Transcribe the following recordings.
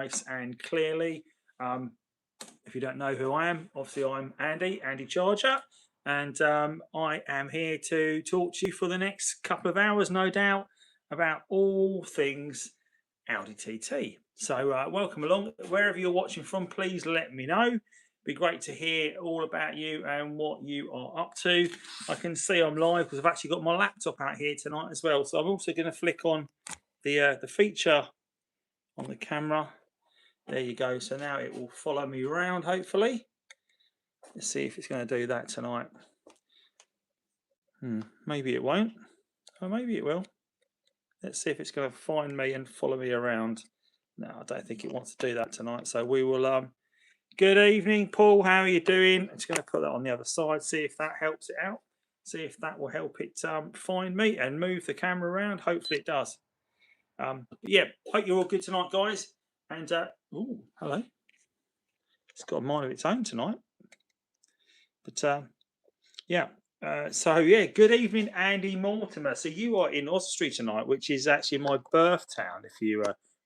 nice and clearly. If you don't know who I am, obviously I'm Andycharger, and I am here to talk to you for the next couple of hours, no doubt, about all things Audi TT. So welcome along. Wherever you're watching from, please let me know. Be great to hear all about you and what you are up to. I can see I'm live because I've actually got my laptop out here tonight as well. So I'm also going to flick on the feature on the camera. There you go. So now it will follow me around, hopefully. Let's see if it's going to do that tonight. Maybe it won't. Or maybe it will. Let's see if it's going to find me and follow me around. No, I don't think it wants to do that tonight. So we will... Good evening, Paul. How are you doing? I'm just going to put that on the other side, see if that helps it out. See if that will help it find me and move the camera around. Hopefully it does. Yeah, hope you're all good tonight, guys. And, oh, hello. It's got a mind of its own tonight. But, yeah. So, yeah, good evening, Andy Mortimer. So you are in Oswestry tonight, which is actually my birth town, if you,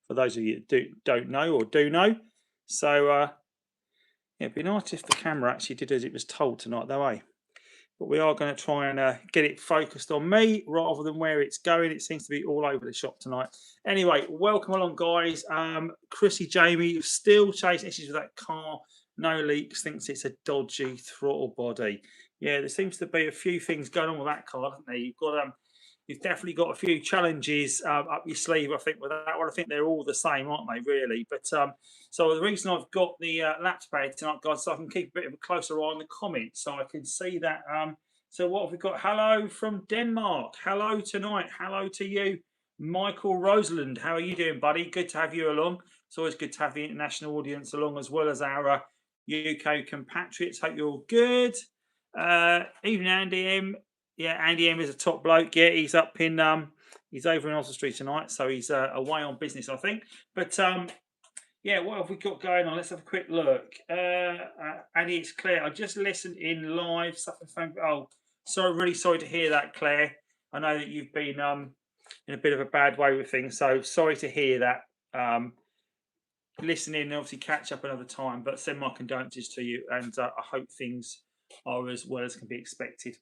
for those of you that don't know or do know. So, yeah, it'd be nice if the camera actually did as it was told tonight, though, eh? But we are going to try and get it focused on me rather than where it's going. It seems to be all over the shop tonight. Anyway, welcome along, guys. Chrissy Jamie still chasing issues with that car. No leaks. Thinks it's a dodgy throttle body. Yeah, there seems to be a few things going on with that car, hasn't there? You've definitely got a few challenges up your sleeve, I think, with that one. I think they're all the same, aren't they, really? But so the reason I've got the laptop out tonight, guys, so I can keep a bit of a closer eye on the comments, so I can see that. So what have we got? Hello from Denmark. Hello tonight. Hello to you, Michael Roseland. How are you doing, buddy? Good to have you along. It's always good to have the international audience along, as well as our UK compatriots. Hope you're all good. Even Andy M. Yeah, Andy M is a top bloke. Yeah, he's up in he's over in Oswestry tonight, so he's away on business, I think. But yeah, what have we got going on? Let's have a quick look. Andy, it's Claire. I just listened in live. Oh, sorry, really sorry to hear that, Claire. I know that you've been in a bit of a bad way with things, so sorry to hear that. Listen in and obviously catch up another time, but send my condolences to you, and I hope things are as well as can be expected.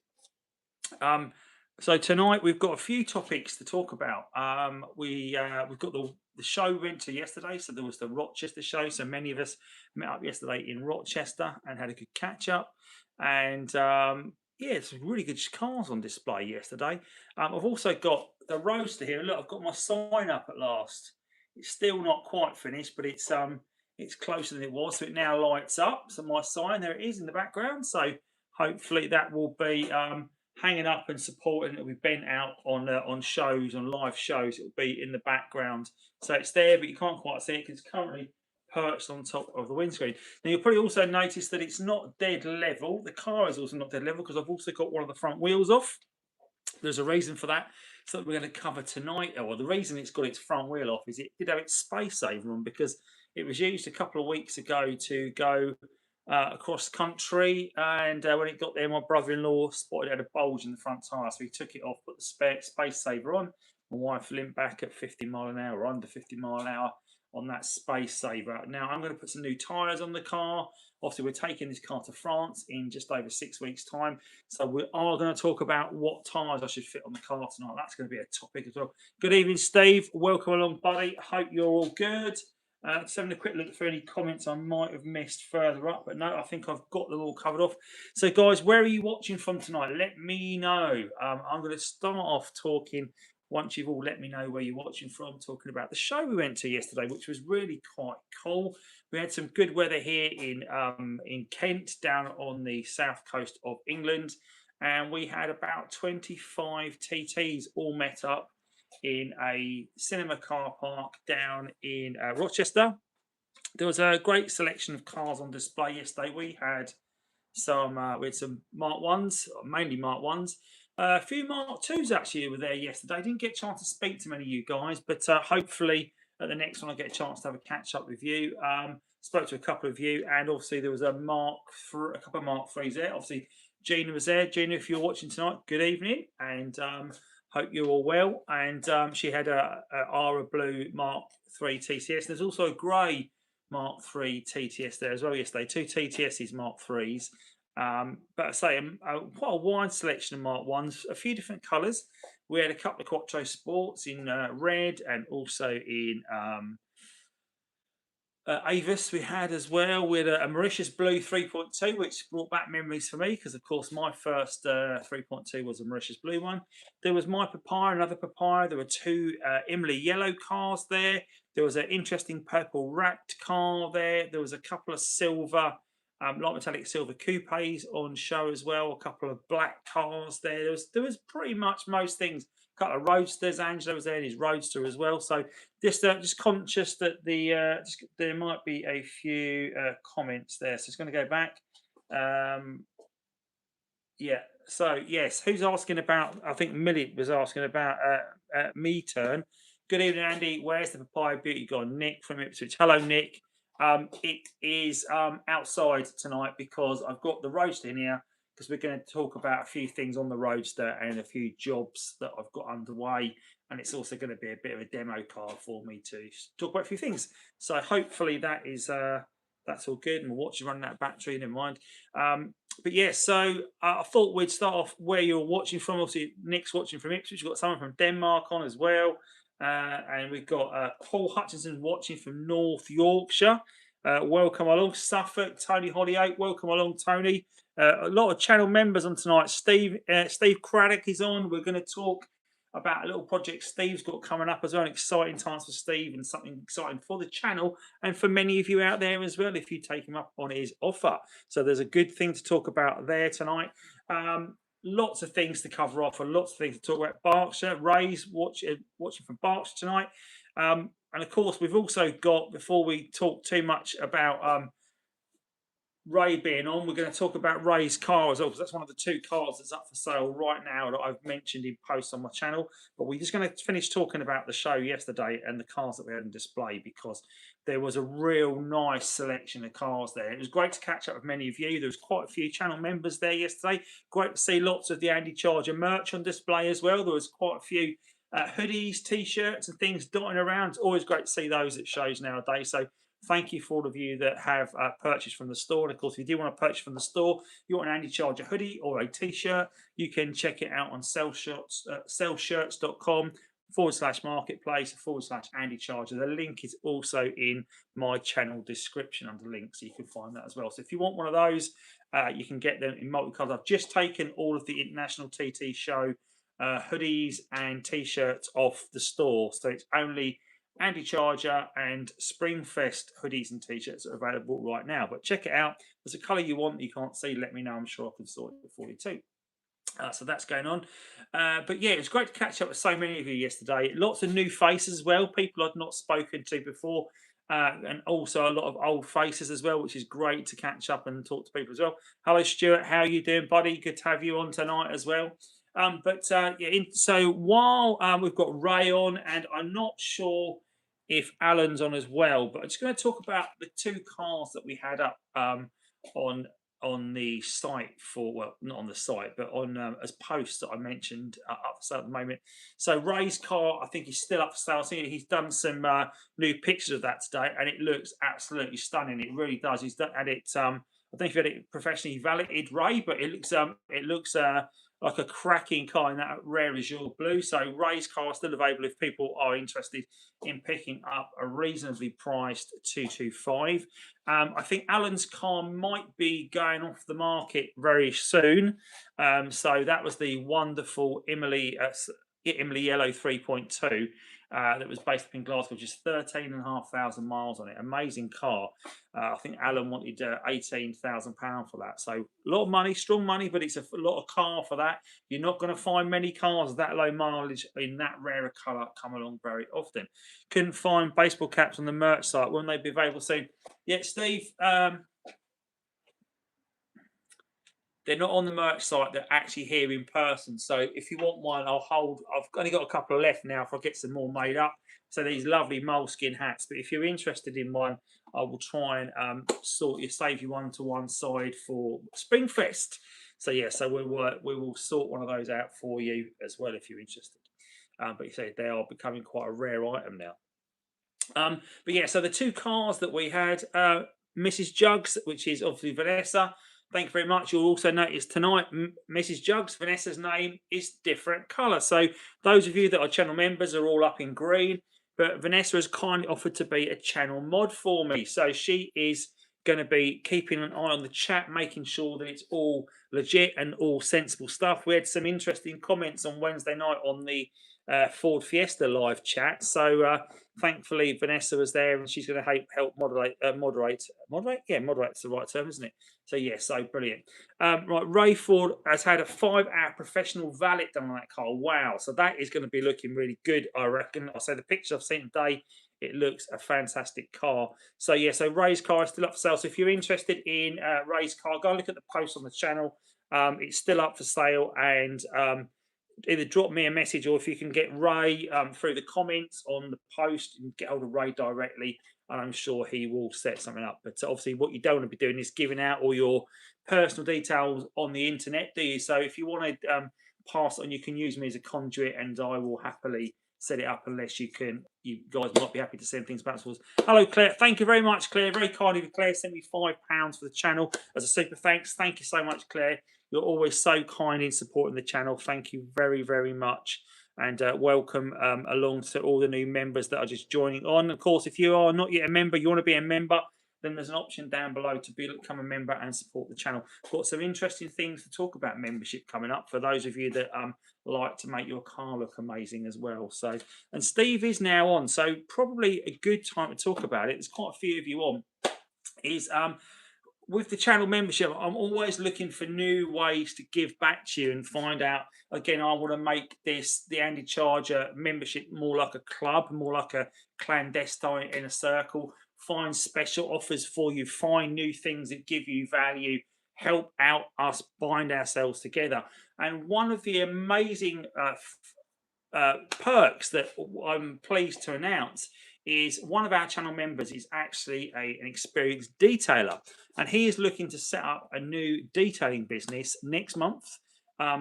So tonight we've got a few topics to talk about. We've got the show we went to yesterday. So there was the Rochester show. So many of us met up yesterday in Rochester and had a good catch up. And yeah, some really good cars on display yesterday. I've also got the Roadster here. Look, I've got my sign up at last. It's still not quite finished, but it's closer than it was. So it now lights up. So my sign, there it is in the background. So hopefully that will be hanging up and supported, and it'll be bent out on shows, on live shows. It'll be in the background, so it's there, but you can't quite see it because it's currently perched on top of the windscreen. Now you'll probably also notice that it's not dead level. The car is also not dead level because I've also got one of the front wheels off. There's a reason for that, so that we're going to cover tonight. Or the reason it's got its front wheel off is it did have its space saver on, because it was used a couple of weeks ago to go across country, and when it got there, my brother-in-law spotted it had a bulge in the front tyre, so he took it off, put the space saver on. My wife limped back at 50 mile an hour, or under 50 mile an hour on that space saver. Now I'm going to put some new tyres on the car. Obviously, we're taking this car to France in just over 6 weeks' time, so we are going to talk about what tyres I should fit on the car tonight. That's going to be a topic as well. Good evening, Steve. Welcome along, buddy. Hope you're all good. Just having a quick look for any comments I might have missed further up, but no, I think I've got them all covered off. So, guys, where are you watching from tonight? Let me know. I'm going to start off talking, once you've all let me know where you're watching from, talking about the show we went to yesterday, which was really quite cool. We had some good weather here in Kent, down on the south coast of England, and we had about 25 TTs all met up in a cinema car park down in Rochester. There was a great selection of cars on display yesterday. We had some Mark 1s, mainly Mark 1s. A few Mark 2s actually were there yesterday. I didn't get a chance to speak to many of you guys, but hopefully at the next one I get a chance to have a catch up with you. Spoke to a couple of you, and obviously there was a couple of Mark 3s there. Obviously Gina was there. Gina, if you're watching tonight, good evening, and Hope you're all well. And she had a Ara Blue Mark III TTS. There's also a grey Mark III TTS there as well yesterday. 2 TTSs Mark IIIs. But I say quite a wide selection of Mark 1s, a few different colours. We had a couple of Quattro Sports in red and also in Avis we had as well with a Mauritius Blue 3.2, which brought back memories for me because, of course, my first 3.2 was a Mauritius Blue one. There was my Papaya, another Papaya. There were 2 Imlay yellow cars there. There was an interesting purple wrapped car there. There was a couple of silver, light metallic silver coupes on show as well. A couple of black cars there. There was pretty much most things. A couple of Roadsters. Angelo was there in his Roadster as well. So just conscious that there might be a few comments there. So it's going to go back. Yeah. So yes, who's asking about? I think Millie was asking about me turn. Good evening, Andy. Where's the Papaya Beauty gone? Nick from Ipswich. Hello, Nick. It is outside tonight because I've got the Roadster in here because we're going to talk about a few things on the Roadster and a few jobs that I've got underway. And it's also going to be a bit of a demo car for me to talk about a few things. So hopefully that's all good. And we're watching running out of battery, never mind. But yeah, so I thought we'd start off where you're watching from. Obviously, Nick's watching from Ipswich. We've got someone from Denmark on as well. And we've got Paul Hutchinson watching from North Yorkshire. Welcome along. Suffolk, Tony Hollyoak. Welcome along, Tony. A lot of channel members on tonight. Steve Craddock is on. We're going to talk about a little project Steve's got coming up as well. Exciting times for Steve and something exciting for the channel and for many of you out there as well if you take him up on his offer. So there's a good thing to talk about there tonight. Lots of things to cover off and lots of things to talk about. Berkshire, Ray's watching from Berkshire tonight. And of course, we've also got, before we talk too much about Ray being on, we're going to talk about Ray's car as well, because that's one of the 2 cars that's up for sale right now that I've mentioned in posts on my channel. But we're just going to finish talking about the show yesterday and the cars that we had on display, because there was a real nice selection of cars there. It was great to catch up with many of you. There was quite a few channel members there yesterday. Great to see lots of the Andycharger merch on display as well. There was quite a few hoodies, t-shirts and things dotting around. It's always great to see those at shows nowadays. So thank you for all of you that have purchased from the store. And of course, if you do want to purchase from the store, you want an Andycharger hoodie or a t-shirt, you can check it out on sellshirts.com/marketplace/Andycharger. The link is also in my channel description under links, so you can find that as well. So if you want one of those, you can get them in multicolours. I've just taken all of the International TT show hoodies and t-shirts off the store, so it's only Andycharger and Springfest hoodies and t-shirts are available right now. But check it out. If there's a colour you want that you can't see, let me know. I'm sure I can sort it for you too. So that's going on. But yeah, it was great to catch up with so many of you yesterday. Lots of new faces as well, people I'd not spoken to before. And also a lot of old faces as well, which is great to catch up and talk to people as well. Hello, Stuart. How are you doing, buddy? Good to have you on tonight as well. So while we've got Ray on, and I'm not sure if Alan's on as well, but I'm just going to talk about the 2 cars that we had up on the site for, well, not on the site, but on as posts that I mentioned up for sale at the moment. So Ray's car, I think, is still up for sale. I think he's done some new pictures of that today, and it looks absolutely stunning. It really does. He's had it. I don't know if he had it professionally valeted, Ray, but it looks like a cracking car in that rare azure blue. So Ray's car is still available if people are interested in picking up a reasonably priced 225. I think Alan's car might be going off the market very soon. So that was the wonderful Imlay Yellow 3.2 that was based up in Glasgow, just 13,500 miles on it. Amazing car. I think Alan wanted £18,000 for that. So a lot of money, strong money, but it's a lot of car for that. You're not going to find many cars that low mileage in that rare colour come along very often. Couldn't find baseball caps on the merch site. Won't they be available soon? Yeah, Steve. They're not on the merch site. They're actually here in person. So if you want one, I'll hold. I've only got a couple left now. If I get some more made up. So these lovely moleskin hats. But if you're interested in one, I will try and save you one to one side for Springfest. So yeah, so we will sort one of those out for you as well if you're interested. but you say they are becoming quite a rare item now. But yeah, so the two cars that we had, Mrs. Jugs, which is obviously Vanessa. Thank you very much. You'll also notice tonight, Mrs. Jugs, Vanessa's name is different colour. So those of you that are channel members are all up in green, but Vanessa has kindly offered to be a channel mod for me. So she is going to be keeping an eye on the chat, making sure that it's all legit and all sensible stuff. We had some interesting comments on Wednesday night on the Ford Fiesta live chat. So thankfully Vanessa was there, and she's going to help moderate. Yeah, moderate's the right term, isn't it? So yeah, so brilliant. Right, Ray Ford has had a 5-hour professional valet done on that car. Wow, so that is going to be looking really good, I reckon. I say the picture I've seen today, it looks a fantastic car. So yeah, so Ray's car is still up for sale. So if you're interested in Ray's car, go look at the post on the channel. It's still up for sale, and either drop me a message, or if you can get Ray through the comments on the post, and get hold of Ray directly, and I'm sure he will set something up. But obviously what you don't want to be doing is giving out all your personal details on the internet, do you? So if you want to pass on, you can use me as a conduit, and I will happily set it up, unless you guys might be happy to send things back to us. Hello Claire, thank you very much Claire, very kind of you. Claire sent me £5 for the channel as a super thanks. Thank you so much Claire. You're always so kind in supporting the channel. Thank you very, very much. And welcome along to all the new members that are just joining on. Of course, if you are not yet a member, you want to be a member, then there's an option down below to become a member and support the channel. I've got some interesting things to talk about membership coming up for those of you that like to make your car look amazing as well. So, and Steve is now on, so probably a good time to talk about it. There's quite a few of you on. Is with the channel membership, I'm always looking for new ways to give back to you and find out. Again, I want to make the Andycharger membership more like a club, more like a clandestine inner circle. Find special offers for you, find new things that give you value, help out us bind ourselves together. And one of the amazing perks that I'm pleased to announce is one of our channel members is actually an experienced detailer, and he is looking to set up a new detailing business next month.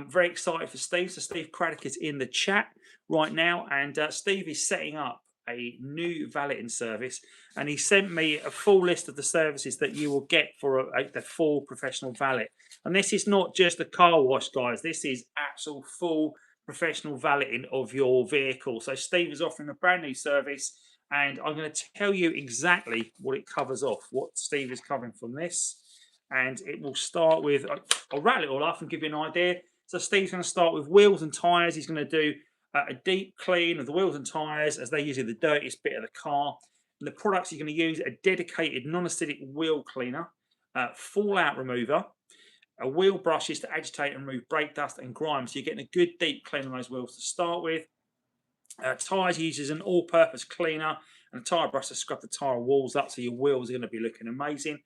Very excited for Steve. So Steve Craddock is in the chat right now, and Steve is setting up a new valeting service, and he sent me a full list of the services that you will get for the full professional valet. And this is not just a car wash, guys. This is actual full professional valeting of your vehicle. So Steve is offering a brand new service, and I'm going to tell you exactly what it covers off, what Steve is covering from this. And it will start with, I'll rattle it all off and give you an idea. So Steve's going to start with wheels and tyres. He's going to do a deep clean of the wheels and tyres, as they're usually the dirtiest bit of the car. And the products you're going to use: a dedicated non-acidic wheel cleaner, fallout remover, a wheel brush is to agitate and remove brake dust and grime. So you're getting a good deep clean on those wheels to start with. Tyres uses an all-purpose cleaner and a tyre brush to scrub the tyre walls up, so your wheels are going to be looking amazing.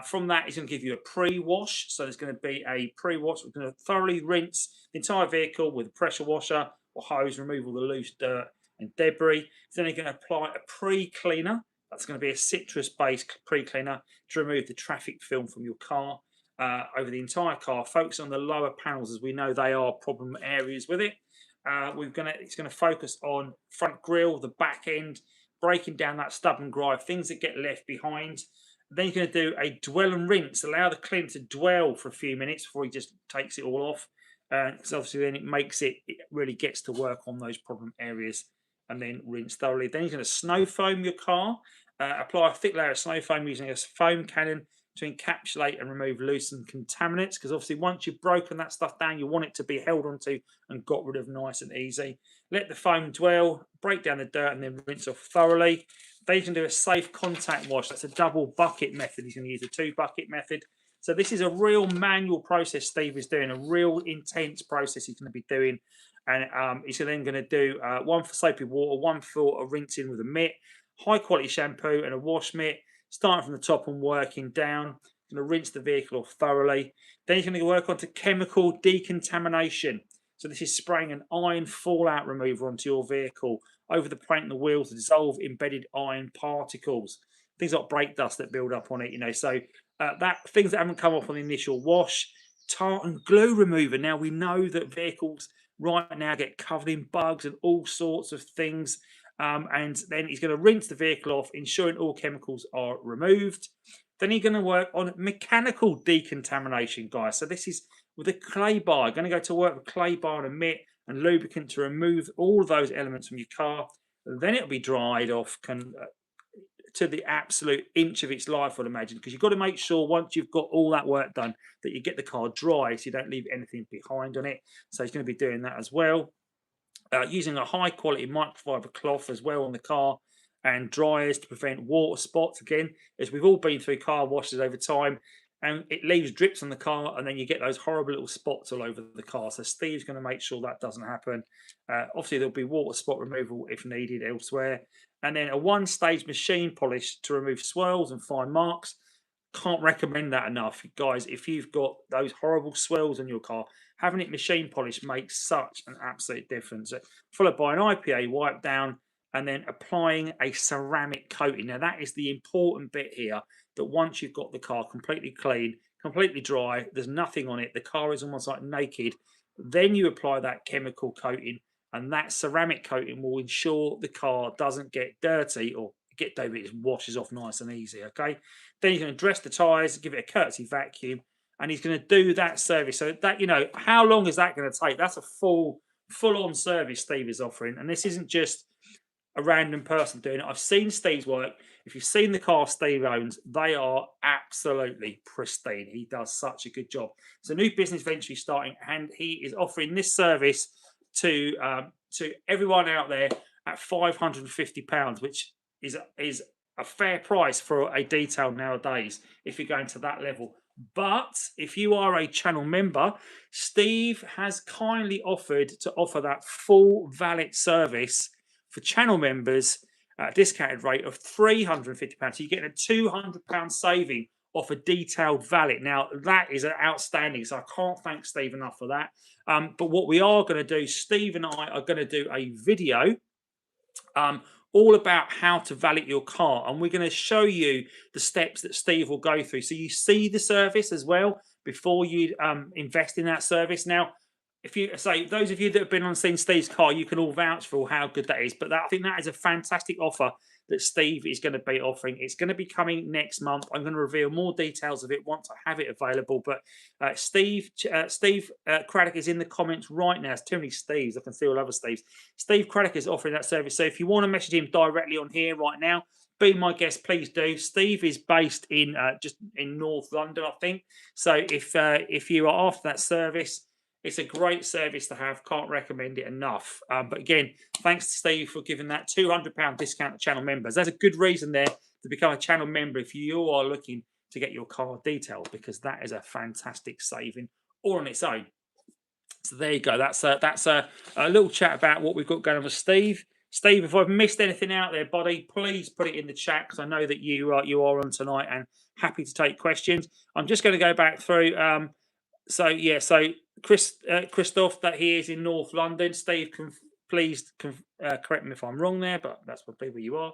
From that, it's going to give you a pre-wash. So there's going to be a pre-wash. We're going to thoroughly rinse the entire vehicle with a pressure washer or hose, remove all the loose dirt and debris. Then you're going to apply a pre-cleaner. That's going to be a citrus-based pre-cleaner to remove the traffic film from your car. Over the entire car, focus on the lower panels, as we know they are problem areas with it. It's going to focus on front grille, the back end, breaking down that stubborn grime, things that get left behind. Then you're going to do a dwell and rinse, allow the cleaner to dwell for a few minutes before he just takes it all off. Because obviously then it really gets to work on those problem areas, and then rinse thoroughly. Then you're going to snow foam your car, apply a thick layer of snow foam using a foam cannon to encapsulate and remove loosened contaminants, because obviously once you've broken that stuff down, you want it to be held onto and got rid of nice and easy. Let the foam dwell, break down the dirt, and then rinse off thoroughly. Then you can do a safe contact wash. That's a double bucket method. He's going to use a 2-bucket method. So this is a real manual process Steve is doing, a real intense process he's going to be doing. And he's then going to do one for soapy water, one for a rinsing with a mitt, high quality shampoo and a wash mitt, starting from the top and working down. Going to rinse the vehicle off thoroughly. Then you're going to work on to chemical decontamination. So this is spraying an iron fallout remover onto your vehicle over the paint and the wheels to dissolve embedded iron particles. Things like brake dust that build up on it, So things that haven't come off on the initial wash. Tar and glue remover. Now we know that vehicles right now get covered in bugs and all sorts of things. And then he's going to rinse the vehicle off, ensuring all chemicals are removed. Then he's going to work on mechanical decontamination, guys. So this is with a clay bar. Going to go to work with clay bar and a mitt and lubricant to remove all of those elements from your car. Then it'll be dried off to the absolute inch of its life, I'd imagine, because you've got to make sure once you've got all that work done that you get the car dry so you don't leave anything behind on it. So he's going to be doing that as well. Using a high quality microfiber cloth as well on the car and dryers to prevent water spots. Again, as we've all been through car washes over time, and it leaves drips on the car, and then you get those horrible little spots all over the car. So Steve's going to make sure that doesn't happen. Obviously, there'll be water spot removal if needed elsewhere, and then a one-stage machine polish to remove swirls and fine marks. Can't recommend that enough, guys. If you've got those horrible swirls on your car, having it machine polished makes such an absolute difference. Followed by an IPA wipe down and then applying a ceramic coating. Now, that is the important bit here, that once you've got the car completely clean, completely dry, there's nothing on it, the car is almost like naked, then you apply that chemical coating, and that ceramic coating will ensure the car doesn't get dirty or get dirty, it just washes off nice and easy, okay? Then he's going to dress the tyres, give it a courtesy vacuum, and he's going to do that service. So that, you know, how long is that going to take? That's a full-on service Steve is offering, and this isn't just a random person doing it. I've seen Steve's work. If you've seen the car Steve owns, they are absolutely pristine. He does such a good job. It's a new business venture he's starting, and he is offering this service to everyone out there at £550, which is a fair price for a detail nowadays if you're going to that level. But if you are a channel member, Steve has kindly offered to offer that full valet service for channel members at a discounted rate of £350. So you're getting a £200 saving off a detailed valet. Now, that is outstanding. So I can't thank Steve enough for that. But what we are going to do, Steve and I are going to do a video all about how to valet your car. And we're going to show you the steps that Steve will go through. So you see the service as well before you invest in that service. Now, if you say, those of you that have been on seen Steve's car, you can all vouch for how good that is. But I think that is a fantastic offer that Steve is going to be offering. It's going to be coming next month. I'm going to reveal more details of it once I have it available. But Steve Craddock is in the comments right now. There's too many Steves. I can see all other Steves. Steve Craddock is offering that service. So if you want to message him directly on here right now, be my guest, please do. Steve is based in just in North London, I think. So if you are after that service, it's a great service to have. Can't recommend it enough. But again, thanks to Steve for giving that £200 discount to channel members. There's a good reason there to become a channel member if you are looking to get your car detailed, because that is a fantastic saving all on its own. So there you go. That's a little chat about what we've got going on with Steve. Steve, if I've missed anything out there, buddy, please put it in the chat, because I know that you are on tonight and happy to take questions. I'm just going to go back through. So Christoph, that he is in North London. Steve, please correct me if I'm wrong there, but that's probably where you are.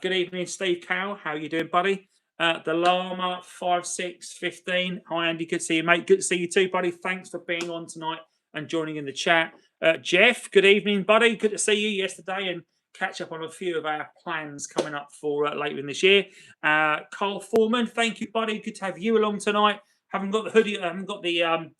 Good evening, Steve Cowell. How are you doing, buddy? The Llama 5615. Hi, Andy. Good to see you, mate. Good to see you too, buddy. Thanks for being on tonight and joining in the chat. Jeff, good evening, buddy. Good to see you yesterday and catch up on a few of our plans coming up for later in this year. Carl Foreman, thank you, buddy. Good to have you along tonight. Haven't got the hoodie. I haven't got the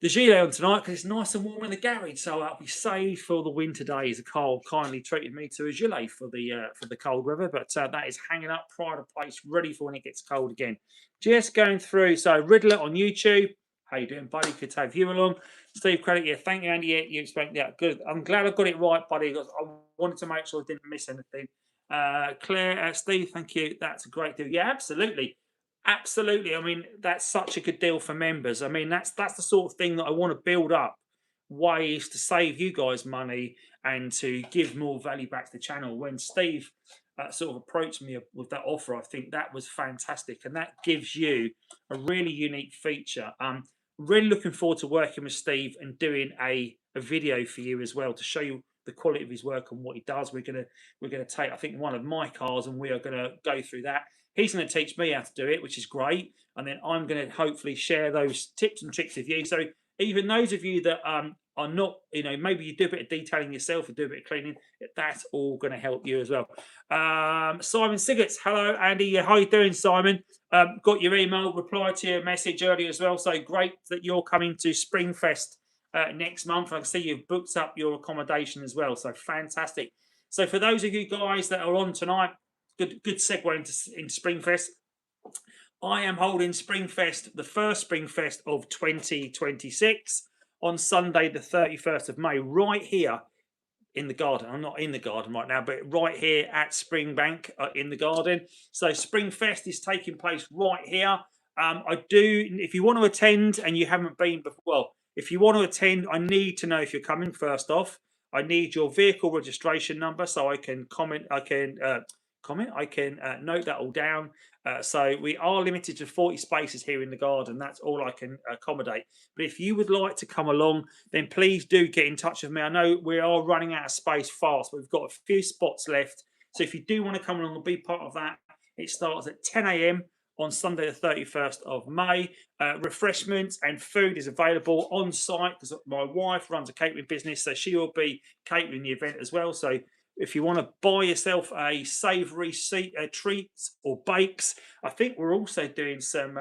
gilet on tonight because it's nice and warm in the garage, so I'll be saved for the winter days. Carl kindly treated me to a gilet for the cold weather, but that is hanging up, pride of place, ready for when it gets cold again. Just going through. So Riddler on YouTube. How you doing, buddy? Good to have you along. Steve Credit, yeah, thank you, Andy. Yeah, you explained, yeah, good. I'm glad I got it right, buddy. I wanted to make sure I didn't miss anything. Claire, Steve, thank you. That's a great deal. Yeah, absolutely. Absolutely. I mean, that's such a good deal for members. I mean, that's the sort of thing that I want to build up, ways to save you guys money and to give more value back to the channel. When Steve sort of approached me with that offer, I think that was fantastic, and that gives you a really unique feature. Really looking forward to working with Steve and doing a video for you as well to show you the quality of his work and what he does. We're gonna take, I think, one of my cars, and we are gonna go through that. He's going to teach me how to do it, which is great. And then I'm going to hopefully share those tips and tricks with you. So even those of you that are not, you know, maybe you do a bit of detailing yourself or do a bit of cleaning, that's all going to help you as well. Simon Siggets, hello Andy, how you doing, Simon? Got your email, replied to your message earlier as well, so great that you're coming to Springfest next month. I can see you've booked up your accommodation as well, so fantastic. So for those of you guys that are on tonight, good segue into Springfest. I am holding Springfest, the first Springfest of 2026, on Sunday, the 31st of May, right here in the garden. I'm not in the garden right now, but right here at Springbank in the garden. So Springfest is taking place right here. If you want to attend and you haven't been before, well, if you want to attend, I need to know if you're coming first off. I need your vehicle registration number so I can comment. I can note that all down. So we are limited to 40 spaces here in the garden. That's all I can accommodate. But if you would like to come along, then please do get in touch with me. I know we are running out of space fast, but we've got a few spots left. So if you do want to come along and be part of that, it starts at 10 a.m. on Sunday, the 31st of May. Refreshments and food is available on site because my wife runs a catering business, so she will be catering the event as well. So if you want to buy yourself a savoury treats or bakes, I think we're also doing some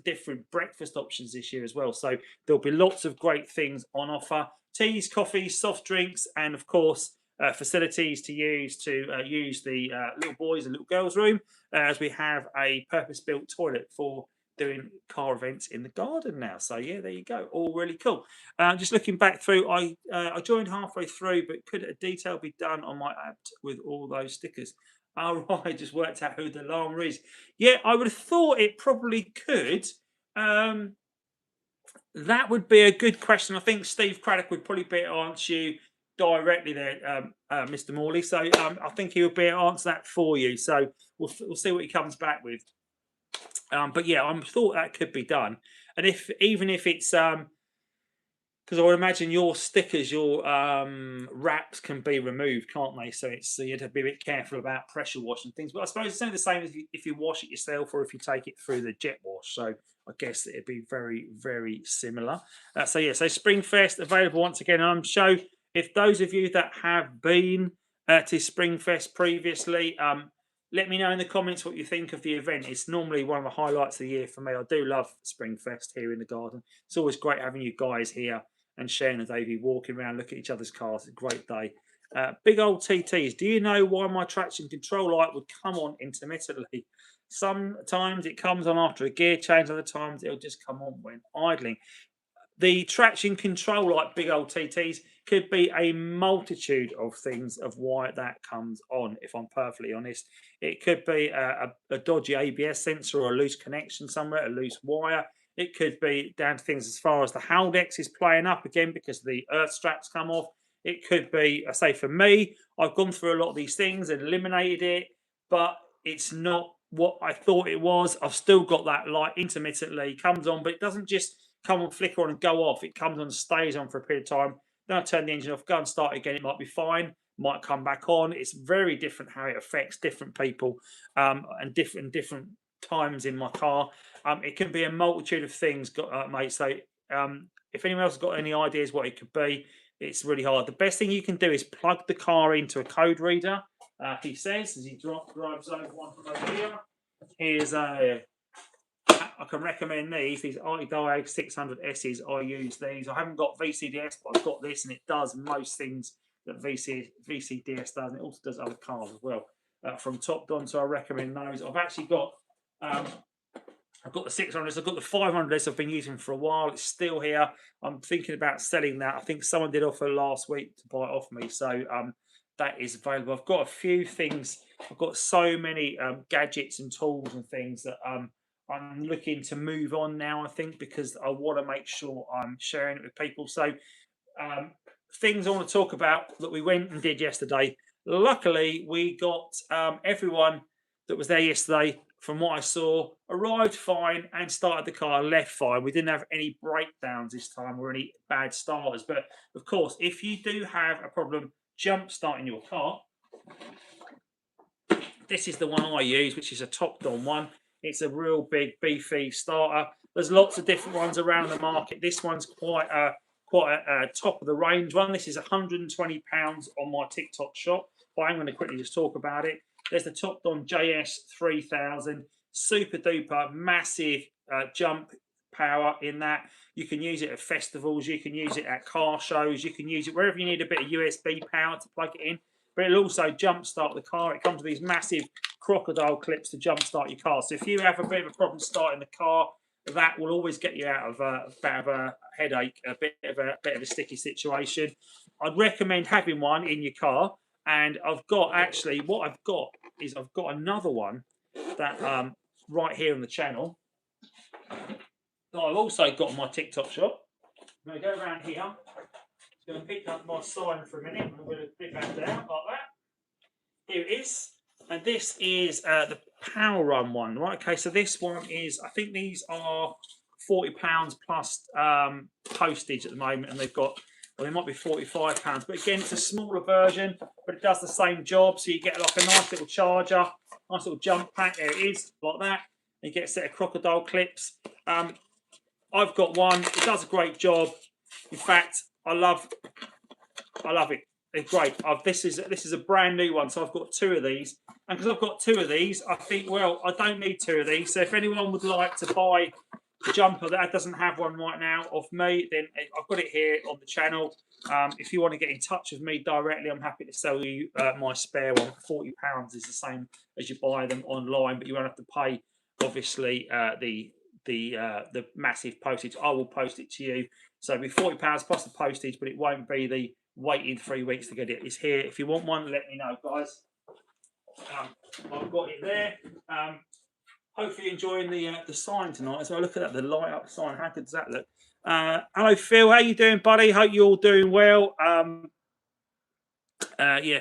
different breakfast options this year as well. So there'll be lots of great things on offer: teas, coffees, soft drinks, and of course facilities to use the little boys and little girls room, as we have a purpose-built toilet for doing car events in the garden now. So yeah, there you go, all really cool. Just looking back through, I joined halfway through, but could a detail be done on my app with all those stickers? Oh right, I just worked out who the llama is. Yeah, I would have thought it probably could. That would be a good question. I think Steve Craddock would probably be able to answer you directly there, Mr. Morley. So I think he would be able to answer that for you. So we'll see what he comes back with. But yeah, I thought that could be done. And even if it's because I would imagine your stickers, your wraps can be removed, can't they? So you have to be a bit careful about pressure washing things. But I suppose it's only the same as if you wash it yourself or if you take it through the jet wash. So I guess it'd be very, very similar. So yeah, so Springfest available once again on show. If those of you that have been to Springfest previously, let me know in the comments what you think of the event. It's normally one of the highlights of the year for me. I do love Springfest here in the garden. It's always great having you guys here and sharing a day, walking around, look at each other's cars. It's a great day. Big old TTs. Do you know why my traction control light would come on intermittently? Sometimes it comes on after a gear change, other times it'll just come on when idling. The traction control light, big old TTs, could be a multitude of things of why that comes on, if I'm perfectly honest. It could be a dodgy ABS sensor or a loose connection somewhere, a loose wire. It could be down to things as far as the Haldex is playing up again because the earth straps come off. It could be, I say for me, I've gone through a lot of these things and eliminated it, but it's not what I thought it was. I've still got that light intermittently, comes on, but it doesn't just come on, flicker on and go off. It comes on, stays on for a period of time. Then I turn the engine off, go and start again. It might be fine, might come back on. It's very different how it affects different people and different times in my car. It can be a multitude of things, mate. So if anyone else has got any ideas what it could be, it's really hard. The best thing you can do is plug the car into a code reader. He says as he drives over one from over here. Here's I can recommend these iDiag 600Ss. I use these. I haven't got VCDS, but I've got this, and it does most things that VCDS does, and it also does other cars as well. From Top Don, so I recommend those. I've actually got I've got the 600s. I've got the 500s. I've been using for a while. It's still here. I'm thinking about selling that. I think someone did offer last week to buy it off me, so that is available. I've got a few things. I've got so many gadgets and tools and things that I'm looking to move on now, I think, because I want to make sure I'm sharing it with people. So things I want to talk about that we went and did yesterday. Luckily, we got everyone that was there yesterday, from what I saw, arrived fine and started the car, left fine. We didn't have any breakdowns this time or any bad starters. But of course, if you do have a problem jump starting your car, this is the one I use, which is a Top Don one. It's a real big beefy starter. There's lots of different ones around the market. This one's quite a top of the range one. This is £120 on my TikTok shop, but I'm going to quickly just talk about it. There's the Top Don JS 3000, super duper massive jump power in that. You can use it at festivals, you can use it at car shows, you can use it wherever you need a bit of USB power to plug it in, but it'll also jump start the car. It comes with these massive crocodile clips to jump start your car. So if you have a bit of a problem starting the car, that will always get you out of a bit of a headache, a bit of a sticky situation. I'd recommend having one in your car. And I've got actually what I've got is I've got another one that right here on the channel that I've also got on my TikTok shop. I'm going to go around here. I'm going to pick up my sign for a minute. I'm going to pick that down like that. Here it is. And this is the Power Run one, right? Okay, so this one is, I think these are £40 plus postage at the moment, and they've got, well, they might be £45, but again, it's a smaller version, but it does the same job. So you get like a nice little charger, nice little jump pack. There it is, like that. And you get a set of crocodile clips. I've got one. It does a great job. In fact, I love it. It's great. This is a brand new one, so I've got two of these. And because I've got two of these, I think, well, I don't need two of these. So if anyone would like to buy a jumper that doesn't have one right now off me, then I've got it here on the channel. If you want to get in touch with me directly, I'm happy to sell you my spare one. £40 is the same as you buy them online, but you won't have to pay, obviously, the massive postage. I will post it to you. So it'll be £40 plus the postage, but it won't be the waiting 3 weeks to get it. It's here. If you want one, let me know, guys. I've got it there. Hopefully enjoying the sign tonight as well. Look at that, the light up sign. How good does that look? Hello, Phil. How you doing, buddy? Hope you're all doing well. Yeah.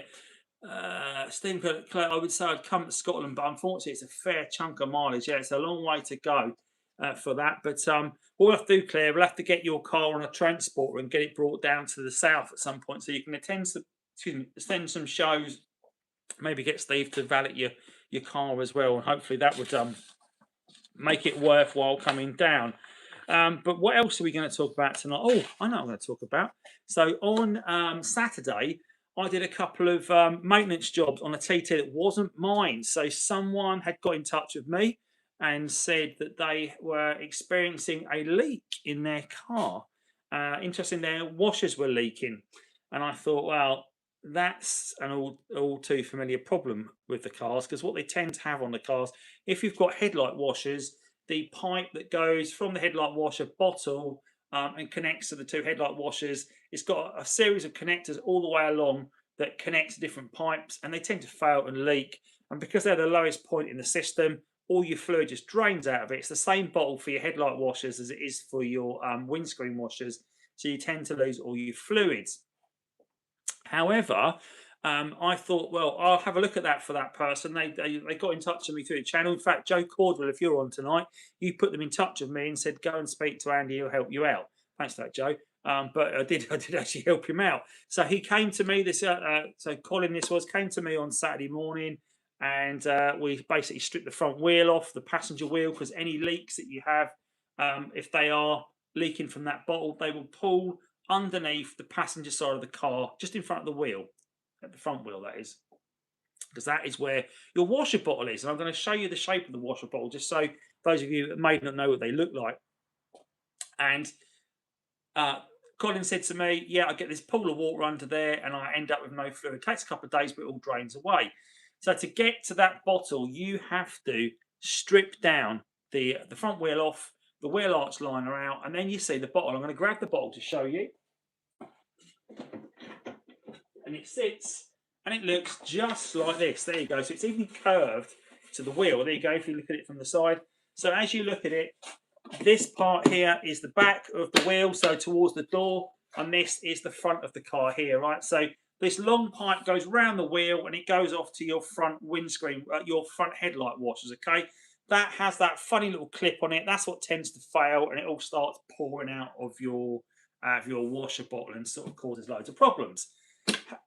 Stephen, I would say I'd come to Scotland, but unfortunately it's a fair chunk of mileage. Yeah, it's a long way to go for that. But what we'll have to do, Claire, we'll have to get your car on a transporter and get it brought down to the south at some point so you can attend some shows, maybe get Steve to valet your car as well, and hopefully that would make it worthwhile coming down. But what else are we going to talk about tonight? Oh, I know what I'm going to talk about. So on Saturday, I did a couple of maintenance jobs on a TT that wasn't mine. So someone had got in touch with me and said that they were experiencing a leak in their car. Interesting, their washers were leaking. And I thought, well, that's an all too familiar problem with the cars, because what they tend to have on the cars, if you've got headlight washers, the pipe that goes from the headlight washer bottle and connects to the two headlight washers, it's got a series of connectors all the way along that connects different pipes, and they tend to fail and leak. And because they're the lowest point in the system, all your fluid just drains out of it. It's the same bottle for your headlight washers as it is for your windscreen washers, so you tend to lose all your fluids. However, I thought, well, I'll have a look at that for that person. They got in touch with me through the channel. In fact, Joe Cordwell, if you're on tonight, you put them in touch with me and said, go and speak to Andy, he'll help you out. Thanks for that, Joe. But I did actually help him out. So he came to me, so Colin came to me on Saturday morning, and we basically stripped the front wheel off, the passenger wheel, because any leaks that you have, if they are leaking from that bottle, they will pull underneath the passenger side of the car, just in front of the wheel, at the front wheel, that is, because that is where your washer bottle is. And I'm going to show you the shape of the washer bottle, just so those of you that may not know what they look like. And Colin said to me, yeah, I get this pool of water under there and I end up with no fluid. It takes a couple of days, but it all drains away. So to get to that bottle, you have to strip down the front wheel off, the wheel arch liner out, and then you see the bottle. I'm going to grab the bottle to show you. And it sits, and it looks just like this. There you go. So it's even curved to the wheel. There you go, if you look at it from the side. So as you look at it, this part here is the back of the wheel, so towards the door, and this is the front of the car here, right? So this long pipe goes round the wheel, and it goes off to your front windscreen, your front headlight washers, okay? That has that funny little clip on it. That's what tends to fail, and it all starts pouring out of your washer bottle and sort of causes loads of problems.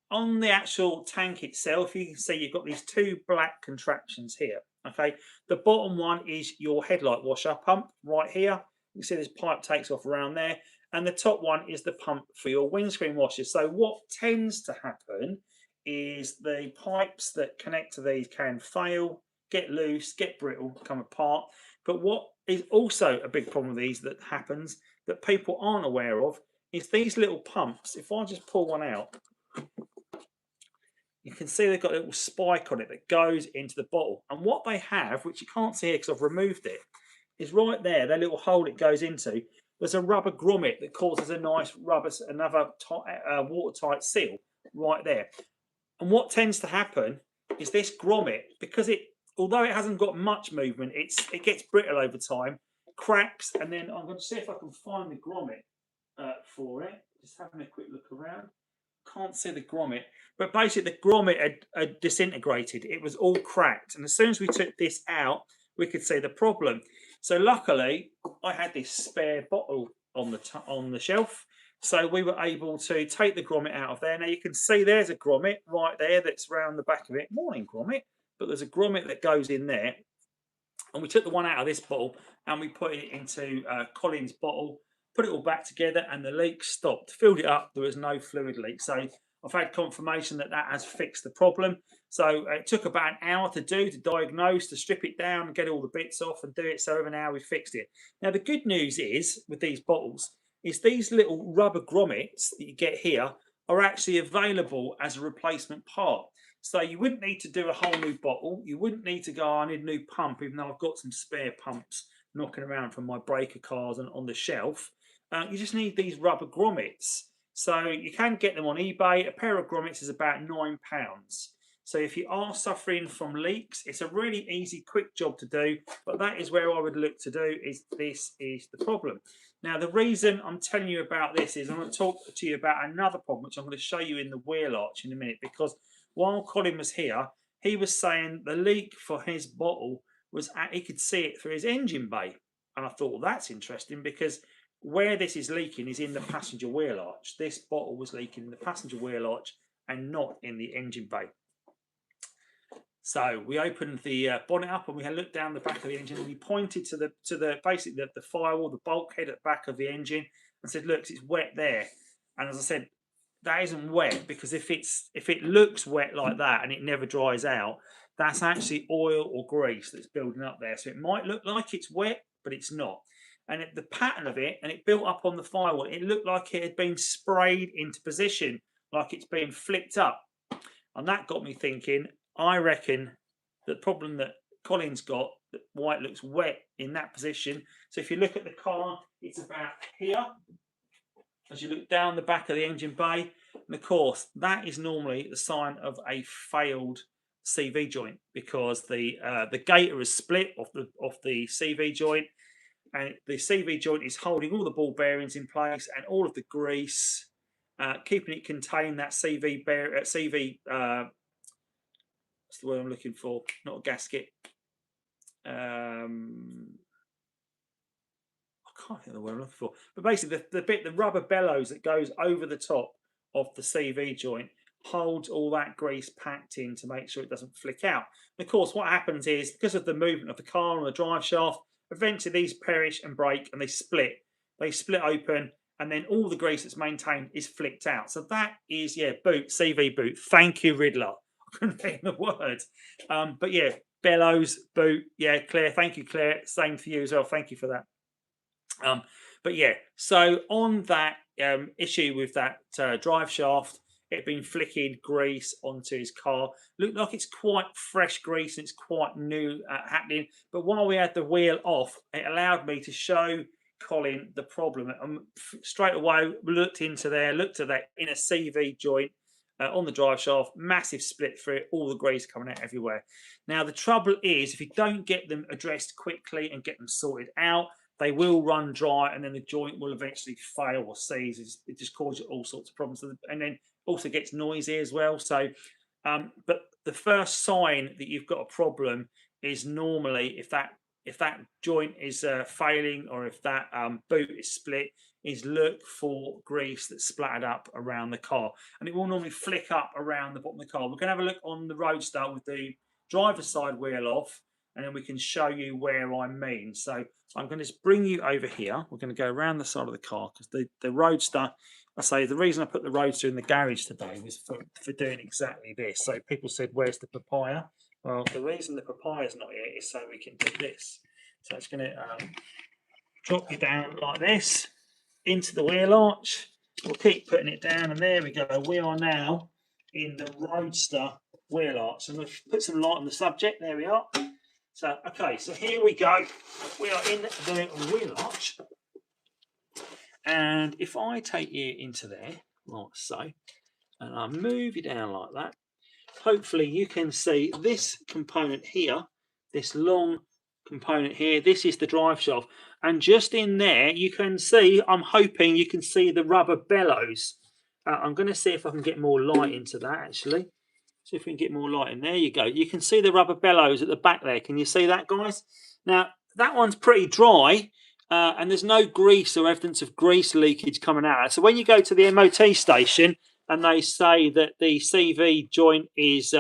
On the actual tank itself, you can see you've got these two black contraptions here, okay? The bottom one is your headlight washer pump right here, You can see this pipe takes off around there, and the top one is the pump for your windscreen washers. So what tends to happen is the pipes that connect to these can fail, get loose, get brittle, come apart. But what is also a big problem with these that happens that people aren't aware of is these little pumps. If I just pull one out, you can see they've got a little spike on it that goes into the bottle. And what they have, which you can't see here because I've removed it, is right there, that little hole it goes into. There's a rubber grommet that causes a nice another watertight seal right there. And what tends to happen is this grommet, because although it hasn't got much movement, it gets brittle over time, cracks, and then I'm going to see if I can find the grommet for it. Just having a quick look around. Can't see the grommet, but basically the grommet had disintegrated. It was all cracked, and as soon as we took this out, we could see the problem. So luckily, I had this spare bottle on the shelf, so we were able to take the grommet out of there. Now you can see there's a grommet right there that's around the back of it. Morning grommet, but there's a grommet that goes in there, and we took the one out of this bottle and we put it into Colin's bottle. Put it all back together and the leak stopped. Filled it up, there was no fluid leak. So I've had confirmation that has fixed the problem. So it took about an hour to diagnose, to strip it down and get all the bits off and do it. So over an hour we fixed it. Now the good news is with these bottles is these little rubber grommets that you get here are actually available as a replacement part. So you wouldn't need to do a whole new bottle. You wouldn't need to go, I need a new pump, even though I've got some spare pumps knocking around from my breaker cars and on the shelf. You just need these rubber grommets. So you can get them on eBay. A pair of grommets is about £9. So if you are suffering from leaks, it's a really easy, quick job to do. But that is where I would look to do is this is the problem. Now, the reason I'm telling you about this is I'm going to talk to you about another problem, which I'm going to show you in the wheel arch in a minute. Because while Colin was here, he was saying the leak for his bottle was he could see it through his engine bay. And I thought, well, that's interesting because where this is leaking is in the passenger wheel arch. This bottle was leaking in the passenger wheel arch and not in the engine bay. So we opened the bonnet up and we had looked down the back of the engine and we pointed to the basically the firewall, the bulkhead at the back of the engine, and said, "Look, it's wet there." And as I said, that isn't wet because if it looks wet like that and it never dries out, that's actually oil or grease that's building up there. So it might look like it's wet, but it's not. And the pattern of it, and it built up on the firewall, it looked like it had been sprayed into position, like it's been flicked up. And that got me thinking, I reckon the problem that Colin's got, that why it looks wet in that position. So if you look at the car, it's about here. As you look down the back of the engine bay, and of course, that is normally the sign of a failed CV joint because the gaiter is split off the CV joint. And the CV joint is holding all the ball bearings in place and all of the grease, keeping it contained. That CV what's the word I'm looking for? Not a gasket. I can't think of the word I'm looking for. But basically, the rubber bellows that goes over the top of the CV joint holds all that grease packed in to make sure it doesn't flick out. And of course, what happens is because of the movement of the car and the drive shaft, eventually these perish and break and they split. They split open and then all the grease that's maintained is flicked out. So that is, boot, CV boot. Thank you, Riddler. I couldn't think of the word. But yeah, bellows, boot. Yeah, Claire. Thank you, Claire. Same for you as well. Thank you for that. But yeah, so on that issue with that drive shaft, it had been flicking grease onto his car. Looked like it's quite fresh grease and it's quite new happening. But while we had the wheel off, it allowed me to show Colin the problem. And straight away, we looked at that in a CV joint on the drive shaft, massive split through it, all the grease coming out everywhere. Now, the trouble is, if you don't get them addressed quickly and get them sorted out, they will run dry and then the joint will eventually fail or seize. It just causes all sorts of problems. And then also gets noisy as well. So, but the first sign that you've got a problem is normally if that joint is failing or if that boot is split, is look for grease that's splattered up around the car. And it will normally flick up around the bottom of the car. We're going to have a look on the Roadster with the driver's side wheel off. and then we can show you where I mean. So I'm going to just bring you over here. We're going to go around the side of the car because the Roadster, I say the reason I put the Roadster in the garage today was for doing exactly this. So people said, where's the papaya? Well, the reason the papaya's not here is so we can do this. So it's going to drop you down like this into the wheel arch. We'll keep putting it down, and there we go. We are now in the Roadster wheel arch. And we've put some light on the subject. There we are. So, okay, so here we go. We are in the wheel arch. And if I take you into there, like so, and I move you down like that, hopefully you can see this component here, this long component here. This is the drive shaft. And just in there, you can see, I'm hoping you can see the rubber bellows. I'm going to see if I can get more light into that, actually. See if we can get more light in. There you go. You can see the rubber bellows at the back there. Can you see that, guys? Now, that one's pretty dry, and there's no grease or evidence of grease leakage coming out. So when you go to the MOT station and they say that the CV joint is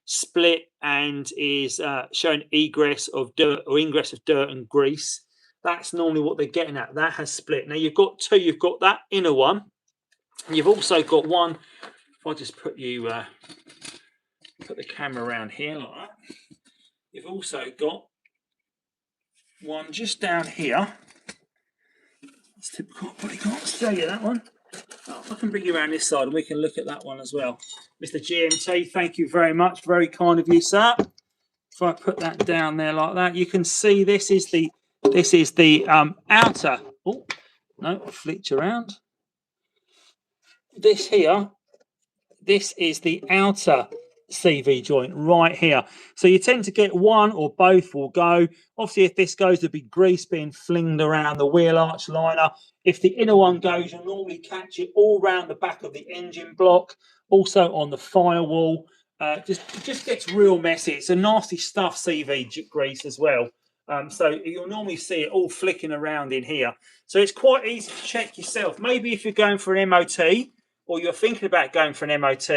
split and is showing egress of dirt or ingress of dirt and grease, that's normally what they're getting at. That has split. Now, you've got two. You've got that inner one, and you've also got one. If I just put you... put the camera around here like that. You've also got one just down here. It's typical, but I can't show you that one. Oh, I can bring you around this side and we can look at that one as well. Mr. GMT, thank you very much. Very kind of you, sir. If I put that down there like that, you can see this is the outer. Oh no, flicked around. This here. This is the outer CV joint right here. So you tend to get one or both will go. Obviously, if this goes, there'll be grease being flinged around the wheel arch liner. If the inner one goes, you'll normally catch it all around the back of the engine block, also on the firewall. Just gets real messy. It's a nasty stuff, CV grease as well. So you'll normally see it all flicking around in here. So it's quite easy to check yourself. Maybe if you're going for an MOT, or you're thinking about going for an MOT,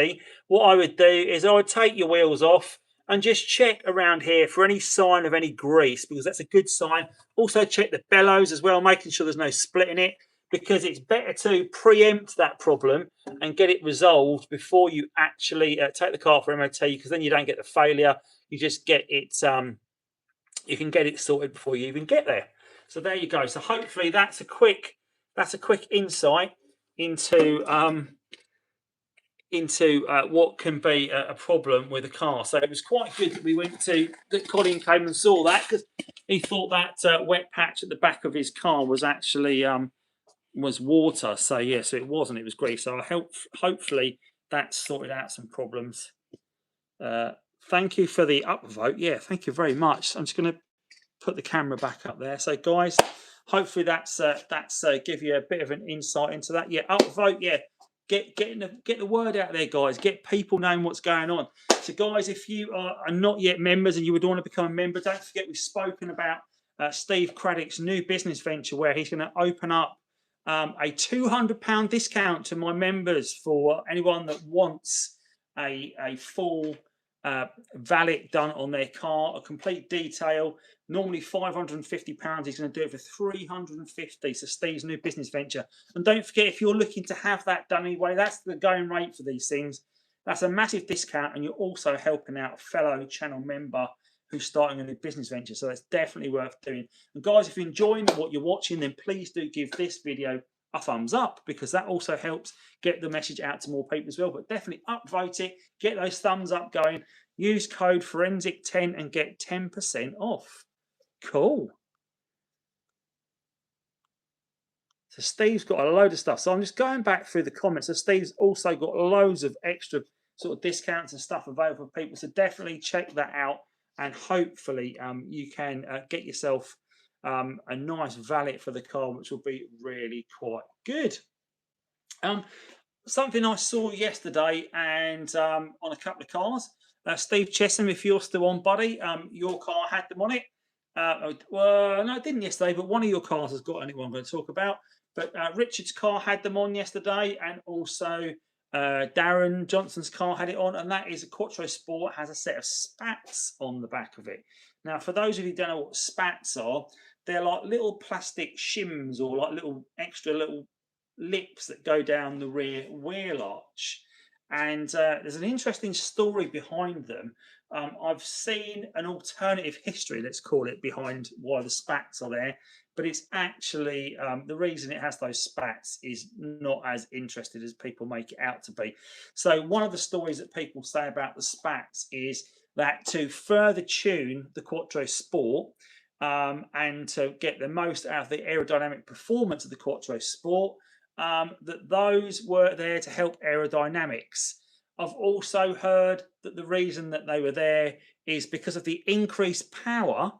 what I would do is I would take your wheels off and just check around here for any sign of any grease, because that's a good sign. Also check the bellows as well, making sure there's no split in it, because it's better to preempt that problem and get it resolved before you actually take the car for MOT, because then you don't get the failure. You just get it, you can get it sorted before you even get there. So there you go. So hopefully that's a quick insight into what can be a problem with a car. So it was quite good that Colin came and saw that, because he thought that wet patch at the back of his car was actually was water. So yeah, so it wasn't. It was grease. So hopefully that sorted out some problems. Thank you for the upvote. Yeah, thank you very much. I'm just going to put the camera back up there. So guys, hopefully that's give you a bit of an insight into that. Yeah, upvote. Yeah. Get the word out there, guys. Get people knowing what's going on. So, guys, if you are not yet members and you would want to become a member, don't forget we've spoken about Steve Craddock's new business venture, where he's going to open up a £200 discount to my members for anyone that wants a full valet done on their car, a complete detail. Normally £550. He's going to do it for £350. So Steve's new business venture. And don't forget, if you're looking to have that done anyway, that's the going rate for these things. That's a massive discount, and you're also helping out a fellow channel member who's starting a new business venture. So that's definitely worth doing. And guys, if you're enjoying what you're watching, then please do give this video a thumbs up, because that also helps get the message out to more people as well. But definitely upvote it, get those thumbs up going. Use code Forensic10 and get 10% off. Cool. So Steve's got a load of stuff. So I'm just going back through the comments. So Steve's also got loads of extra sort of discounts and stuff available for people. So definitely check that out, and hopefully you can get yourself a nice valet for the car, which will be really quite good. Something I saw yesterday and on a couple of cars. Steve Chesham, if you're still on, buddy, your car had them on it. Well, no, it didn't yesterday, but one of your cars has got anyone I'm going to talk about. But Richard's car had them on yesterday, and also Darren Johnson's car had it on, and that is a Quattro Sport. Has a set of spats on the back of it. Now, for those of you who don't know what spats are, they're like little plastic shims or like little extra little lips that go down the rear wheel arch. And there's an interesting story behind them. I've seen an alternative history, let's call it, behind why the spats are there. But it's actually the reason it has those spats is not as interested as people make it out to be. So, one of the stories that people say about the spats is that to further tune the Quattro Sport and to get the most out of the aerodynamic performance of the Quattro Sport, that those were there to help aerodynamics. I've also heard that the reason that they were there is because of the increased power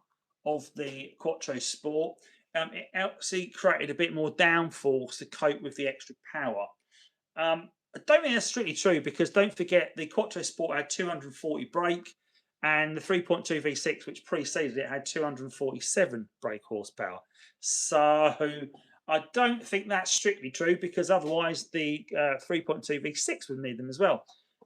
of the Quattro Sport. It actually created a bit more downforce to cope with the extra power. I don't think that's strictly true because don't forget the Quattro Sport had 240 brake and the 3.2 V6, which preceded it, had 247 brake horsepower. So I don't think that's strictly true because otherwise the 3.2 V6 would need them as well.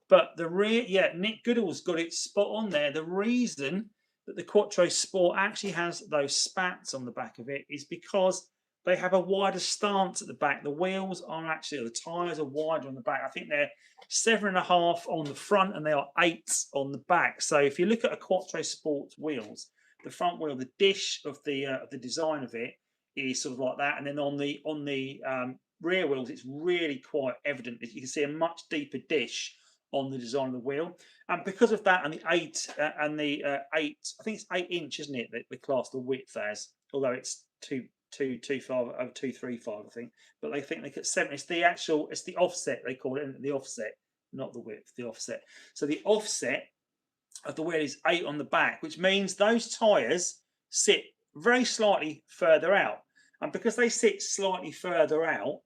But the rear, yeah, Nick Goodall's got it spot on there. The reason that the Quattro Sport actually has those spats on the back of it is because they have a wider stance at the back. The wheels are actually, the tyres are wider on the back. I think they're 7.5 on the front and they are 8 on the back. So if you look at a Quattro Sport's wheels, the front wheel, the dish of the design of it is sort of like that, and then on the rear wheels, it's really quite evident that you can see a much deeper dish on the design of the wheel, and because of that, and the 8 I think it's 8 inch, isn't it? That they class the width as, although it's 235, I think, but they think they get 7. It's the actual, it's the offset they call it, the offset, not the width, the offset. So the offset of the wheel is 8 on the back, which means those tyres sit very slightly further out, and because they sit slightly further out,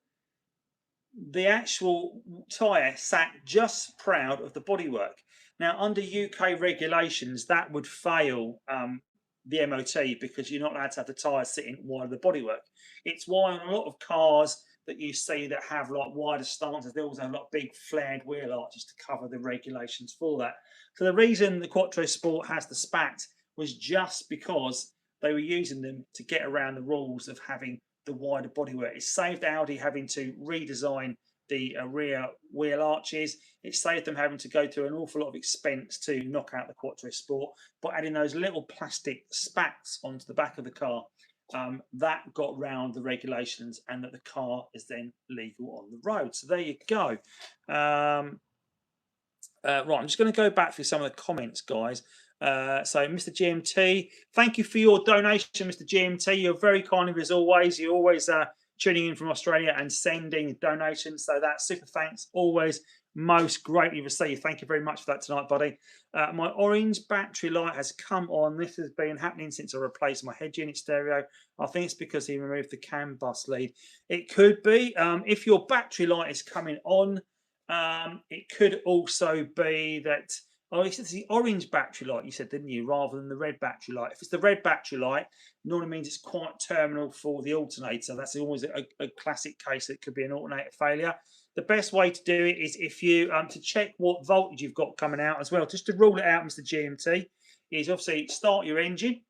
the actual tyre sat just proud of the bodywork. Now, under UK regulations, that would fail the MOT because you're not allowed to have the tyres sitting wide of the bodywork. It's why on a lot of cars that you see that have like wider stances, they also have like big flared wheel arches to cover the regulations for that. So the reason the Quattro Sport has the spat was just because they were using them to get around the rules of having the wider bodywork. It saved Audi having to redesign the rear wheel arches. It saved them having to go to an awful lot of expense to knock out the Quattro Sport, but adding those little plastic spats onto the back of the car, that got round the regulations, and that the car is then legal on the road. So there you go. Right, I'm just going to go back through some of the comments, guys. So, Mr. GMT, thank you for your donation, Mr. GMT. You're very kind of as always. You're always tuning in from Australia and sending donations. So that's super thanks. Always most greatly received. Thank you very much for that tonight, buddy. My orange battery light has come on. This has been happening since I replaced my head unit stereo. I think it's because he removed the CAN bus lead. It could be. If your battery light is coming on, it could also be that, oh, it's the orange battery light you said, didn't you, rather than the red battery light. If it's the red battery light, normally means it's quite terminal for the alternator. That's always a classic case that could be an alternator failure. The best way to do it is if you to check what voltage you've got coming out as well, just to rule it out, Mr. GMT, is obviously start your engine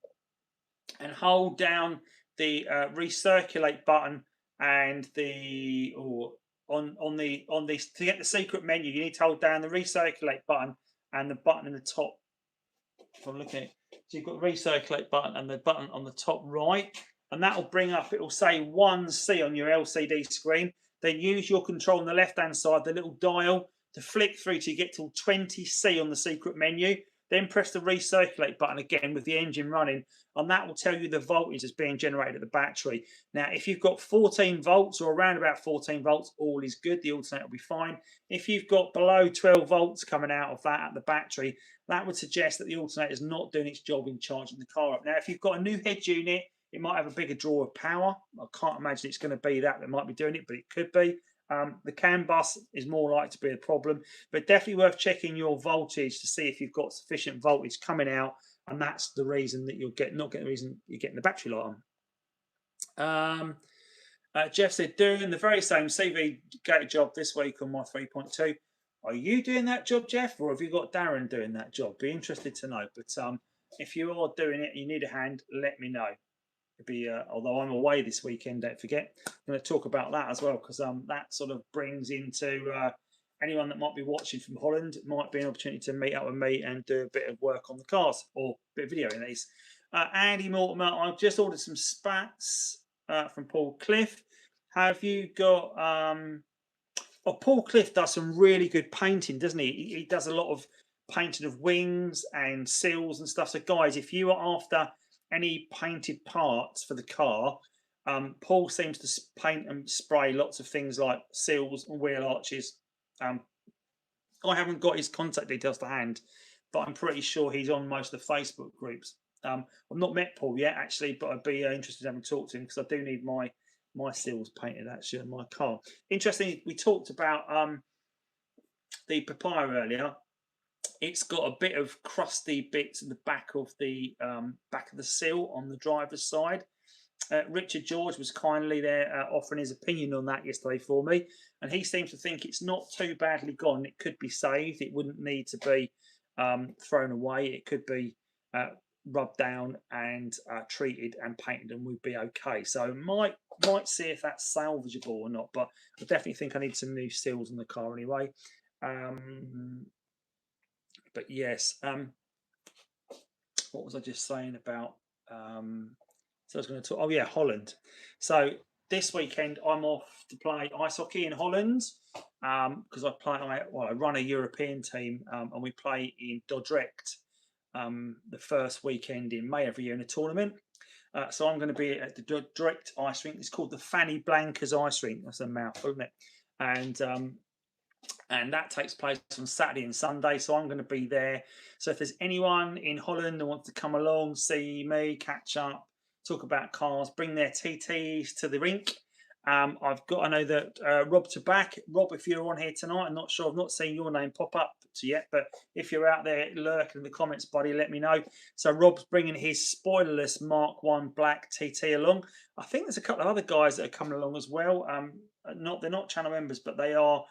and hold down the recirculate button and the to get the secret menu, you need to hold down the recirculate button and the button in the top. If I'm looking at it, so you've got the recirculate button and the button on the top right, and that will bring up, it will say 1C on your LCD screen. Then use your control on the left hand side, the little dial, to flick through till you get to 20C on the secret menu. Then press the recirculate button again with the engine running, and that will tell you the voltage that's being generated at the battery. Now, if you've got 14 volts or around about 14 volts, all is good. The alternator will be fine. If you've got below 12 volts coming out of that at the battery, that would suggest that the alternator is not doing its job in charging the car up. Now, if you've got a new head unit, it might have a bigger draw of power. I can't imagine it's going to be that might be doing it, but it could be. The CAN bus is more likely to be a problem, but definitely worth checking your voltage to see if you've got sufficient voltage coming out, and that's the reason that you'll not getting the reason you're getting the battery light on. Jeff said, doing the very same CV gated job this week on my 3.2. Are you doing that job, Jeff, or have you got Darren doing that job? Be interested to know. But if you are doing it and you need a hand, let me know. It'd be although I'm away this weekend, don't forget. I'm going to talk about that as well, because that sort of brings into anyone that might be watching from Holland. It might be an opportunity to meet up with me and do a bit of work on the cars, or a bit of video in these. Andy Mortimer, I've just ordered some spats from Paul Cliff. Have you got? Oh, Paul Cliff does some really good painting, doesn't he? He does a lot of painting of wings and seals and stuff. So, guys, if you are after any painted parts for the car, Paul seems to paint and spray lots of things like seals and wheel arches. I haven't got his contact details to hand, but I'm pretty sure he's on most of the Facebook groups. I've not met Paul yet, actually, but I'd be interested in having talked to him, because I do need my seals painted actually on my car. Interesting, we talked about the papaya earlier. It's got a bit of crusty bits in the back of the seal on the driver's side. Richard George was kindly there offering his opinion on that yesterday for me, and he seems to think it's not too badly gone. It could be saved. It wouldn't need to be thrown away. It could be rubbed down and treated and painted, and we'd be okay. So might see if that's salvageable or not, but I definitely think I need some new seals in the car anyway. But yes, what was I just saying about? So I was going to talk. Oh yeah, Holland. So this weekend I'm off to play ice hockey in Holland, because I run a European team, and we play in Dordrecht the first weekend in May every year in a tournament. So I'm going to be at the Dordrecht ice rink. It's called the Fanny Blankers ice rink. That's a mouthful, isn't it? And that takes place on Saturday and Sunday. So I'm going to be there. So if there's anyone in Holland that wants to come along, see me, catch up, talk about cars, bring their TTs to the rink. I know that Rob's back. Rob, if you're on here tonight, I'm not sure. I've not seen your name pop up yet, but if you're out there lurking in the comments, buddy, let me know. So Rob's bringing his spoilerless Mk1 black TT along. I think there's a couple of other guys that are coming along as well. They're not channel members, but they are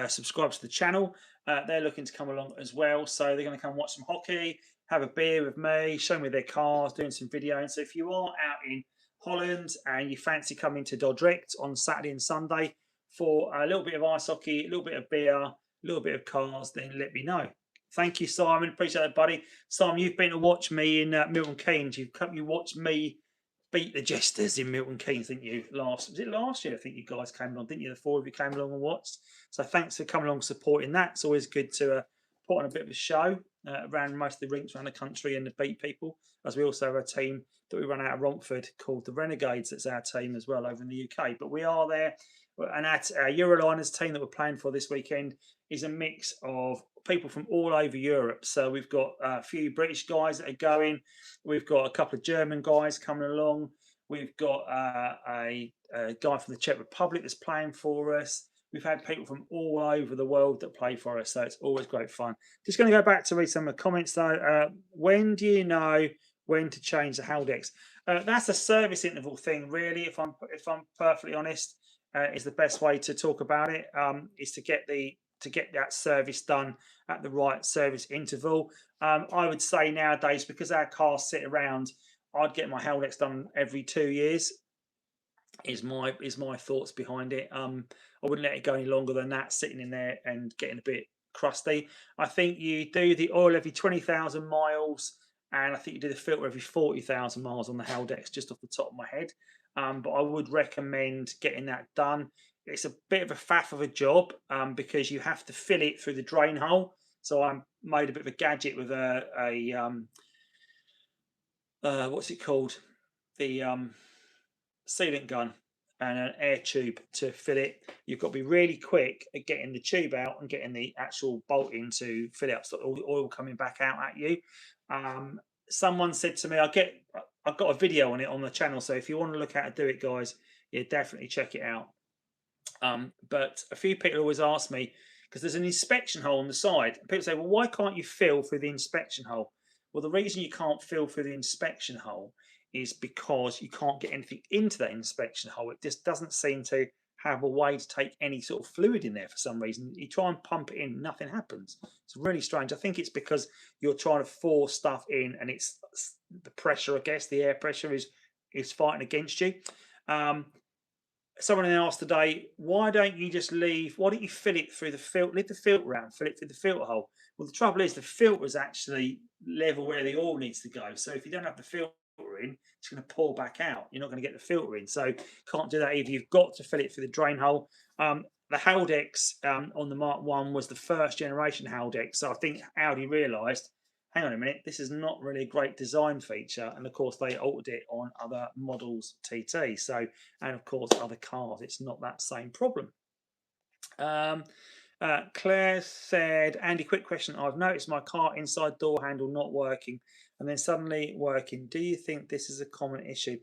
subscribed to the channel. They're looking to come along as well, so they're going to come watch some hockey, have a beer with me, show me their cars, doing some video. And so if you are out in Holland and you fancy coming to Dordrecht on Saturday and Sunday for a little bit of ice hockey, a little bit of beer, a little bit of cars, then let me know. Thank you, Simon. Appreciate it, buddy. Simon, you've been to watch me in Milton Keynes. You watched me beat the Jesters in Milton Keynes, didn't you? Was it last year? I think you guys came along, didn't you? The four of you came along and watched. So thanks for coming along supporting that. It's always good to put on a bit of a show around most of the rinks around the country and to beat people. As we also have a team that we run out of Romford called the Renegades. That's our team as well over in the UK. But we are there. And at our Euroliners team that we're playing for this weekend is a mix of people from all over Europe. So we've got a few British guys that are going. We've got a couple of German guys coming along. We've got a guy from the Czech Republic that's playing for us. We've had people from all over the world that play for us, so it's always great fun. Just going to go back to read some of the comments though. When do you know when to change the Haldex? That's a service interval thing, really. If I'm perfectly honest, is the best way to talk about it. Is to get that service done at the right service interval. I would say nowadays, because our cars sit around, I'd get my Haldex done every 2 years. Is my thoughts behind it. I wouldn't let it go any longer than that, sitting in there and getting a bit crusty. I think you do the oil every 20,000 miles, and I think you do the filter every 40,000 miles on the Haldex, just off the top of my head. But I would recommend getting that done. It's a bit of a faff of a job because you have to fill it through the drain hole. So I made a bit of a gadget with a what's it called? The sealant gun and an air tube to fill it. You've got to be really quick at getting the tube out and getting the actual bolt in to fill it up, so all the oil coming back out at you. Someone said to me, I've got a video on it on the channel, so if you want to look how to do it, guys, yeah, definitely check it out. But a few people always ask me, because there's an inspection hole on the side. People say, well, why can't you fill through the inspection hole? Well, the reason you can't fill through the inspection hole is because you can't get anything into that inspection hole. It just doesn't seem to have a way to take any sort of fluid in there for some reason. You try and pump it in, nothing happens. It's really strange. I think it's because you're trying to force stuff in, and it's the pressure, I guess, the air pressure is fighting against you. Someone asked today, why don't you fill it through the filter, leave the filter out and fill it through the filter hole? Well, the trouble is the filter is actually level where the oil needs to go. So if you don't have the filter in, it's going to pour back out. You're not going to get the filter in. So can't do that either. You've got to fill it through the drain hole. The Haldex on the Mark 1 was the first generation Haldex. So I think Audi realised, hang on a minute, this is not really a great design feature. And of course, they altered it on other models TT. So, and of course, other cars, it's not that same problem. Claire said, Andy, quick question. I've noticed my car inside door handle not working and then suddenly working. Do you think this is a common issue?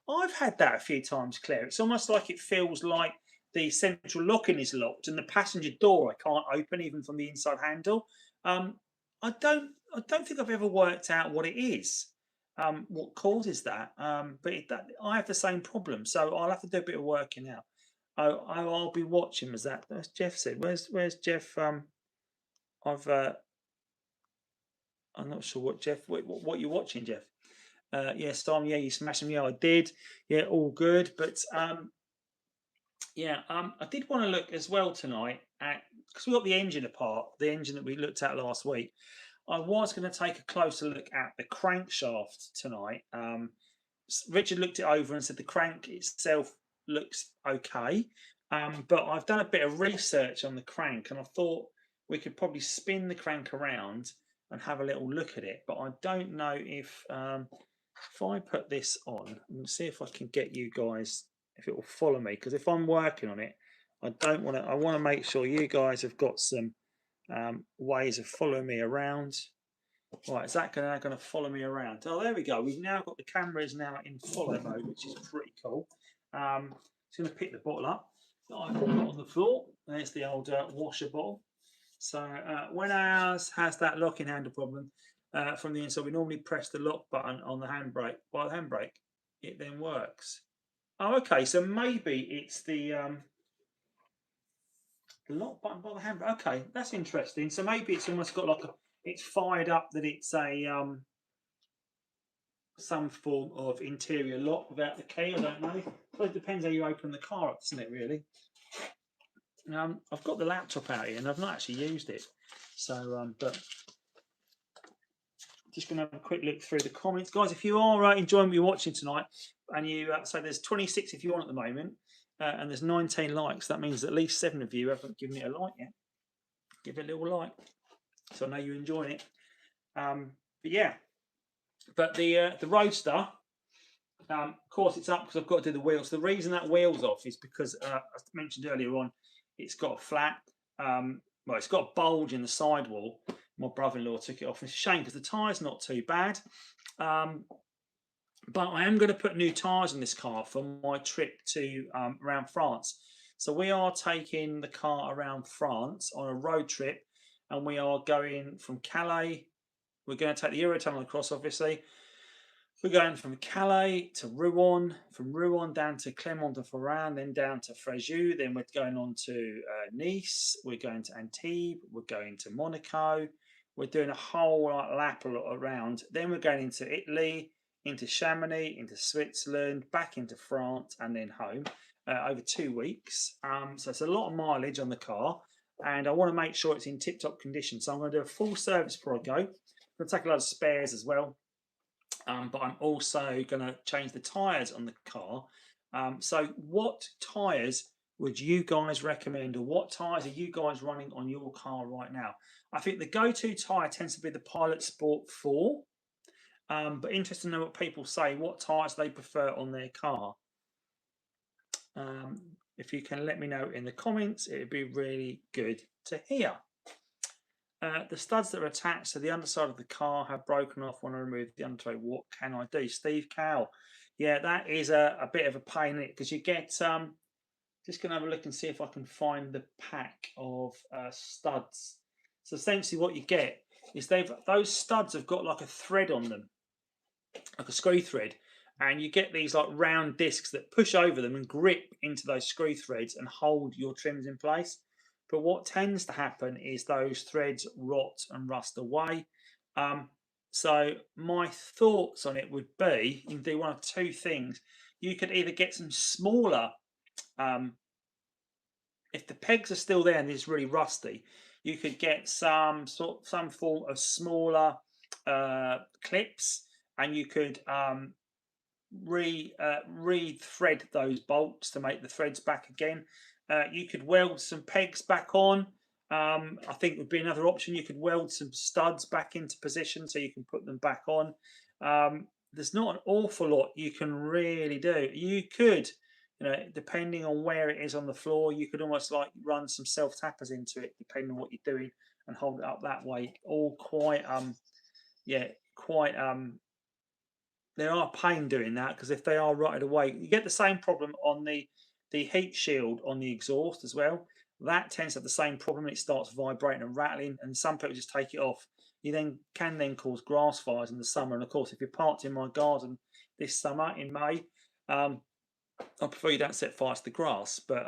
I've had that a few times, Claire. It's almost like it feels like the central locking is locked and the passenger door I can't open even from the inside handle. I don't think I've ever worked out what it is, what causes that. But I have the same problem, so I'll have to do a bit of working out. I'll be watching. As Jeff said. Where's Jeff? I'm not sure what Jeff. What you're watching, Jeff? Yes, Tom. Yeah, you smashed him. Yeah, I did. Yeah, all good. But I did want to look as well tonight at, because we got the engine apart, the engine that we looked at last week. I was going to take a closer look at the crankshaft tonight. Richard looked it over and said the crank itself looks okay, but I've done a bit of research on the crank and I thought we could probably spin the crank around and have a little look at it. But I don't know if I put this on and see if I can get you guys, if it will follow me, because if I'm working on it, I want to make sure you guys have got some ways of following me around. Right, is that going to follow me around? Oh, there we go. We've now got the cameras now in follow mode, which is pretty cool. Just going to pick the bottle up that I've got on the floor. There's the old washer bottle. So when ours has that locking handle problem from the inside, we normally press the lock button on the handbrake. By the handbrake, it then works. Oh, okay. So maybe it's the lock button by the handbrake. Okay, that's interesting. So maybe it's almost got like it's fired up that it's a some form of interior lock without the key. I don't know. Well, it depends how you open the car up, doesn't it? Really. I've got the laptop out here and I've not actually used it. So, but just going to have a quick look through the comments, guys. If you are enjoying what you're watching tonight, and you so there's 26 if you want at the moment, and there's 19 likes. That means at least 7 of you haven't given it a like yet. Give it a little like, so I know you're enjoying it. But yeah, but the Roadster, of course, it's up because I've got to do the wheels. The reason that wheel's off is because, as I mentioned earlier on, it's got a flat. Well, it's got a bulge in the sidewall. My brother-in-law took it off. It's a shame because the tyre's not too bad. But I am going to put new tyres in this car for my trip to around France. So we are taking the car around France on a road trip, and we are going from Calais. We're going to take the Eurotunnel across, obviously. We're going from Calais to Rouen, from Rouen down to Clermont-Ferrand, then down to Fréjus, then we're going on to Nice, we're going to Antibes, we're going to Monaco, we're doing a whole lap around, then we're going into Italy, into Chamonix, into Switzerland, back into France, and then home over 2 weeks. So it's a lot of mileage on the car, and I want to make sure it's in tip-top condition. So I'm going to do a full service before I go. I'm going to take a lot of spares as well. But I'm also going to change the tyres on the car. So what tyres would you guys recommend, or what tyres are you guys running on your car right now? I think the go-to tyre tends to be the Pilot Sport 4. But interesting to know what people say, what tyres they prefer on their car. If you can let me know in the comments, it would be really good to hear. The studs that are attached to the underside of the car have broken off when I remove the undertray. What can I do? Steve Cowell. Yeah, that is a bit of a pain in it, because you get, just going to have a look and see if I can find the pack of studs. So essentially what you get is those studs have got like a thread on them, like a screw thread. and you get these like round discs that push over them and grip into those screw threads and hold your trims in place. But what tends to happen is those threads rot and rust away. So my thoughts on it would be, you can do one of two things. You could either get some smaller, if the pegs are still there and it's really rusty, you could get some form of smaller clips, and you could re-thread those bolts to make the threads back again. You could weld some pegs back on. I think would be another option. You could weld some studs back into position so you can put them back on. There's not an awful lot you can really do. You could, depending on where it is on the floor, you could almost like run some self tappers into it, depending on what you're doing, and hold it up that way. All quite, there are pain doing that, because if they are rotted away, you get the same problem on the heat shield on the exhaust as well. That tends to have the same problem. It starts vibrating and rattling, and some people just take it off. You can cause grass fires in the summer. And of course, if you're parked in my garden this summer in May, I prefer you don't set fire to the grass. But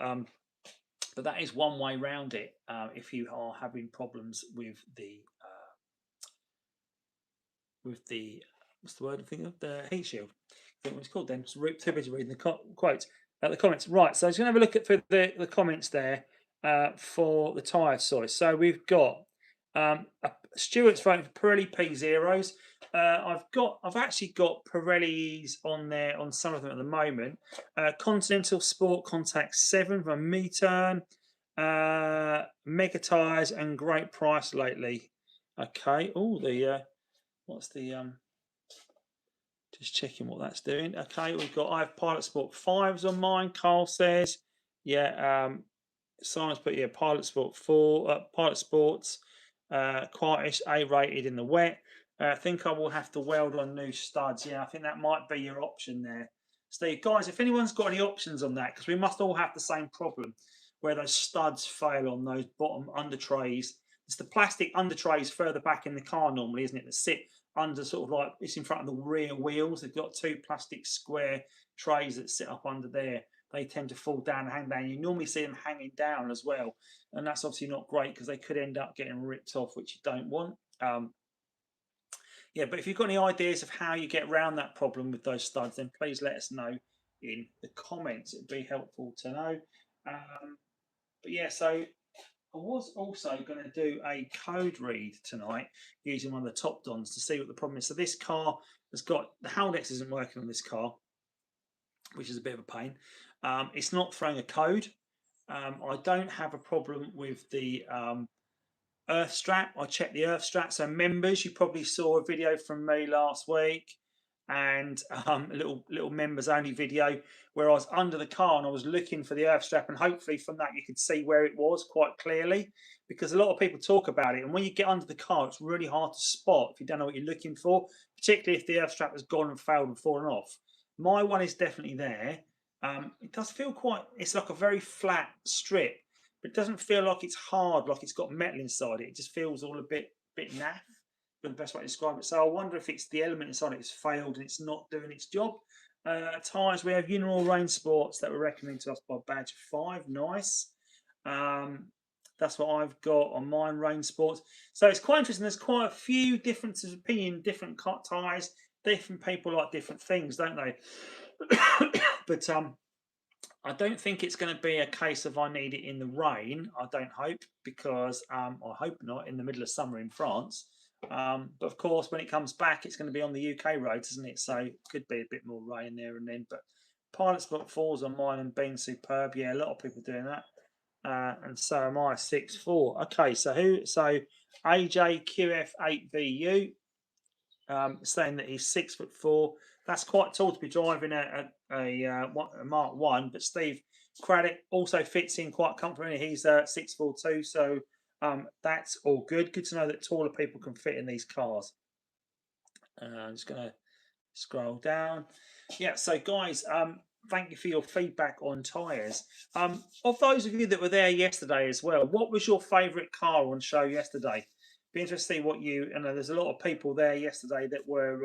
that is one way round it if you are having problems with the what's the word I'm thinking of? The heat shield. I think what it's called then. It's too busy reading the quotes. The comments. Right, so I was going to have a look at the comments there for the tyre choice. So we've got Stuart's voting for Pirelli P0s. I've actually got Pirellis on there on some of them at the moment. Continental Sport Contact 7 from Meturn. Mega tyres and great price lately. Okay. Oh, what's the just checking what that's doing. Okay, I have Pilot Sport 5s on mine. Carl says, yeah. Simon's put Pilot Sport 4, Pilot Sports, quietish, A-rated in the wet. I think I will have to weld on new studs. Yeah, I think that might be your option there, Steve. Guys, if anyone's got any options on that, because we must all have the same problem where those studs fail on those bottom under trays. It's the plastic under trays further back in the car normally, isn't it? That sit under sort of like, it's in front of the rear wheels. They've got two plastic square trays that sit up under there. They tend to fall down and hang down. You normally see them hanging down as well, and that's obviously not great because they could end up getting ripped off, which you don't want. Yeah, but if you've got any ideas of how you get around that problem with those studs, then please let us know in the comments. It'd be helpful to know. But yeah, so I was also going to do a code read tonight using one of the top dons to see what the problem is. So this car has got, the Haldex isn't working on this car, which is a bit of a pain. It's not throwing a code. I don't have a problem with the earth strap. I checked the earth strap. So members, you probably saw a video from me last week, and a little members only video where I was under the car and I was looking for the earth strap, and hopefully from that you could see where it was quite clearly, because a lot of people talk about it, and when you get under the car it's really hard to spot if you don't know what you're looking for, particularly if the earth strap has gone and failed and fallen off. My one is definitely there. It does feel quite, it's like a very flat strip, but it doesn't feel like it's hard, like it's got metal inside it. It just feels all a bit naff, for the best way to describe it. So I wonder if it's the element inside it has failed and it's not doing its job. Tyres, we have Uniroyal Rain Sports that were recommended to us by Badge 5. Nice. That's what I've got on mine, Rain Sports. So it's quite interesting. There's quite a few differences of opinion, different tyres. Different people like different things, don't they? But I don't think it's going to be a case of I need it in the rain. I don't hope, because I hope not in the middle of summer in France. But of course, when it comes back, it's going to be on the UK roads, isn't it? So it could be a bit more rain there and then. But Pilot Sport 4s on mine and been superb. Yeah, a lot of people doing that. And so am I, 6'4". Okay, so AJQF8VU. Saying that he's 6'4". That's quite tall to be driving a Mark 1. But Steve Craddock also fits in quite comfortably. He's 6'4" too. So that's all good. Good to know that taller people can fit in these cars. I'm just going to scroll down. Yeah. So guys, thank you for your feedback on tyres. Of those of you that were there yesterday as well, what was your favourite car on show yesterday? Be interesting to see what you. I know there's a lot of people there yesterday that were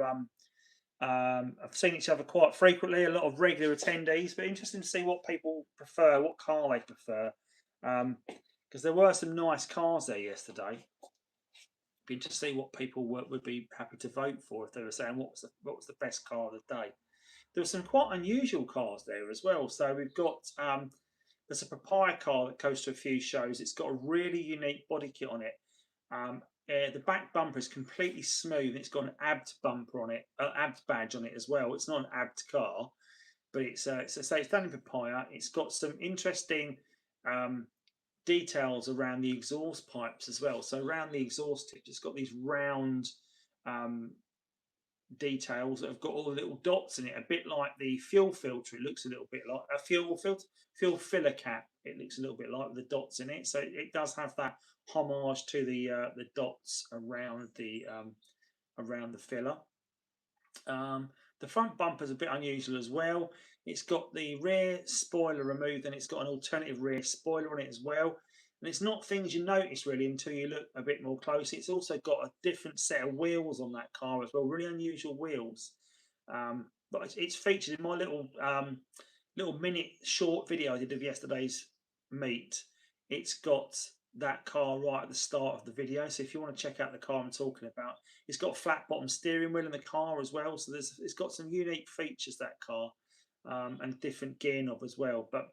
I've seen each other quite frequently, a lot of regular attendees, but interesting to see what people prefer, what car they prefer. Because there were some nice cars there yesterday. Be interesting to see what people would be happy to vote for if they were saying what was the best car of the day. There were some quite unusual cars there as well. So we've got there's a Papaya car that goes to a few shows. It's got a really unique body kit on it. The back bumper is completely smooth. It's got an ABT bumper on it, ABT badge on it as well. It's not an ABT car, but it's done in Papaya. It's got some interesting details around the exhaust pipes as well. So around the exhaust tips, it's got these round details that have got all the little dots in it, a bit like the fuel filter. It looks a little bit like a fuel filler cap. It looks a little bit like the dots in it. So it does have that homage to the dots around the filler. The front bumper is a bit unusual as well. It's got the rear spoiler removed, and it's got an alternative rear spoiler on it as well. And it's not things you notice really until you look a bit more closely. It's also got a different set of wheels on that car as well, really unusual wheels. But it's featured in my little minute short video I did of yesterday's meet. It's got that car right at the start of the video. So if you want to check out the car I'm talking about, it's got a flat bottom steering wheel in the car as well. So it's got some unique features, that car, and different gear knob as well. But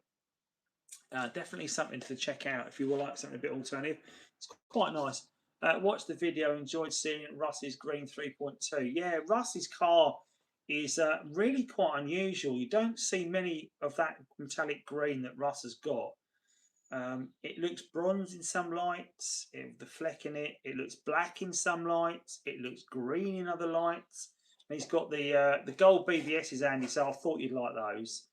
definitely something to check out if you would like something a bit alternative. It's quite nice. Watched the video, enjoyed seeing Russ's green 3.2. Yeah, Russ's car is really quite unusual. You don't see many of that metallic green that Russ has got. It looks bronze in some lights, the fleck in it. It looks black in some lights. It looks green in other lights. And he's got the gold BBSs, Andy, so I thought you'd like those.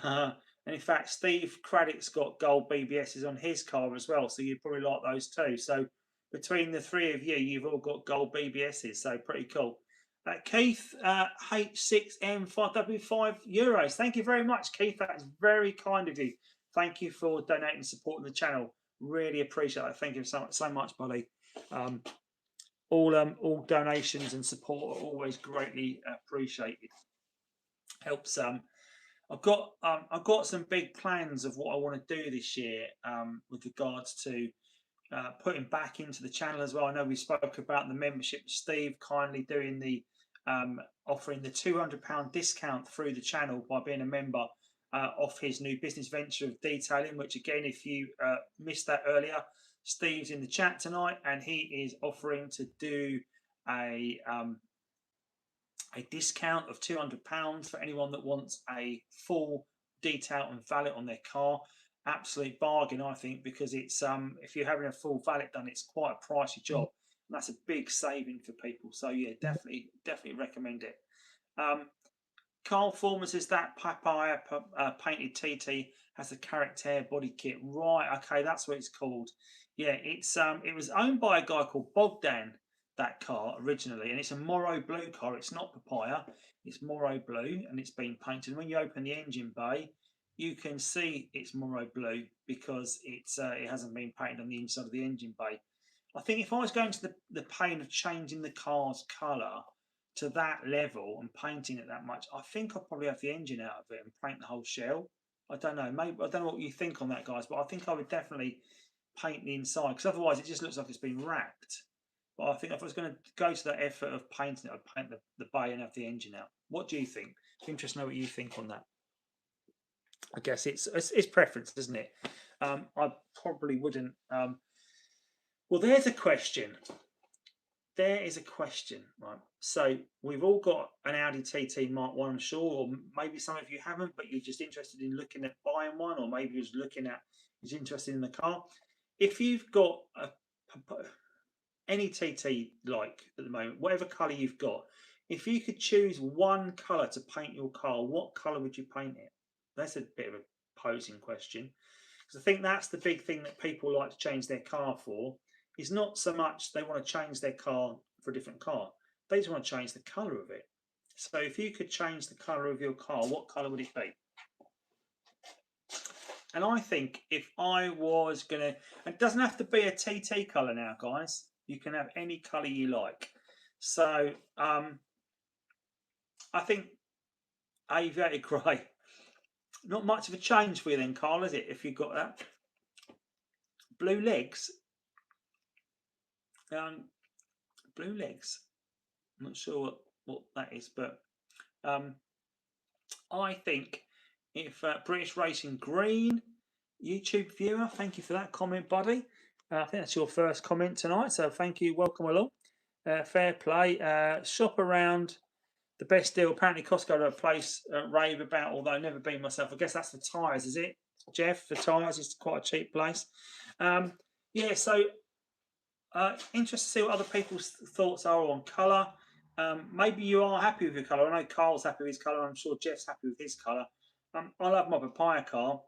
And in fact, Steve Craddock's got gold BBSs on his car as well, so you'd probably like those too. So between the three of you, you've all got gold BBSs, so pretty cool. Keith, H6M5W5 euros. Thank you very much, Keith. That's very kind of you. Thank you for donating and supporting the channel. Really appreciate it. Thank you so much, buddy. All donations and support are always greatly appreciated. Helps. I've got some big plans of what I want to do this year with regards to putting back into the channel as well. I know we spoke about the membership. Steve kindly doing the offering the £200 discount through the channel by being a member off his new business venture of detailing, which again, if you missed that earlier, Steve's in the chat tonight and he is offering to do a discount of £200 for anyone that wants a full detail and valet on their car. Absolute bargain, I think, because it's if you're having a full valet done, it's quite a pricey job, and that's a big saving for people. So yeah, definitely recommend it. Carl Former says that Papaya painted TT has a character body kit. Right, okay, that's what it's called. Yeah, it's it was owned by a guy called Bogdan, that car originally, and it's a Morrow blue car. It's not Papaya, it's Morrow blue, and it's been painted. When you open the engine bay, you can see it's Morrow blue because it's it hasn't been painted on the inside of the engine bay. I think if I was going to the pain of changing the car's colour to that level and painting it that much, I think I'll probably have the engine out of it and paint the whole shell. I don't know. Maybe I don't know what you think on that, guys, but I think I would definitely paint the inside because otherwise it just looks like it's been wrapped. But I think if I was going to go to that effort of painting it, I'd paint the bay and have the engine out. What do you think? It's interesting to know what you think on that. I guess it's preference, isn't it? I probably wouldn't. Well, there's a question. There is a question, right? So we've all got an Audi TT Mark 1, I'm sure, or maybe some of you haven't, but you're just interested in looking at buying one, or maybe you're just you're interested in the car. If you've got any TT like at the moment, whatever colour you've got, if you could choose one colour to paint your car, what colour would you paint it? That's a bit of a posing question, because I think that's the big thing that people like to change their car for. Is not so much they want to change their car for a different car. They just want to change the colour of it. So if you could change the colour of your car, what colour would it be? And I think if I was going to... It doesn't have to be a TT colour now, guys. You can have any colour you like. So I think aviator grey. Not much of a change for you then, Carl, is it? If you've got that blue legs, blue legs. I'm not sure what that is, but I think if British Racing Green YouTube viewer, thank you for that comment, buddy. I think that's your first comment tonight, so thank you. Welcome along. Fair play. Shop around. The best deal, apparently Costco to a place rave about, although I've never been myself. I guess that's for tyres, is it, Jeff? For tyres, it's quite a cheap place. Yeah, so interested to see what other people's thoughts are on colour. Maybe you are happy with your colour. I know Carl's happy with his colour. I'm sure Jeff's happy with his colour. I love my papaya car.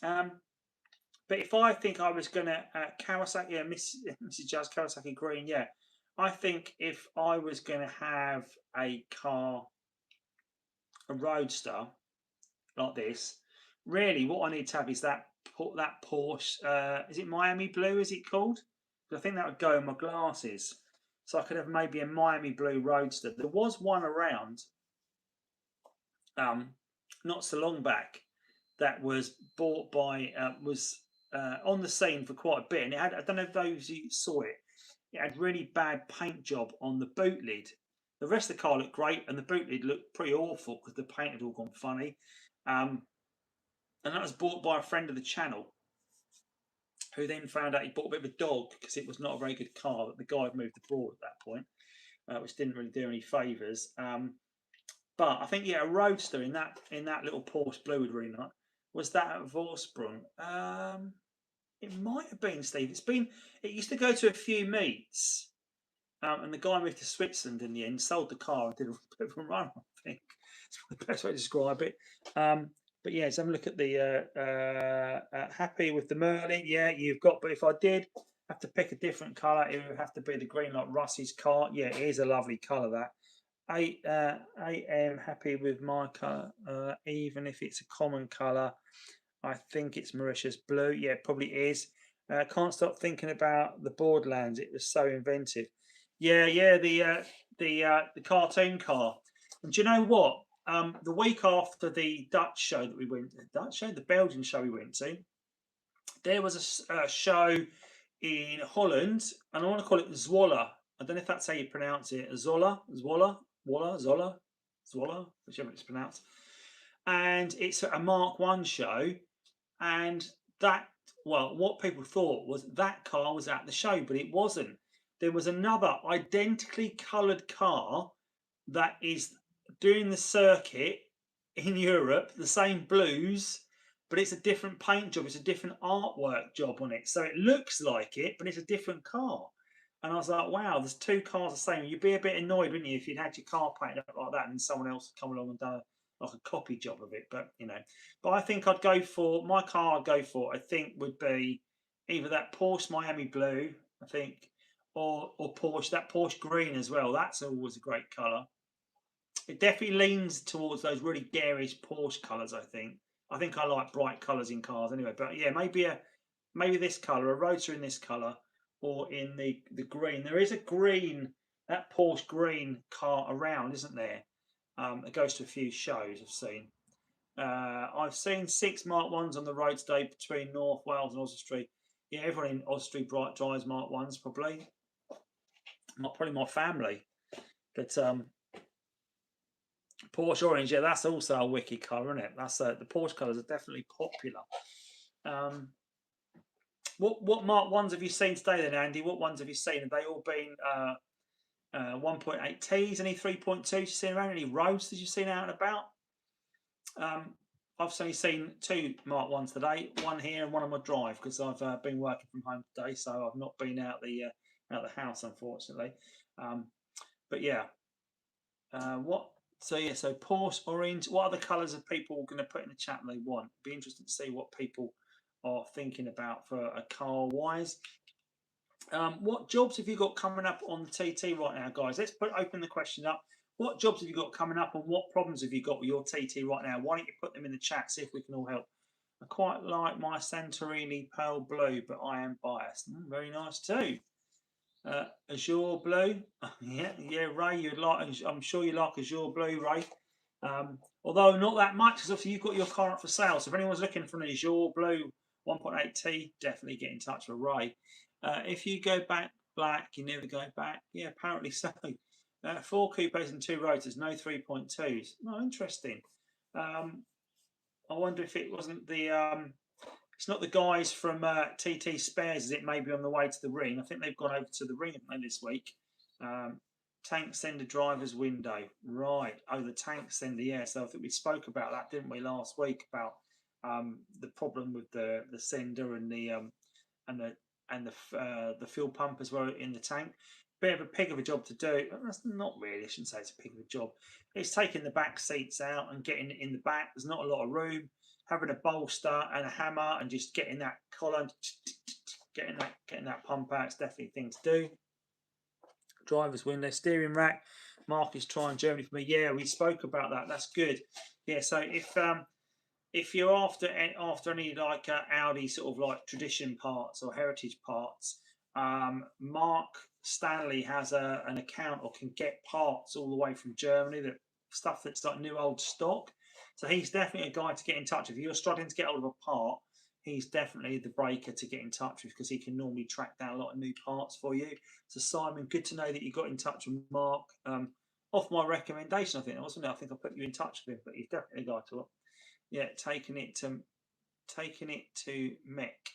But if I think I was going to Kawasaki, yeah, Mrs. Jazz Kawasaki Green, yeah. I think if I was going to have a car, a Roadster like this, really what I need to have is that Porsche. Is it Miami Blue? Is it called? I think that would go in my glasses. So I could have maybe a Miami Blue Roadster. There was one around, not so long back, that was bought by on the scene for quite a bit, and it had, I don't know if those you saw it. It had really bad paint job on the boot lid. The rest of the car looked great, and the boot lid looked pretty awful because the paint had all gone funny. And that was bought by a friend of the channel, who then found out he bought a bit of a dog because it was not a very good car. That the guy had moved abroad at that point, which didn't really do any favours. But I think, yeah, a Roadster in that little Porsche Blue would really nice. Was that at Vorsprung? It might have been, Steve. It used to go to a few meets, and the guy moved to Switzerland in the end, sold the car, and did a bit of a run. I think it's the best way to describe it. But yeah, let's have a look at the happy with the Merlin. Yeah, you've got. But if I did have to pick a different colour, it would have to be the green like Russ's car. Yeah, it is a lovely colour. That. I am happy with my colour, even if it's a common colour. I think it's Mauritius blue. Yeah, it probably is. Can't stop thinking about the Borderlands. It was so inventive. Yeah, the cartoon car. And do you know what? The week after the Dutch show that we went, the Belgian show we went to, there was a show in Holland, and I want to call it Zwolle. I don't know if that's how you pronounce it. Zola, whichever it's pronounced. And it's a Mark 1 show. And that, well, what people thought was that car was at the show, but it wasn't. There was another identically coloured car that is doing the circuit in Europe, the same blues, but it's a different paint job. It's a different artwork job on it. So it looks like it, but it's a different car. And I was like, wow, there's two cars the same. You'd be a bit annoyed, wouldn't you, if you'd had your car painted up like that and someone else had come along and done like a copy job of it. But, you know, but I think I'd go for, my car I'd go for, I think would be either that Porsche Miami Blue, I think, or Porsche, that Porsche Green as well. That's always a great colour. It definitely leans towards those really garish Porsche colours, I think. I think I like bright colours in cars anyway. But yeah, maybe this colour, a Roadster in this colour, or in the green. There is a green, that Porsche green car around, isn't there? It goes to a few shows I've seen. I've seen 6 Mark 1s on the road today between North Wales and Oswestry. Yeah, everyone in Oswestry drives Mark 1s probably. Probably my family. But Porsche orange, yeah, that's also a wicked colour, isn't it? That's the Porsche colours are definitely popular. What Mark 1s have you seen today then, Andy? What ones have you seen? Have they all been 1.8Ts? Any 3.2s you've seen around? Any Roadsters you've seen out and about? I've only seen 2 Mark 1s today, one here and one on my drive, because I've been working from home today, so I've not been out the house, unfortunately. But yeah, so Porsche orange. What other colours are people going to put in the chat they want? It'd be interesting to see what people are thinking about for a car wise. What jobs have you got coming up on the TT right now, guys? Let's open the question up. What jobs have you got coming up, and what problems have you got with your TT right now? Why don't you put them in the chat, see if we can all help. I quite like my Santorini pale blue, but I am biased. Very nice too. Azure blue. Yeah, Ray. You'd like. I'm sure you like Azure blue, Ray. Although not that much, because obviously you've got your car up for sale. So if anyone's looking for an Azure blue 1.8T, definitely get in touch with Ray. If you go back black, you never go back. Yeah, apparently so. 4 coupes and 2 rotors, no 3.2s. No, interesting. I wonder if it wasn't the. It's not the guys from TT Spares, is it? Maybe on the way to the ring. I think they've gone over to the ring this week. Tank sender driver's window, right? Oh, the tank sender. Yeah. So I think we spoke about that, didn't we, last week, about the problem with the sender and the fuel pump as well in the tank. Bit of a pig of a job to do. That's not really. I shouldn't say it's a pig of a job. It's taking the back seats out and getting it in the back. There's not a lot of room. Having a bolster and a hammer and just getting that collar, getting that pump out. It's definitely a thing to do. Driver's window, steering rack. Mark is trying Germany for me. Yeah, we spoke about that. That's good. Yeah. So if you're after any like Audi sort of like tradition parts or heritage parts, Mark Stanley has an account or can get parts all the way from Germany, that stuff that's like new old stock. So he's definitely a guy to get in touch with. If you're struggling to get hold of a part, he's definitely the breaker to get in touch with, because he can normally track down a lot of new parts for you. So Simon, good to know that you got in touch with Mark. Off my recommendation, I think, wasn't it? I think I put you in touch with him, but he's definitely a guy to look. Yeah, taking it to Mech.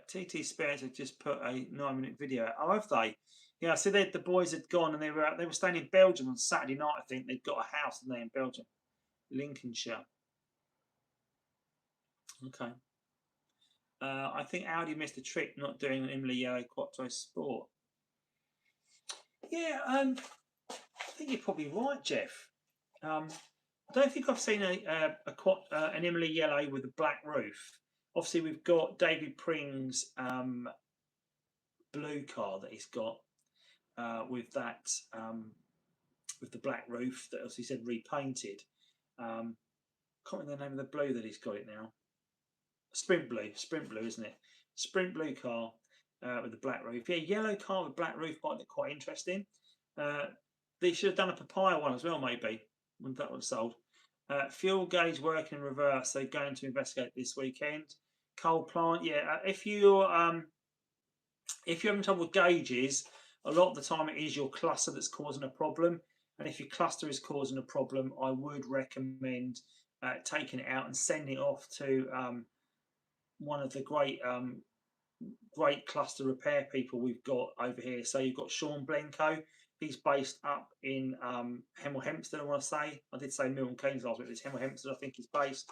TT Spares have just put a 9-minute video out. Oh, have they? Yeah, I see the boys had gone and they were staying in Belgium on Saturday night. I think they'd got a house in Belgium, Lincolnshire. Okay. I think Audi missed a trick not doing an Imola Yellow Quattro Sport. Yeah, I think you're probably right, Jeff. I don't think I've seen an Imola Yellow with a black roof. Obviously, we've got David Pring's blue car that he's got with that with the black roof that, as he said, repainted. Can't remember the name of the blue that he's got it now. Sprint blue, isn't it? Sprint blue car with the black roof. Yeah, yellow car with black roof might look quite interesting. They should have done a papaya one as well, maybe, when that was sold. Fuel gauge working in reverse. They're going to investigate this weekend. Coal plant, yeah. If you're having trouble with gauges, a lot of the time it is your cluster that's causing a problem. And if your cluster is causing a problem, I would recommend taking it out and sending it off to one of the great cluster repair people we've got over here. So you've got Sean Blenko. He's based up in Hemel Hempstead, I want to say. I did say Milton Keynes last week. It's Hemel Hempstead, I think he's based.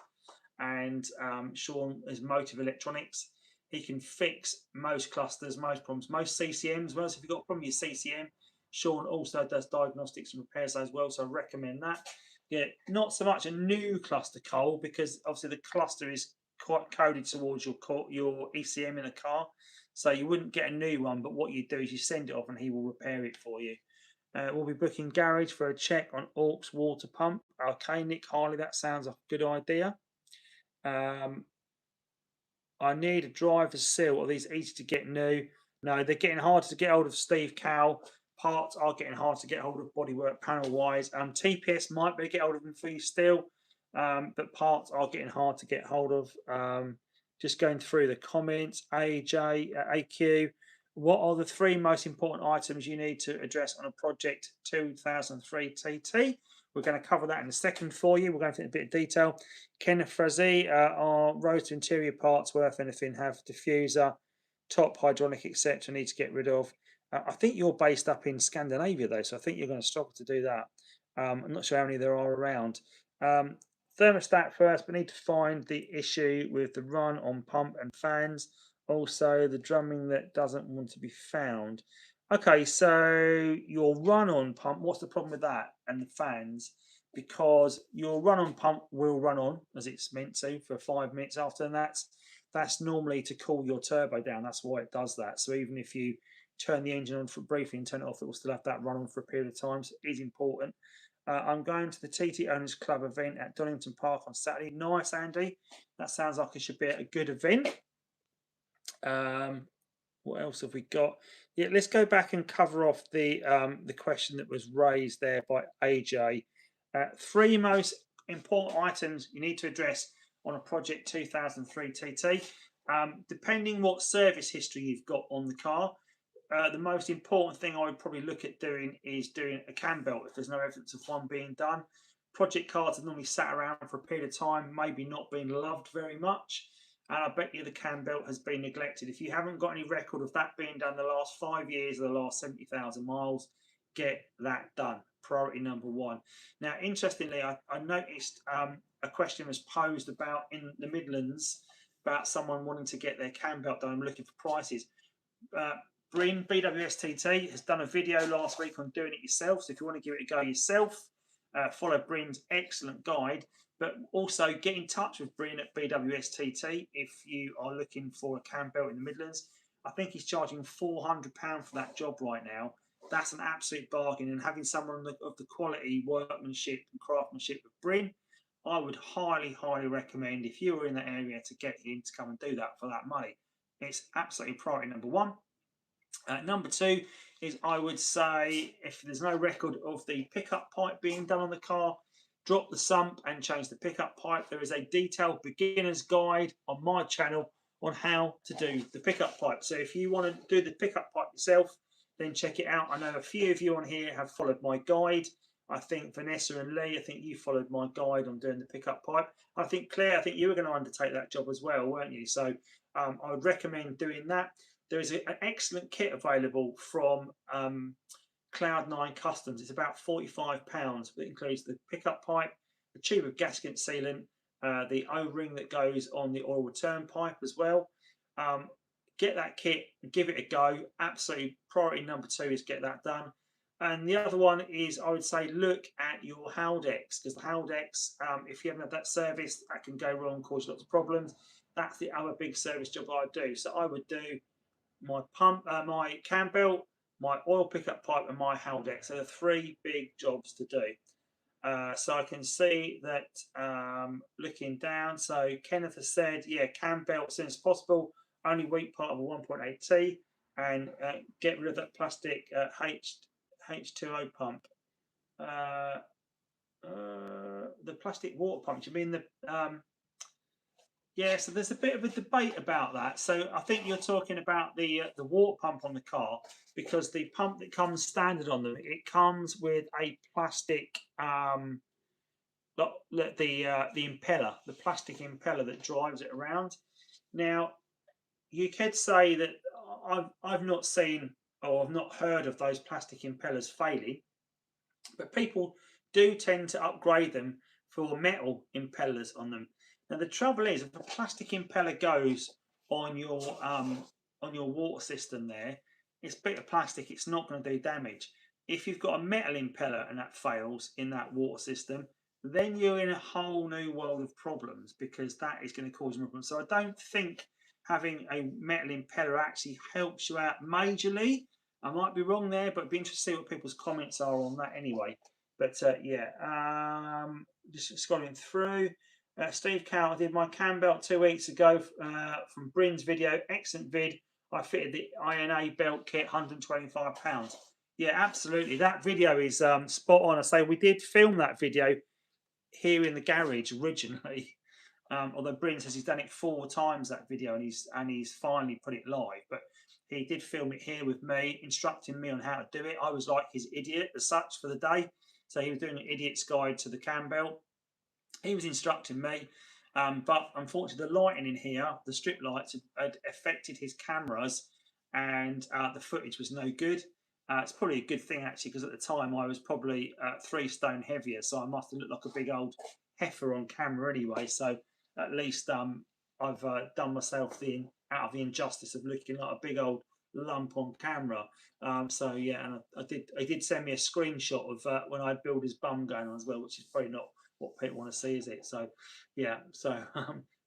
And Sean is Motive Electronics. He can fix most clusters, most problems, most CCMs. Well, so if you've got a problem with your CCM, Sean also does diagnostics and repairs as well. So I recommend that. Yeah, not so much a new cluster, Cole, because obviously the cluster is quite coded towards your ECM in a car. So you wouldn't get a new one, but what you do is you send it off and he will repair it for you. We'll be booking garage for a check on aux water pump. Okay, Nick Harley, that sounds like a good idea. I need a driver's seal. Are these easy to get new? No, they're getting harder to get hold of, Steve Cowell. Parts are getting hard to get hold of bodywork panel wise. TPS might be able to get hold of them for you still, but parts are getting hard to get hold of. Just going through the comments. AJ, AQ. What are the 3 most important items you need to address on a Project 2003 TT? We're going to cover that in a second for you. We're going to in a bit of detail. Kenneth Frazee, are rotor interior parts worth anything? Have diffuser, top hydraulic, etc. Need to get rid of. I think you're based up in Scandinavia though, so I think you're going to struggle to do that. I'm not sure how many there are around. Thermostat first, but need to find the issue with the run on pump and fans. Also, the drumming that doesn't want to be found. Okay, so your run-on pump, what's the problem with that and the fans? Because your run-on pump will run on as it's meant to for 5 minutes after that. That's normally to cool your turbo down. That's why it does that. So even if you turn the engine on for briefly and turn it off, it will still have that run on for a period of time. So it is important. I'm going to the TT Owners Club event at Donington Park on Saturday. Nice, Andy. That sounds like it should be a good event. What else have we got? Yeah, let's go back and cover off the question that was raised there by AJ. Three most important items you need to address on a Project 2003 TT. Depending what service history you've got on the car, the most important thing I would probably look at doing is doing a cam belt if there's no evidence of one being done. Project cars have normally sat around for a period of time, maybe not being loved very much, and I bet you the cam belt has been neglected. If you haven't got any record of that being done the last 5 years or the last 70,000 miles, get that done. Priority number one. Now, interestingly, I noticed a question was posed about in the Midlands about someone wanting to get their cam belt done and looking for prices. Bryn BWSTT has done a video last week on doing it yourself. So if you want to give it a go yourself, follow Bryn's excellent guide. But also get in touch with Bryn at BWSTT if you are looking for a cam belt in the Midlands. I think he's charging £400 for that job right now. That's an absolute bargain. And having someone of the quality, workmanship and craftsmanship of Bryn, I would highly, highly recommend if you were in that area to get him to come and do that for that money. It's absolutely priority number one. Number two is I would say if there's no record of the pickup pipe being done on the car, drop the sump and change the pickup pipe. There is a detailed beginner's guide on my channel on how to do the pickup pipe. So if you want to do the pickup pipe yourself, then check it out. I know a few of you on here have followed my guide. I think Vanessa and Lee, I think you followed my guide on doing the pickup pipe. I think Claire, I think you were going to undertake that job as well, weren't you? So I would recommend doing that. There is an excellent kit available from Cloud9 Customs. It's about £45. It includes the pickup pipe, the tube of gasket sealant, the O-ring that goes on the oil return pipe as well. Get that kit, give it a go. Absolutely priority number two is get that done. And the other one is I would say look at your Haldex, because the Haldex, if you haven't had that service, that can go wrong, cause lots of problems. That's the other big service job I do. So I would do my pump, my cam belt, my oil pickup pipe, and my Haldex. So the three big jobs to do. So I can see that looking down. So Kenneth has said, yeah, cam belt as soon as possible. Only weak part of a 1.8T, and get rid of that plastic H2O pump. The plastic water pump. Do you mean the yeah, so there's a bit of a debate about that. So I think you're talking about the water pump on the car, because the pump that comes standard on them, it comes with a plastic the impeller, the plastic impeller that drives it around. Now, you could say that I've not seen or I've not heard of those plastic impellers failing, but people do tend to upgrade them for metal impellers on them. Now the trouble is, if a plastic impeller goes on your water system there, it's a bit of plastic, it's not going to do damage. If you've got a metal impeller and that fails in that water system, then you're in a whole new world of problems, because that is going to cause problems. So I don't think having a metal impeller actually helps you out majorly. I might be wrong there, but it'd be interesting to see what people's comments are on that anyway. But yeah, just scrolling through. Steve Cow, I did my cam belt 2 weeks ago from Bryn's video. Excellent vid. I fitted the INA belt kit, £125. Yeah, absolutely. That video is spot on. I say we did film that video here in the garage originally. Although Bryn says he's done it 4 times, that video, and he's finally put it live. But he did film it here with me, instructing me on how to do it. I was like his idiot as such for the day. So he was doing an idiot's guide to the cam belt. He was instructing me, but unfortunately the lighting in here, the strip lights, had affected his cameras, and the footage was no good. It's probably a good thing actually, because at the time I was probably 3 stone heavier, so I must have looked like a big old heifer on camera anyway. So at least I've done myself out of the injustice of looking like a big old lump on camera. So yeah, and I did send me a screenshot of when I had Builder's bum going on as well, which is probably not what people want to see, is it? So yeah, so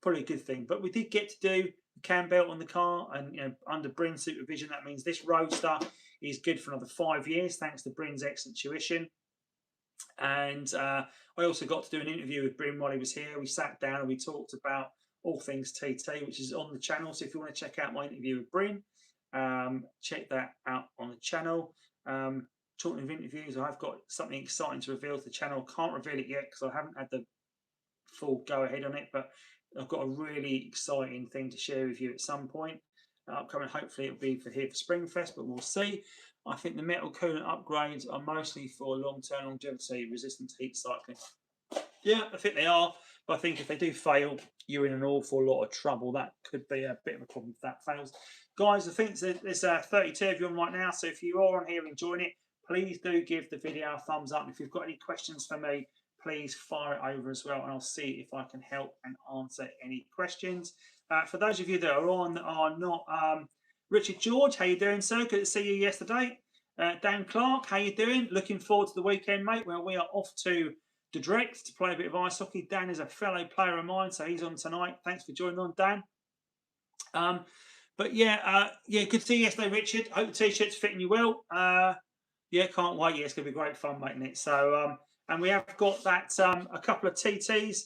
probably a good thing. But we did get to do the cam belt on the car, and under Bryn's supervision, that means this Roadster is good for another 5 years, thanks to Bryn's excellent tuition. And I also got to do an interview with Bryn while he was here. We sat down and we talked about all things TT, which is on the channel. So if you want to check out my interview with Bryn, check that out on the channel. Talking of interviews, I've got something exciting to reveal to the channel. Can't reveal it yet because I haven't had the full go ahead on it, but I've got a really exciting thing to share with you at some point upcoming. Hopefully it'll be for here for Springfest, but we'll see. I think the metal coolant upgrades are mostly for long-term longevity, resistant to heat cycling. Yeah, I think they are, but I think if they do fail, you're in an awful lot of trouble. That could be a bit of a problem if that fails. Guys, I think there's 32 of you on right now, so if you are on here enjoying it, please do give the video a thumbs up. If you've got any questions for me, please fire it over as well, and I'll see if I can help and answer any questions. For those of you that are on that are not, Richard George, how you doing, sir? Good to see you yesterday. Dan Clark, how you doing? Looking forward to the weekend, mate. Well, we are off to Dordrecht to play a bit of ice hockey. Dan is a fellow player of mine, so he's on tonight. Thanks for joining on, Dan. But yeah, good to see you yesterday, Richard. Hope the t-shirt's fitting you well. Yeah, can't wait. Yeah, it's going to be great fun, mate, isn't it? So, and we have got that a couple of TTs.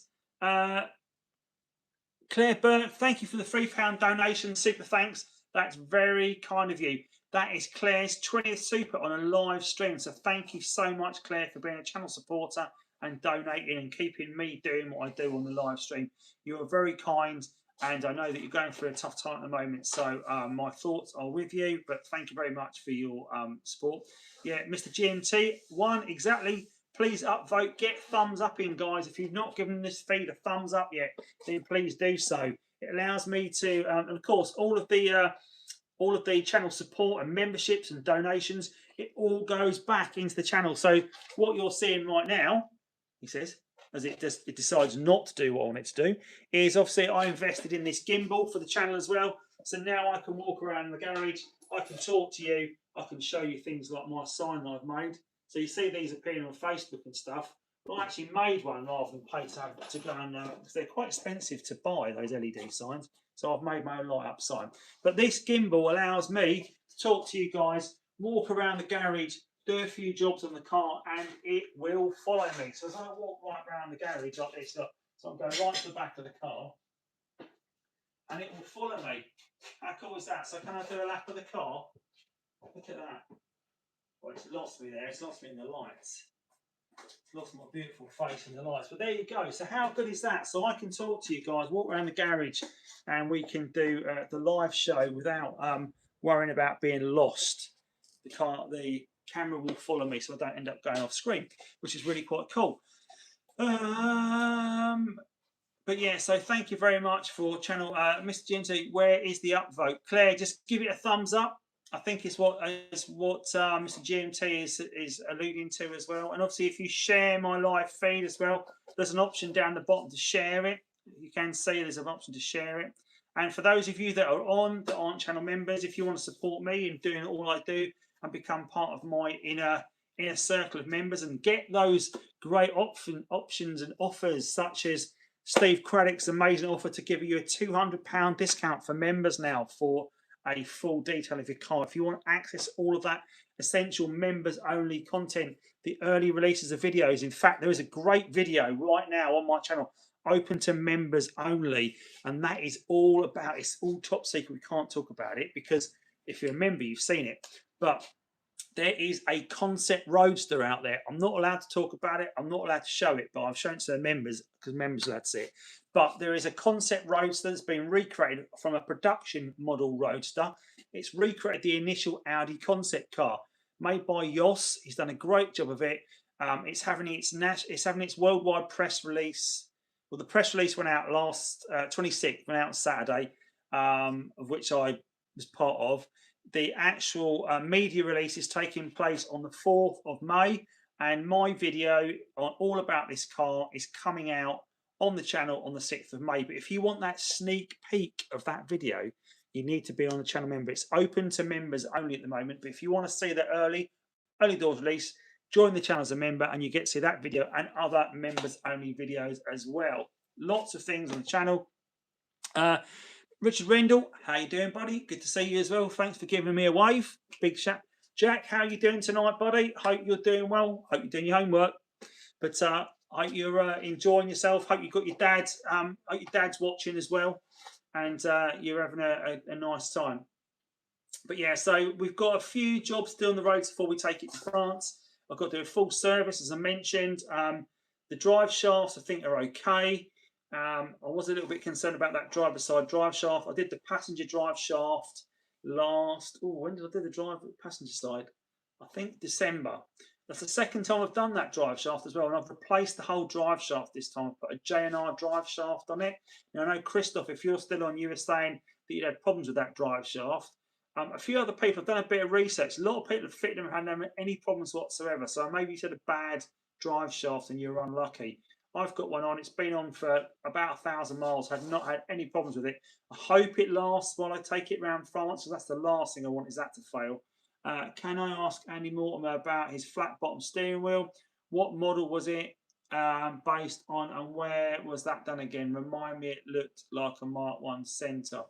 Claire Burt, thank you for the £3 donation. Super thanks. That's very kind of you. That is Claire's 20th super on a live stream. So thank you so much, Claire, for being a channel supporter and donating and keeping me doing what I do on the live stream. You are very kind, and I know that you're going through a tough time at the moment. So my thoughts are with you, but thank you very much for your support. Yeah, Mr. GMT1, exactly. Please upvote, get thumbs up in, guys. If you've not given this feed a thumbs up yet, then please do so. It allows me to, and of course, all of the channel support and memberships and donations, it all goes back into the channel. So what you're seeing right now, he says, as it decides not to do what I want it to do, is obviously I invested in this gimbal for the channel as well. So now I can walk around the garage, I can talk to you, I can show you things like my sign I've made. So you see these appearing on Facebook and stuff. But I actually made one rather than pay to go and, because they're quite expensive to buy, those LED signs. So I've made my own light up sign. But this gimbal allows me to talk to you guys, walk around the garage, do a few jobs on the car, and it will follow me. So as I walk right around the garage like this, look, so I'm going right to the back of the car, and it will follow me. How cool is that? So can I do a lap of the car? Look at that. Well, it's lost me there. It's lost me in the lights. It's lost my beautiful face in the lights. But there you go. So how good is that? So I can talk to you guys, walk around the garage, and we can do the live show without worrying about being lost. The camera will follow me, so I don't end up going off screen, which is really quite cool. But yeah, so thank you very much for channel, Mr. Ginty. Where is the upvote? Claire, just give it a thumbs up. I think it's what Mr. GMT is alluding to as well. And obviously, if you share my live feed as well, there's an option down the bottom to share it. You can see there's an option to share it. And for those of you that are on that aren't channel members, if you want to support me in doing all I do and become part of my inner circle of members and get those great options and offers, such as Steve Craddock's amazing offer to give you a £200 discount for members now for a full detail of your car. If you want to access all of that essential members only content, the early releases of videos. In fact, there is a great video right now on my channel open to members only, and that is all about, it's all top secret. We can't talk about it because if you're a member, you've seen it. But there is a concept roadster out there. I'm not allowed to talk about it. I'm not allowed to show it, but I've shown it to the members because members are allowed to see it. But there is a concept roadster that's been recreated from a production model roadster. It's recreated the initial Audi concept car made by Jos. He's done a great job of it. It's having its worldwide press release. Well, the press release went out last 26th, went out Saturday, of which I was part of. The actual media release is taking place on the 4th of May, and my video on all about this car is coming out on the channel on the 6th of May. But if you want that sneak peek of that video, you need to be on the channel member. It's open to members only at the moment, but if you want to see the early doors release, join the channel as a member and you get to see that video and other members only videos as well. Lots of things on the channel. Richard Rendell, how you doing, buddy? Good to see you as well. Thanks for giving me a wave. Big shout. Jack, how you doing tonight, buddy? Hope you're doing well. Hope you're doing your homework. But hope you're enjoying yourself. Hope you got your dad's. Hope your dad's watching as well, and you're having a nice time. But yeah, so we've got a few jobs still on the road before we take it to France. I've got to do a full service, as I mentioned. The drive shafts, I think, are okay. I was a little bit concerned about that driver side drive shaft. I did the passenger drive shaft last. Oh, when did I do the passenger side? I think December. That's the second time I've done that drive shaft as well, and I've replaced the whole drive shaft this time. I've put a J&R drive shaft on it. Now, I know, Christoph, if you're still on, you were saying that you'd had problems with that drive shaft. A few other people have done a bit of research. A lot of people have fitted them and hadn't had any problems whatsoever. So maybe you said a bad drive shaft and you're unlucky. I've got one on. It's been on for about 1,000 miles. Have not had any problems with it. I hope it lasts while I take it around France. So that's the last thing I want, is that to fail. Can I ask Andy Mortimer about his flat bottom steering wheel? What model was it based on, and where was that done again? Remind me, it looked like a Mark 1 centre.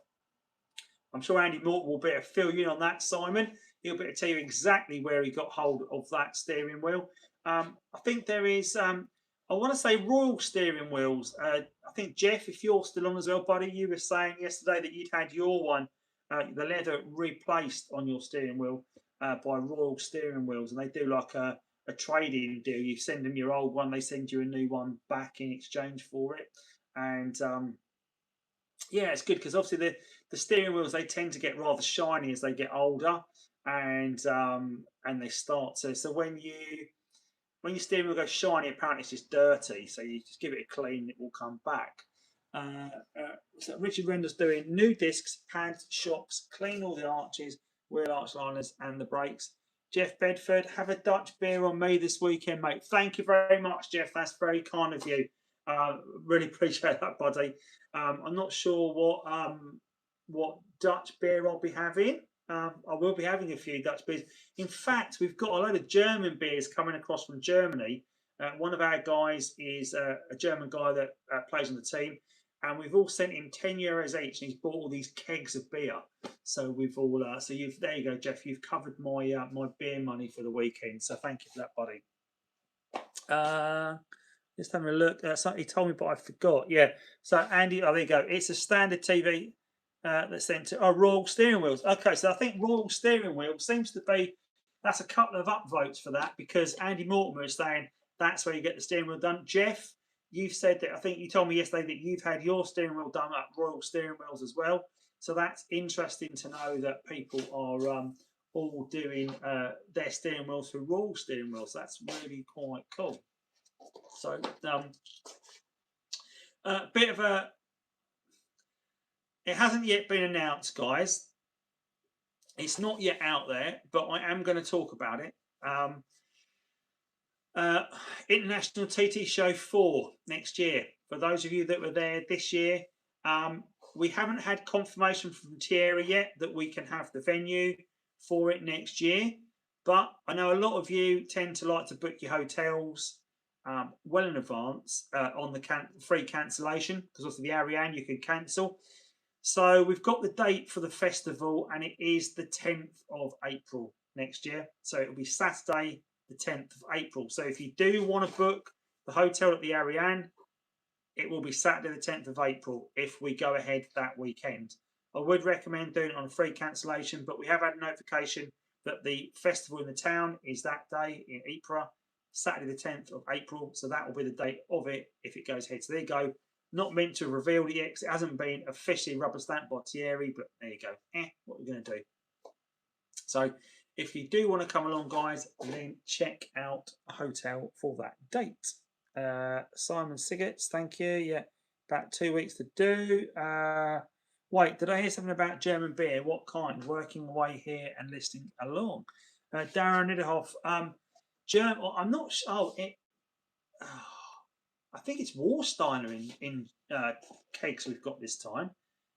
I'm sure Andy Morton will be able to fill you in on that, Simon. He'll be able to tell you exactly where he got hold of that steering wheel. I think there is, I want to say Royal steering wheels. I think, Jeff, if you're still on as well, buddy, you were saying yesterday that you'd had your one, the leather replaced on your steering wheel by Royal steering wheels. And they do like a trade-in deal. You send them your old one, they send you a new one back in exchange for it. And yeah, it's good because obviously the steering wheels, they tend to get rather shiny as they get older, and they start to. So when your steering wheel goes shiny, apparently it's just dirty. So you just give it a clean, it will come back. So Richard Render's doing new discs, pads, shocks, clean all the arches, wheel arch liners, and the brakes. Jeff Bedford, have a Dutch beer on me this weekend, mate. Thank you very much, Jeff. That's very kind of you. Really appreciate that, buddy. I'm not sure what Dutch beer I'll be having. I will be having a few Dutch beers. In fact, we've got a load of German beers coming across from Germany. One of our guys is a German guy that plays on the team, and we've all sent him €10 each, and he's bought all these kegs of beer. So we've all so there you go, Jeff. You've covered my my beer money for the weekend. So thank you for that, buddy. Just having a look. Something he told me, but I forgot. Yeah. So Andy, oh, there you go. It's a standard TV that's sent to Royal steering wheels. Okay, so I think Royal steering wheel seems to be, that's a couple of upvotes for that, because Andy Mortimer is saying that's where you get the steering wheel done. Jeff, you've said that, I think you told me yesterday that you've had your steering wheel done at Royal steering wheels as well. So that's interesting to know that people are all doing their steering wheels for Royal steering wheels. That's really quite cool. So, bit of a, it hasn't yet been announced, guys. It's not yet out there, but I am going to talk about it. International TT Show 4 next year. For those of you that were there this year, we haven't had confirmation from Tyre yet that we can have the venue for it next year. But I know a lot of you tend to like to book your hotels well in advance on the free cancellation, because obviously the Ariane you can cancel. So we've got the date for the festival, and it is the 10th of April next year. So it'll be Saturday, the 10th of April. So if you do want to book the hotel at the Ariane, it will be Saturday, the 10th of April if we go ahead that weekend. I would recommend doing it on a free cancellation, but we have had a notification that the festival in the town is that day in Ypres, Saturday the 10th of April. So that will be the date of it if it goes ahead. So there you go. Not meant to have revealed it yet because it hasn't been officially rubber stamped by Thierry, but there you go. What are we going to do? So if you do want to come along, guys, then check out a hotel for that date. Simon Siggets, thank you. Yeah, about 2 weeks to do. Wait, did I hear something about German beer? What kind? Working away here and listening along. Darren Niederhoff. German. I'm not sure. I think it's Warsteiner in kegs we've got this time.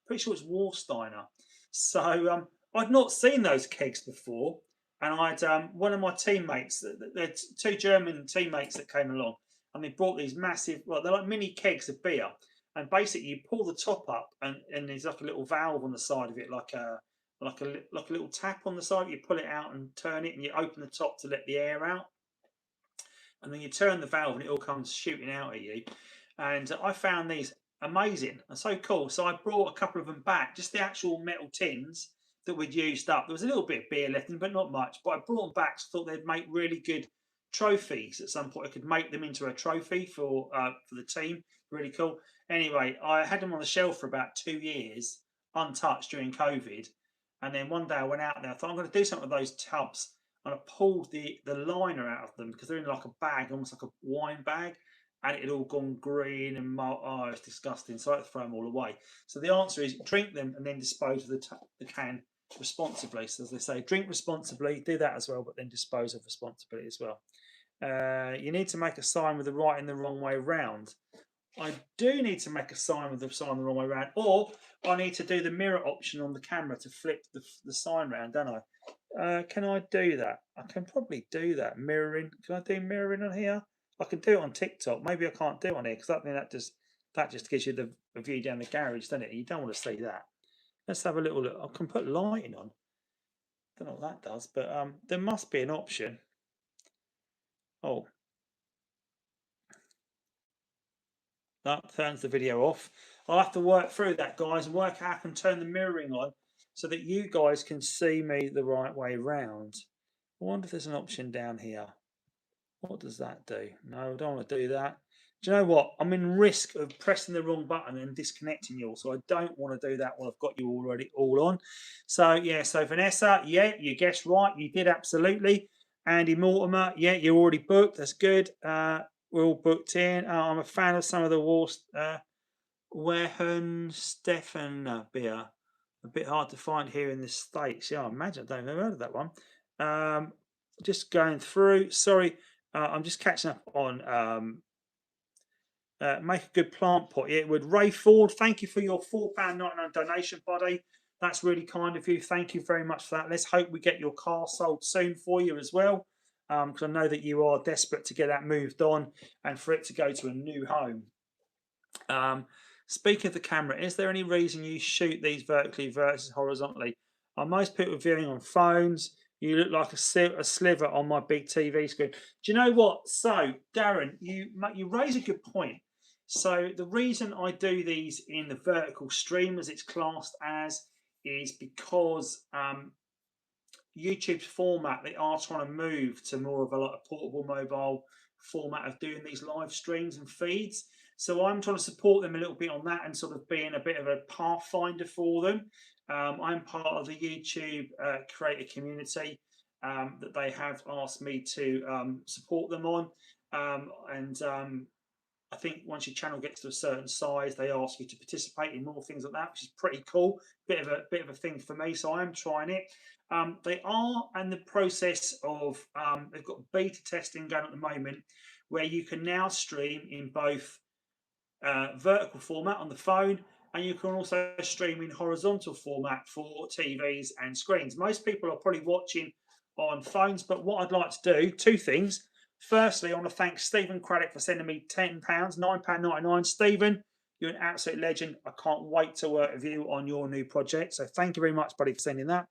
Pretty sure it's Warsteiner. So I'd not seen those kegs before, and I'd one of my teammates, they're two German teammates that came along, and they brought these massive, well, they're like mini kegs of beer, and basically you pull the top up, and there's like a little valve on the side of it, like a little tap on the side. You pull it out and turn it, and you open the top to let the air out. And then you turn the valve and it all comes shooting out at you. And I found these amazing and so cool. So I brought a couple of them back, just the actual metal tins, that we'd used up. There was a little bit of beer left in, but not much. But I brought them back. So I thought they'd make really good trophies at some point. I could make them into a trophy for the team. Really cool. Anyway, I had them on the shelf for about 2 years, untouched during COVID. And then one day I went out there. I thought I'm going to do something with those tubs, and I pulled the liner out of them because they're in like a bag, almost like a wine bag, and it had all gone green and oh, it's disgusting. So I had to throw them all away. So the answer is drink them and then dispose of the can responsibly. So as they say, drink responsibly, do that as well, but then dispose of responsibly as well. You need to make a sign with the right and the wrong way round. I do need to make a sign with the sign the wrong way around, or I need to do the mirror option on the camera to flip the sign round, don't I? Can I do that? I can probably do that. Mirroring. Can I do mirroring on here? I can do it on TikTok. Maybe I can't do it on here because I think that just gives you the view down the garage, doesn't it? You don't want to see that. Let's have a little look. I can put lighting on. Don't know what that does, but there must be an option. Oh, that turns the video off. I'll have to work through that, guys, and work out how I can turn the mirroring on so that you guys can see me the right way round. I wonder if there's an option down here. What does that do? No, I don't want to do that. Do you know what? I'm in risk of pressing the wrong button and disconnecting you all, so I don't want to do that while I've got you already all on. So, yeah, so Vanessa, yeah, you guessed right. You did absolutely. Andy Mortimer, yeah, you're already booked. That's good. We're all booked in. I'm a fan of some of the Wehen Stefan beer. A bit hard to find here in the States. Yeah, I imagine I don't have heard of that one. Just going through. Sorry, I'm just catching up on make a good plant pot. Yeah, with Ray Ford. Thank you for your £4.99 donation, buddy. That's really kind of you. Thank you very much for that. Let's hope we get your car sold soon for you as well, because I know that you are desperate to get that moved on and for it to go to a new home. Speaking of the camera, is there any reason you shoot these vertically versus horizontally? Are most people viewing on phones? You look like a sliver on my big TV screen. Do you know what? So, Darren, you raise a good point. So the reason I do these in the vertical stream, as it's classed as, is because YouTube's format, they are trying to move to more of a portable mobile format of doing these live streams and feeds. So I'm trying to support them a little bit on that and sort of being a bit of a pathfinder for them. I'm part of the YouTube creator community that they have asked me to support them on. I think once your channel gets to a certain size, they ask you to participate in more things like that, which is pretty cool. Bit of a thing for me, so I am trying it. They are in the process of they've got beta testing going at the moment, where you can now stream in both vertical format on the phone, and you can also stream in horizontal format for TVs and screens. Most people are probably watching on phones, but what I'd like to do, two things. Firstly, I want to thank Stephen Craddock for sending me £10, £9.99. Stephen, you're an absolute legend. I can't wait to work with you on your new project. So thank you very much, buddy, for sending that.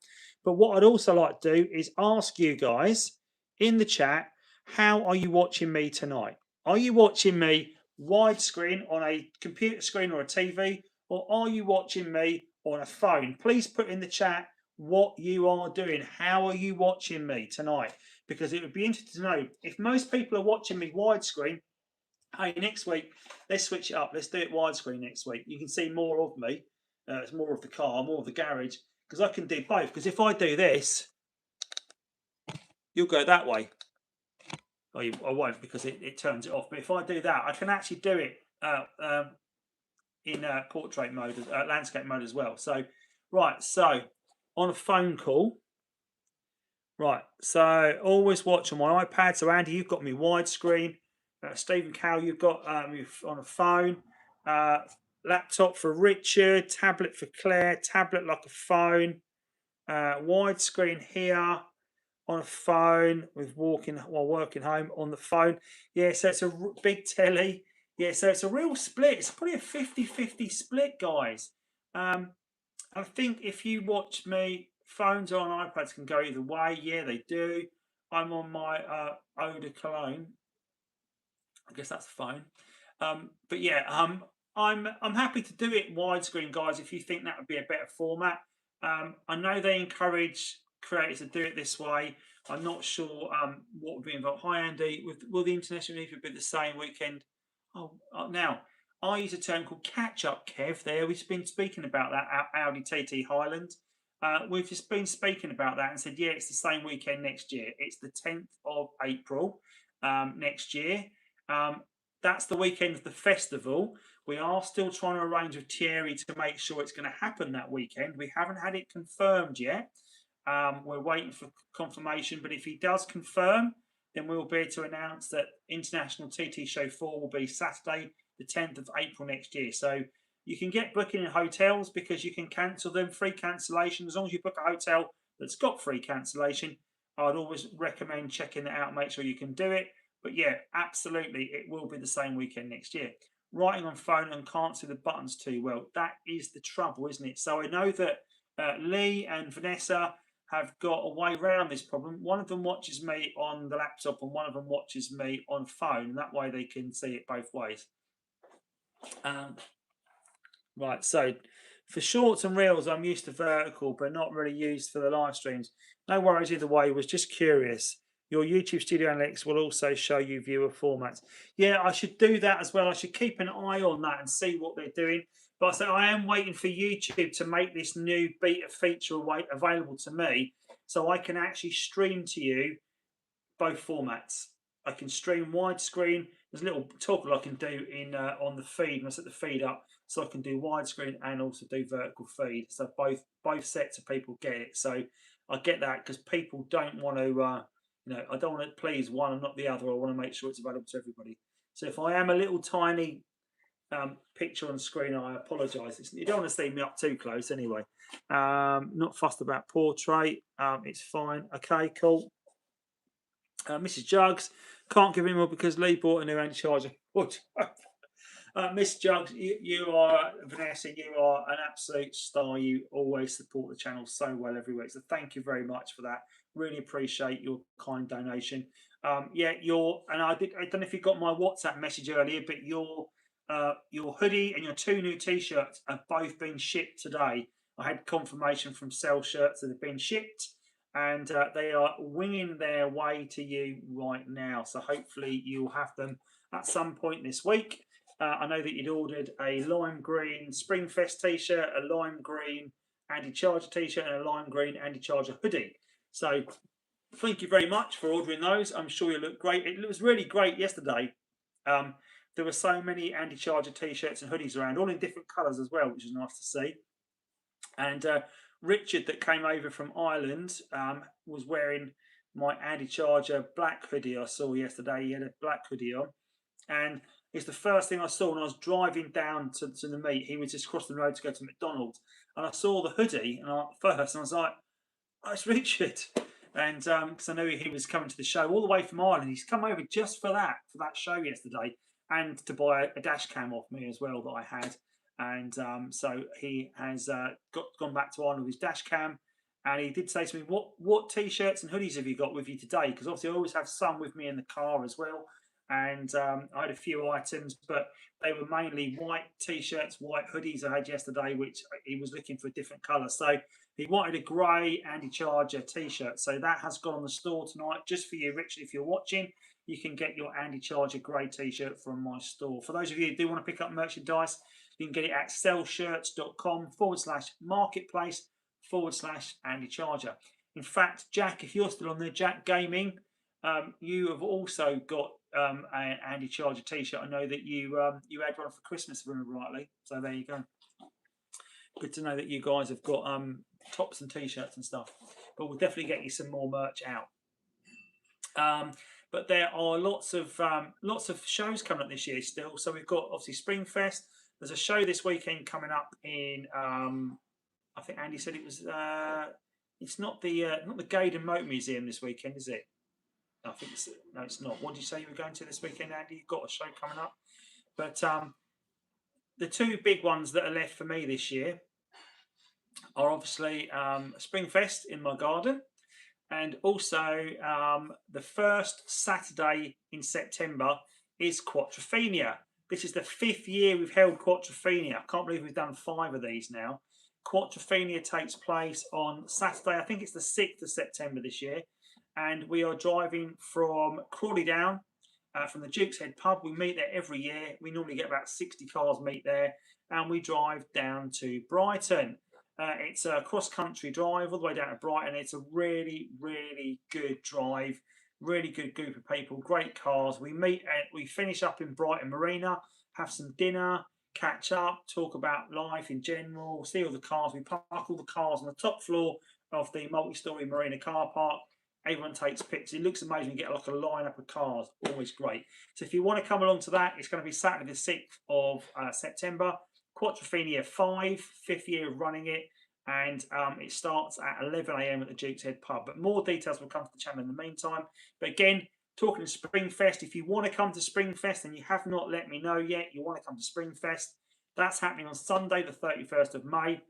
But what I'd also like to do is ask you guys in the chat, how are you watching me tonight? Are you watching me widescreen on a computer screen or a TV, or are you watching me on a phone? Please put in the chat what you are doing. How are you watching me tonight? Because it would be interesting to know if most people are watching me widescreen. Hey, next week, let's switch it up. Let's do it widescreen next week. You can see more of me. It's more of the car, more of the garage, because I can do both. Because if I do this, you'll go that way. I won't, because it turns it off. But if I do that, I can actually do it in portrait mode, landscape mode as well. So, right, so on a phone call, right, so always watch on my iPad. So Andy, you've got me widescreen. Stephen Cowell, you've got me on a phone. Laptop for Richard, tablet for Claire, tablet like a phone. Widescreen here on a phone with while working home on the phone. Yeah, so it's a big telly. Yeah, so it's a real split. It's probably a 50-50 split, guys. I think if you watch me, phones or on iPads can go either way. Yeah, they do. I'm on my Audi Cologne. I guess that's the phone. But yeah, I'm happy to do it widescreen, guys. If you think that would be a better format, I know they encourage creators to do it this way. I'm not sure what would be involved. Hi, Andy. Will the international meet be the same weekend? Now, I use a term called catch-up, Kev. There, we've been speaking about that Audi TT Highland. We've just been speaking about that and said, yeah, it's the same weekend next year. It's the 10th of April next year. That's the weekend of the festival. We are still trying to arrange with Thierry to make sure it's going to happen that weekend. We haven't had it confirmed yet. We're waiting for confirmation, but if he does confirm, then we'll be able to announce that International TT Show 4 will be Saturday, the 10th of April next year. So you can get booking in hotels because you can cancel them, free cancellation. As long as you book a hotel that's got free cancellation, I'd always recommend checking that out, make sure you can do it. But yeah, absolutely, it will be the same weekend next year. Writing on phone and can't see the buttons too well. That is the trouble, isn't it? So I know that Lee and Vanessa have got a way around this problem. One of them watches me on the laptop and one of them watches me on phone. And that way they can see it both ways. Right, so for shorts and reels, I'm used to vertical, but not really used for the live streams. No worries either way, was just curious. Your YouTube Studio Analytics will also show you viewer formats. Yeah, I should do that as well. I should keep an eye on that and see what they're doing. But I say I am waiting for YouTube to make this new beta feature available to me so I can actually stream to you both formats. I can stream widescreen. There's a little toggle I can do in on the feed. I set the feed up so I can do widescreen and also do vertical feed. So both sets of people get it. So I get that because people don't want to, I don't want to please one and not the other. I want to make sure it's available to everybody. So if I am a little tiny picture on screen, I apologise. You don't want to see me up too close anyway. Not fussed about portrait. It's fine. Okay, cool. Mrs. Jugs, can't give any more because Lee bought a new Andycharger. Miss Jugs, you are, Vanessa, you are an absolute star. You always support the channel so well every week. So thank you very much for that. Really appreciate your kind donation. Yeah, I don't know if you got my WhatsApp message earlier, but your hoodie and your 2 new t-shirts have both been shipped today. I had confirmation from Sell Shirts that have been shipped, and they are winging their way to you right now. So hopefully you'll have them at some point this week. I know that you'd ordered a lime green SpringFest t-shirt, a lime green Andycharger t-shirt, and a lime green Andycharger hoodie. So thank you very much for ordering those. I'm sure you look great. It was really great yesterday. There were so many Andycharger t-shirts and hoodies around, all in different colours as well, which is nice to see. And Richard, that came over from Ireland, was wearing my Andycharger black hoodie I saw yesterday. He had a black hoodie on, and it's the first thing I saw when I was driving down to the meet. He was just crossing the road to go to McDonald's, and I saw the hoodie, and I was like, "Oh, it's Richard." And because I knew he was coming to the show all the way from Ireland, he's come over just for that show yesterday, and to buy a dash cam off me as well that I had. And so he has gone back to Ireland with his dash cam, and he did say to me, "What t-shirts and hoodies have you got with you today?" Because obviously I always have some with me in the car as well. And I had a few items, but they were mainly white t-shirts, white hoodies I had yesterday, which he was looking for a different colour. So he wanted a grey Andycharger t-shirt. So that has gone on the store tonight just for you, Richard. If you're watching, you can get your Andycharger grey t-shirt from my store. For those of you who do want to pick up merchandise, you can get it at sellshirts.com/marketplace/Andycharger. In fact, Jack, if you're still on there, Jack Gaming, you have also got an Andycharger t-shirt. I know that you had one for Christmas, if I remember rightly. So there you go. Good to know that you guys have got tops and t-shirts and stuff. But we'll definitely get you some more merch out. But there are lots of shows coming up this year still. So we've got obviously Springfest. There's a show this weekend coming up in. I think Andy said it was. It's not the Gaydon Motor Museum this weekend, is it? I think no, it's not. What did you say you were going to this weekend, Andy? You've got a show coming up. But the 2 big ones that are left for me this year are obviously Springfest in my garden, and also the first Saturday in September is Quattrophenia. This is the 5th year we've held Quattrophenia. I can't believe we've done 5 of these now. Quadrophenia takes place on Saturday. I think it's the 6th of September this year. And we are driving from Crawley Down, from the Duke's Head pub. We meet there every year. We normally get about 60 cars meet there. And we drive down to Brighton. It's a cross-country drive all the way down to Brighton. It's a really, really good drive. Really good group of people. Great cars. We meet and we finish up in Brighton Marina, have some dinner, catch up, talk about life in general, see all the cars. We park all the cars on the top floor of the multi-storey Marina car park. Everyone takes pictures. It looks amazing. You get like a lineup of cars. Always great. So if you want to come along to that, it's going to be Saturday the 6th of September. Quadrophenia 5, 5th year of running it. And it starts at 11 AM at the Duke's Head pub. But more details will come to the channel in the meantime. But again, talking to Springfest, if you want to come to Springfest and you have not let me know yet, you want to come to Springfest, that's happening on Sunday, the 31st of May.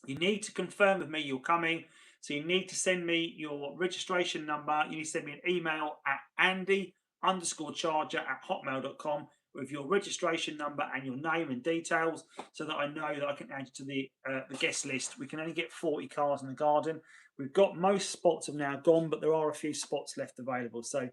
You need to confirm with me you're coming. So you need to send me your registration number. You need to send me an email at Andy_charger@hotmail.com with your registration number and your name and details, so that I know that I can add you to the guest list. We can only get 40 cars in the garden. We've got most spots have now gone, but there are a few spots left available. So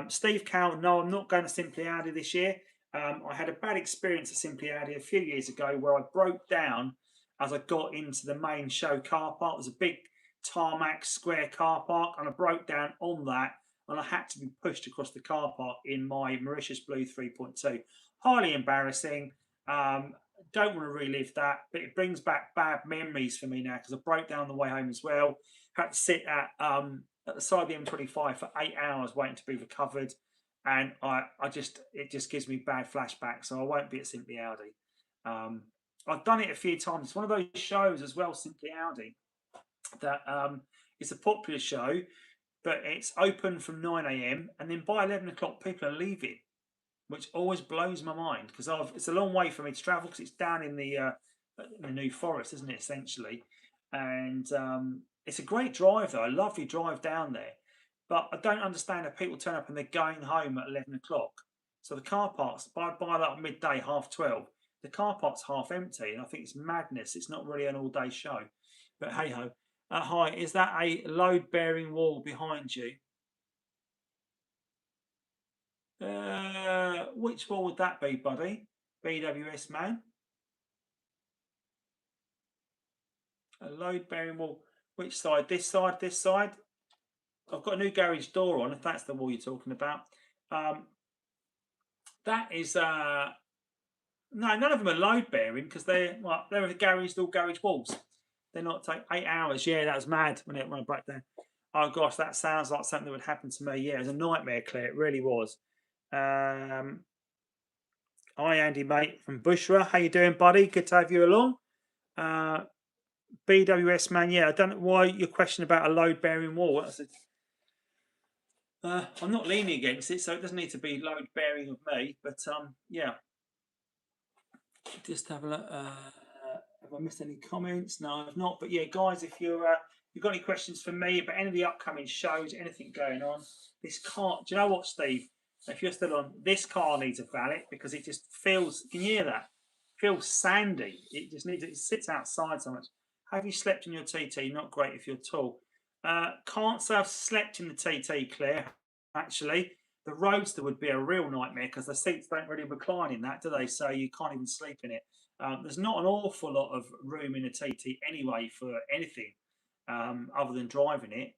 Steve Cowell, no, I'm not going to Simply Audi this year. I had a bad experience at Simply Audi a few years ago where I broke down as I got into the main show car park. There's a big tarmac square car park, and I broke down on that, and I had to be pushed across the car park in my Mauritius Blue 3.2. Highly embarrassing. Don't want to relive that, but it brings back bad memories for me now because I broke down on the way home as well. Had to sit at the side of the M25 for 8 hours waiting to be recovered, and it just gives me bad flashbacks. So I won't be at Simply Audi. I've done it a few times. It's one of those shows as well, Simply Audi, that it's a popular show, but it's open from 9 AM and then by 11 o'clock people are leaving, which always blows my mind because it's a long way for me to travel because it's down in the New Forest, isn't it, essentially? And it's a great drive though, a lovely drive down there. But I don't understand if people turn up and they're going home at 11 o'clock. So the car parks by like midday, 12:30. The car park's half empty, and I think it's madness. It's not really an all-day show. But hey ho. Hi, is that a load-bearing wall behind you? Which wall would that be, buddy? BWS man. A load-bearing wall. Which side? This side? This side? I've got a new garage door on, if that's the wall you're talking about. That is... no, none of them are load-bearing because they're garage walls. They're not take 8 hours. Yeah, that was mad when I broke down. Oh gosh, that sounds like something that would happen to me. Yeah, it was a nightmare, Claire. It really was. Hi, Andy, mate, from Bushra. How you doing, buddy? Good to have you along. BWS man. Yeah, I don't know why your question about a load-bearing wall. I'm not leaning against it, so it doesn't need to be load-bearing of me. But yeah, just have a look. Have I missed any comments? No, I've not. But yeah, guys, if you've got any questions for me about any of the upcoming shows, anything going on, this car, do you know what, Steve? If you're still on, this car needs a valet because it just feels, can you hear that? It feels sandy. It just needs, it sits outside so much. Have you slept in your TT? Not great if you're tall. Can't say I've slept in the TT, Claire, actually. The Roadster would be a real nightmare because the seats don't really recline in that, do they? So you can't even sleep in it. There's not an awful lot of room in a TT anyway for anything other than driving it.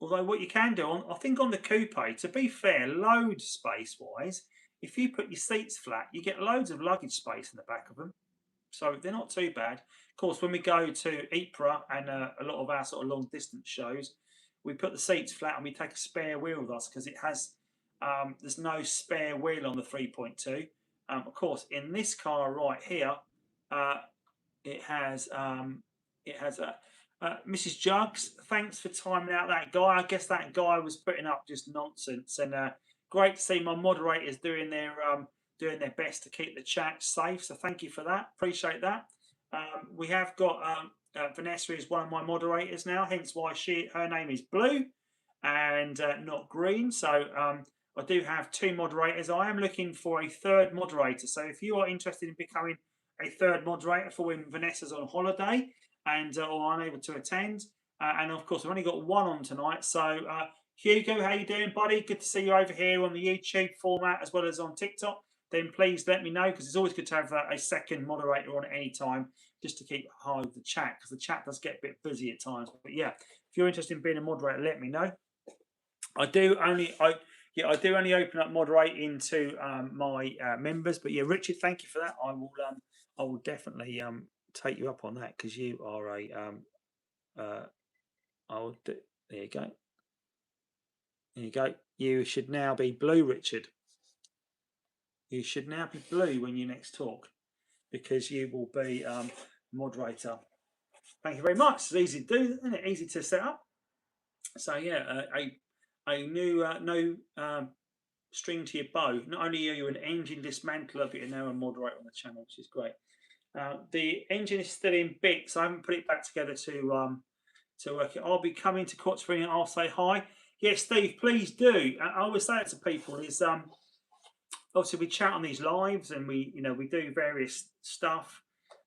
Although what you can do, I think on the coupe, to be fair, load space-wise, if you put your seats flat, you get loads of luggage space in the back of them. So they're not too bad. Of course, when we go to Ypres and a lot of our sort of long-distance shows, we put the seats flat and we take a spare wheel with us because it has, there's no spare wheel on the 3.2. Of course, in this car right here, it has Mrs. Jugs. Thanks for timing out that guy. I guess that guy was putting up just nonsense. And great to see my moderators doing their best to keep the chat safe. So thank you for that. Appreciate that. We have got Vanessa is one of my moderators now, hence why her name is blue and not green. So I do have 2 moderators. I am looking for a 3rd moderator. So if you are interested in becoming a third moderator for when Vanessa's on holiday and or unable to attend. And of course, I've only got one on tonight. So Hugo, how you doing, buddy? Good to see you over here on the YouTube format as well as on TikTok. Then please let me know, because it's always good to have a second moderator on at any time, just to keep high with the chat, because the chat does get a bit busy at times. But yeah, if you're interested in being a moderator, let me know. I do only open up moderating to my members. But yeah, Richard, thank you for that. I will definitely take you up on that, because you are a there you go. There you go. You should now be blue, Richard. You should now be blue when you next talk, because you will be moderator. Thank you very much. It's easy to do, isn't it? Easy to set up. So yeah, a new no string to your bow. Not only are you an engine dismantler, but you're now a moderator on the channel, which is great. The engine is still in bits. I haven't put it back together to work it. I'll be coming to Court Spring and I'll say hi. Yes, Steve, please do. I always say it to people is obviously we chat on these lives and we do various stuff.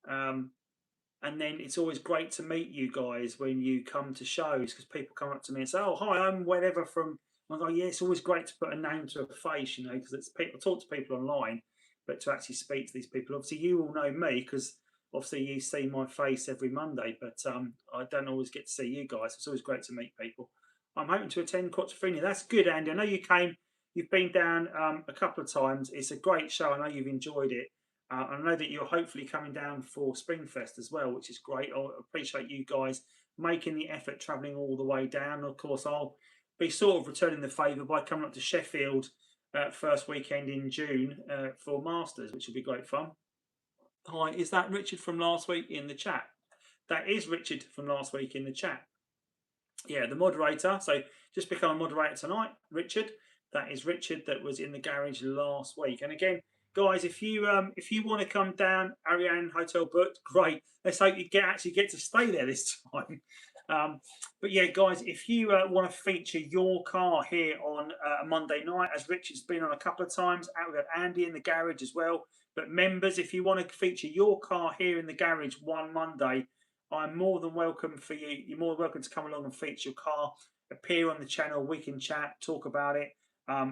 And then it's always great to meet you guys when you come to shows, because people come up to me and say, "Oh, hi, I'm whatever from." I go, "Yeah, it's always great to put a name to a face, because it's people talk to people online, but to actually speak to these people. Obviously, you all know me because obviously you see my face every Monday, but I don't always get to see you guys. It's always great to meet people. I'm hoping to attend Quattrofini. That's good, Andy. I know you came. You've been down a couple of times. It's a great show. I know you've enjoyed it. I know that you're hopefully coming down for Springfest as well, which is great. I appreciate you guys making the effort, travelling all the way down. And of course, I'll be sort of returning the favour by coming up to Sheffield first weekend in June for Masters, which will be great fun. Hi, is that Richard from last week in the chat? That is Richard from last week in the chat. Yeah, the moderator. So just become a moderator tonight, Richard. That is Richard that was in the garage last week. And again, guys, if you want to come down, Ariane Hotel booked, great. Let's hope you actually get to stay there this time. But yeah, guys, if you want to feature your car here on a Monday night, as Richard's been on a couple of times, we've got Andy in the garage as well. But members, if you want to feature your car here in the garage one Monday, I'm more than welcome for you. You're more than welcome to come along and feature your car, appear on the channel. We can chat, talk about it.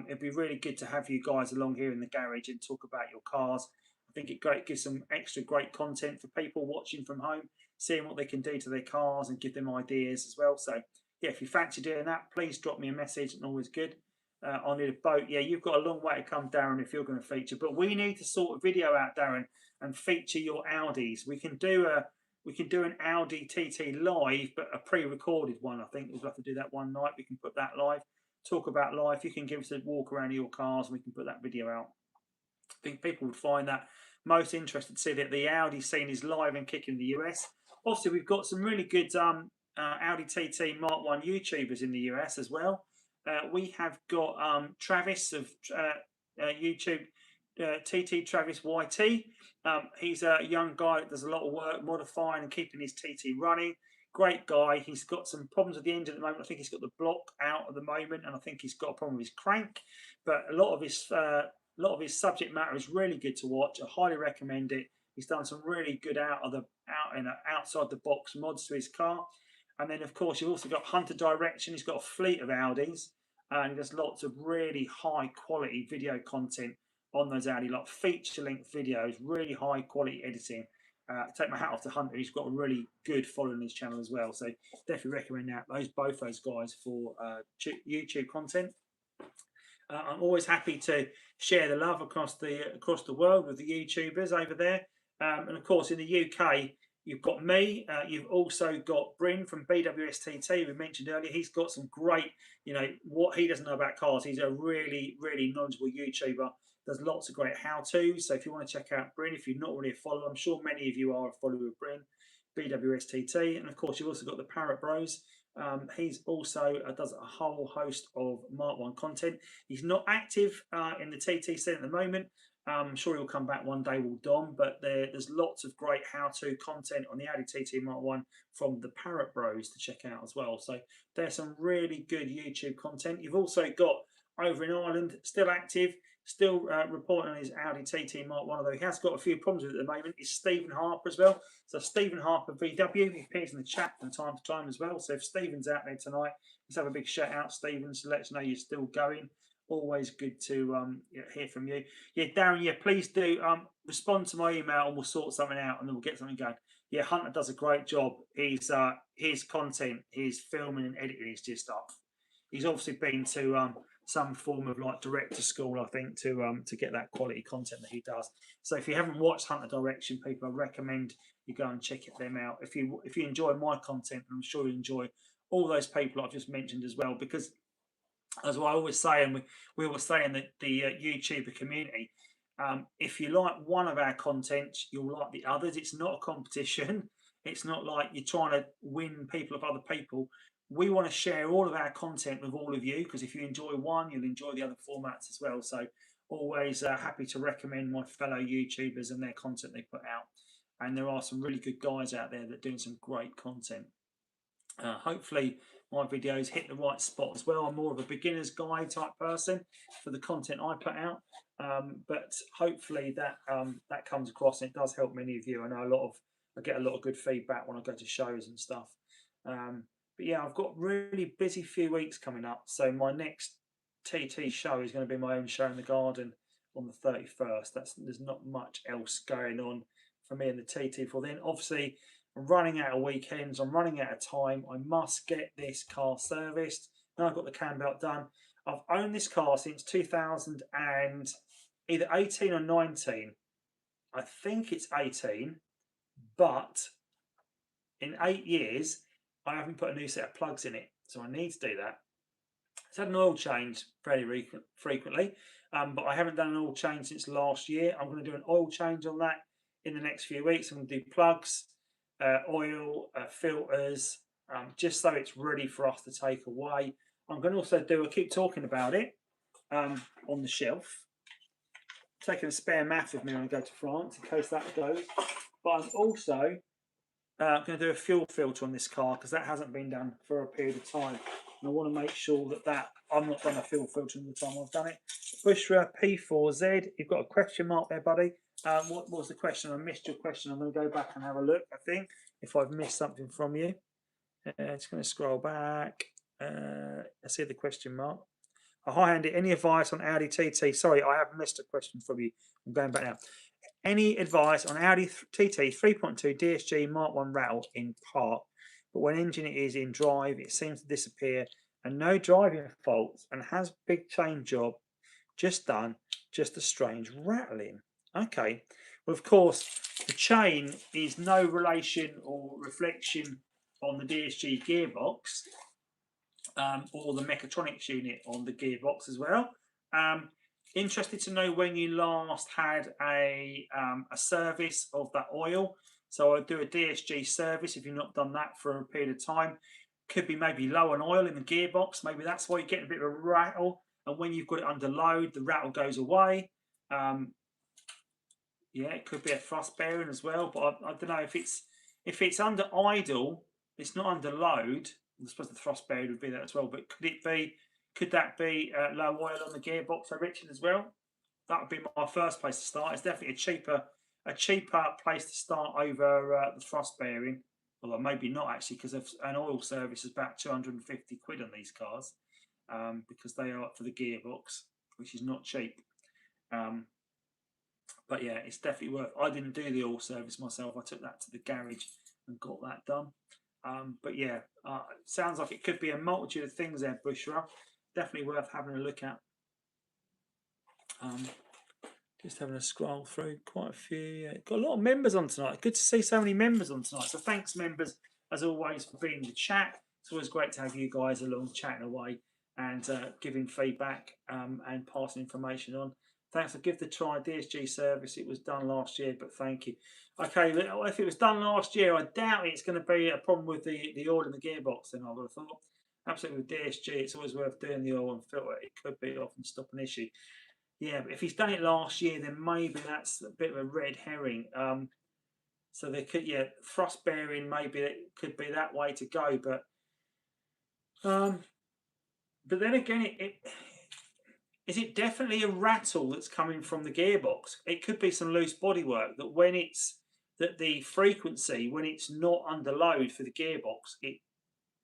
It'd be really good to have you guys along here in the garage and talk about your cars. I think it gives some extra great content for people watching from home, seeing what they can do to their cars and give them ideas as well. So yeah, if you fancy doing that, please drop me a message. It's always good. I need a boat. Yeah, you've got a long way to come, Darren, if you're going to feature. But we need to sort a video out, Darren, and feature your Audis. We can do an Audi TT live, but a pre-recorded one. I think we'll have to do that one night. We can put that live. Talk about life. You can give us a walk around your cars and we can put that video out. I think people would find that most interested to see that the Audi scene is live and kicking in the US. Obviously, we've got some really good Audi TT Mark 1 YouTubers in the US as well. We have got Travis of YouTube, TT Travis YT. He's a young guy that does a lot of work modifying and keeping his TT running. Great guy. He's got some problems with the engine at the moment. I think he's got the block out at the moment, and I think he's got a problem with his crank. But a lot of his subject matter is really good to watch. I highly recommend it. He's done some really good outside the box mods to his car. And then of course you've also got Hunter Direction. He's got a fleet of Audis, and he does lots of really high quality video content on those Audi, like feature length videos, really high quality editing. Take my hat off to Hunter. He's got a really good following his channel as well. So definitely recommend that. Both those guys for YouTube content. I'm always happy to share the love across the world with the YouTubers over there. And of course, in the UK, you've got me. You've also got Bryn from BWSTT. We mentioned earlier. He's got some great, what he doesn't know about cars. He's a really, really knowledgeable YouTuber. There's lots of great how-tos. So if you want to check out Bryn, if you're not already a follower, I'm sure many of you are a follower of Bryn, BWSTT. And of course, you've also got the Parrot Bros. He's also does a whole host of Mark 1 content. He's not active in the TT scene at the moment. I'm sure he'll come back one day with Dom, but there's lots of great how-to content on the Audi TT Mark 1 from the Parrot Bros to check out as well. So there's some really good YouTube content. You've also got over in Ireland, still active, still reporting on his Audi TT Mark 1, although he has got a few problems with it at the moment, is Stephen Harper as well. So Stephen Harper VW, he appears in the chat from time to time as well. So if Stephen's out there tonight, let's have a big shout out, Stephen, so let us know you're still going. Always good to hear from you. Yeah, Darren, yeah, please do respond to my email and we'll sort something out and then we'll get something going. Yeah, Hunter does a great job. His content, his filming and editing is just up. He's obviously been to some form of like director school, I think, to get that quality content that he does. So if you haven't watched Hunter Direction, people, I recommend you go and check them out. If you enjoy my content, I'm sure you enjoy all those people I've just mentioned as well, because as I always say, and we always say in the YouTuber community, if you like one of our content, you'll like the others. It's not a competition. It's not like you're trying to win people of other people. We want to share all of our content with all of you, because if you enjoy one, you'll enjoy the other formats as well. So always happy to recommend my fellow YouTubers and their content they put out. And there are some really good guys out there that are doing some great content. Hopefully my videos hit the right spot as well. I'm more of a beginner's guide type person for the content I put out, but hopefully that that comes across and it does help many of you. I know I get a lot of good feedback when I go to shows and stuff. But yeah, I've got really busy few weeks coming up. So my next TT show is going to be my own show in the garden on the 31st. There's not much else going on for me in the TT for then. Obviously, I'm running out of weekends. I'm running out of time. I must get this car serviced. Now I've got the cam belt done. I've owned this car since 2000 and either 18 or 19. I think it's 18, but in 8 years, I haven't put a new set of plugs in it. So I need to do that. It's had an oil change fairly frequently, but I haven't done an oil change since last year. I'm going to do an oil change on that in the next few weeks. I'm going to do plugs, oil, filters, just so it's ready for us to take away. I'm going to also I keep talking about it on the shelf. I'm taking a spare mat with me when I go to France in case that goes. But I'm also going to do a fuel filter on this car because that hasn't been done for a period of time. And I want to make sure that I'm not done a fuel filter all the time I've done it. Bushra P4Z, you've got a question mark there, buddy. What was the question? I missed your question. I'm going to go back and have a look, I think, if I've missed something from you. Just going to scroll back. I see the question mark. Hi, Andy. Any advice on Audi TT? Sorry, I have missed a question from you. I'm going back now. Any advice on Audi TT 3.2 DSG Mark 1 rattle in park, but when engine is in drive, it seems to disappear and no driving faults and has big chain job just done, just a strange rattling. Okay, well, of course, the chain is no relation or reflection on the DSG gearbox or the mechatronics unit on the gearbox as well. Interested to know when you last had a service of that oil. So I do a DSG service if you've not done that for a period of time. Could be maybe low on oil in the gearbox. Maybe that's why you're getting a bit of a rattle. And when you've got it under load, the rattle goes away. Yeah, it could be a thrust bearing as well. But I don't know if it's under idle, it's not under load. I suppose the thrust bearing would be that as well. But could that be low oil on the gearbox, Richard, as well? That would be my first place to start. It's definitely a cheaper place to start over the thrust bearing. Although maybe not actually, because an oil service is about 250 quid on these cars because they are for the gearbox, which is not cheap. But yeah, it's definitely worth. I didn't do the oil service myself. I took that to the garage and got that done. But yeah, sounds like it could be a multitude of things there, Bushra. Definitely worth having a look at. Just having a scroll through quite a few. Yeah, got a lot of members on tonight. Good to see so many members on tonight. So thanks, members, as always, for being in the chat. It's always great to have you guys along chatting away and giving feedback and passing information on. Thanks. I'll give the try DSG service. It was done last year, but thank you. Okay, if it was done last year, I doubt it's going to be a problem with the oil in the gearbox. Then I would have thought. Absolutely, with DSG, it's always worth doing the oil and filter. It could be often stop an issue. Yeah, but if he's done it last year, then maybe that's a bit of a red herring. So they could, yeah, thrust bearing maybe it could be that way to go, but then again, is it definitely a rattle that's coming from the gearbox? It could be some loose bodywork that when it's that the frequency when it's not under load for the gearbox, it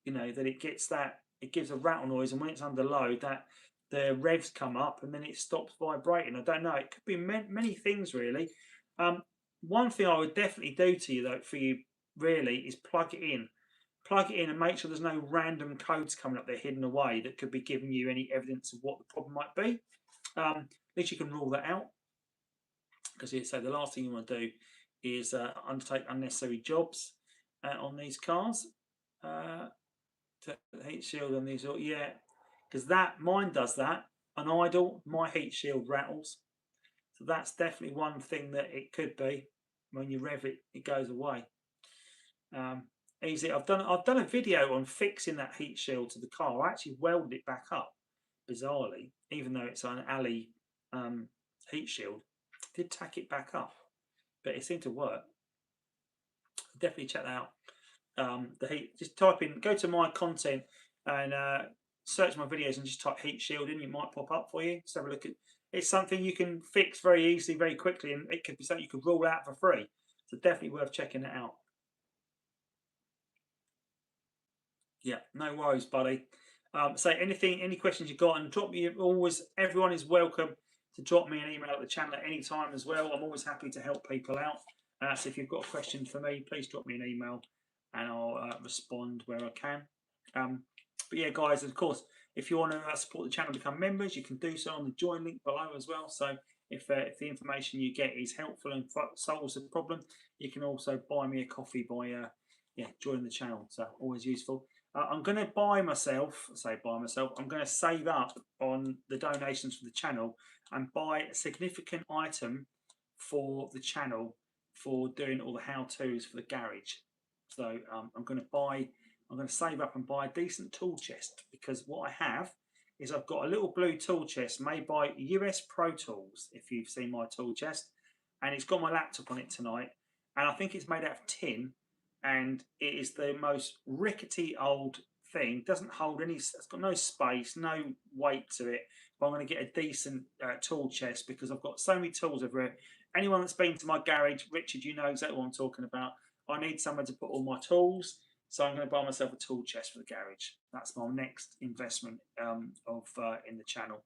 that it gets that it gives a rattle noise, and when it's under load, that the revs come up and then it stops vibrating. I don't know. It could be many things really. One thing I would definitely do to you though for you really is plug it in. Plug it in and make sure there's no random codes coming up there hidden away that could be giving you any evidence of what the problem might be. At least you can rule that out, because so the last thing you want to do is undertake unnecessary jobs on these cars. The heat shield on these, yeah, because mine does that. On idle, my heat shield rattles, so that's definitely one thing that it could be. When you rev it, it goes away. Easy. I've done a video on fixing that heat shield to the car. I actually welded it back up, bizarrely, even though it's an alley heat shield. I did tack it back up, but it seemed to work. Definitely check that out. The heat. Just type in. Go to my content and search my videos and just type heat shield in. It might pop up for you. Just have a look at. It's something you can fix very easily, very quickly, and it could be something you could rule out for free. So definitely worth checking it out. Yeah, no worries, buddy. So any questions you got, and drop me. Everyone is welcome to drop me an email at the channel at any time as well. I'm always happy to help people out. So if you've got a question for me, please drop me an email, and I'll respond where I can. But yeah, guys, of course, if you want to support the channel, become members, you can do so on the join link below as well. So if the information you get is helpful and solves the problem, you can also buy me a coffee by joining the channel. So always useful. I'm going to I'm going to save up on the donations for the channel and buy a significant item for the channel for doing all the how-tos for the garage. So I'm going to save up and buy a decent tool chest, because what I have is I've got a little blue tool chest made by US Pro Tools, if you've seen my tool chest, and it's got my laptop on it tonight, and I think it's made out of tin, and it is the most rickety old thing. Doesn't hold any. It's got no space, no weight to it. But I'm going to get a decent tool chest, because I've got so many tools everywhere. Anyone that's been to my garage, Richard, you know exactly what I'm talking about. I need somewhere to put all my tools, so I'm going to buy myself a tool chest for the garage. That's my next investment in the channel.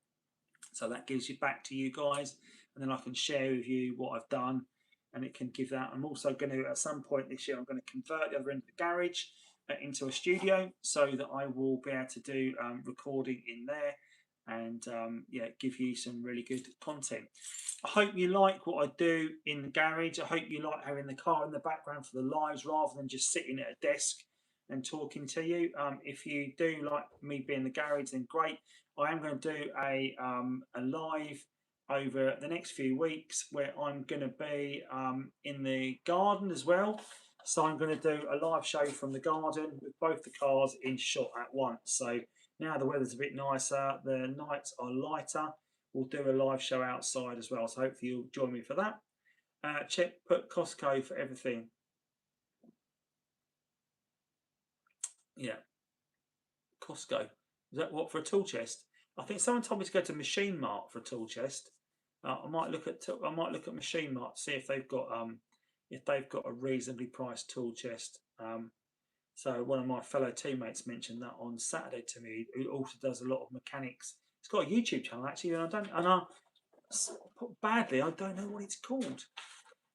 So that gives you back to you guys, and then I can share with you what I've done, and it can give that. I'm also going to, at some point this year, I'm going to convert the other end of the garage into a studio, so that I will be able to do recording in there, and give you some really good content. I hope you like what I do in the garage. I hope you like having the car in the background for the lives, rather than just sitting at a desk and talking to you. If you do like me being in the garage, then great. I am going to do a live over the next few weeks, where I'm going to be in the garden as well. So I'm going to do a live show from the garden with both the cars in shot at once. So now the weather's a bit nicer, the nights are lighter, we'll do a live show outside as well. So hopefully you'll join me for that. Put Costco for everything. Yeah, Costco. Is that what, for a tool chest? I think someone told me to go to Machine Mart for a tool chest. I might look at Machine Mart to see if they've got a reasonably priced tool chest. So one of my fellow teammates mentioned that on Saturday to me, who also does a lot of mechanics. It's got a YouTube channel actually, and I don't know what it's called.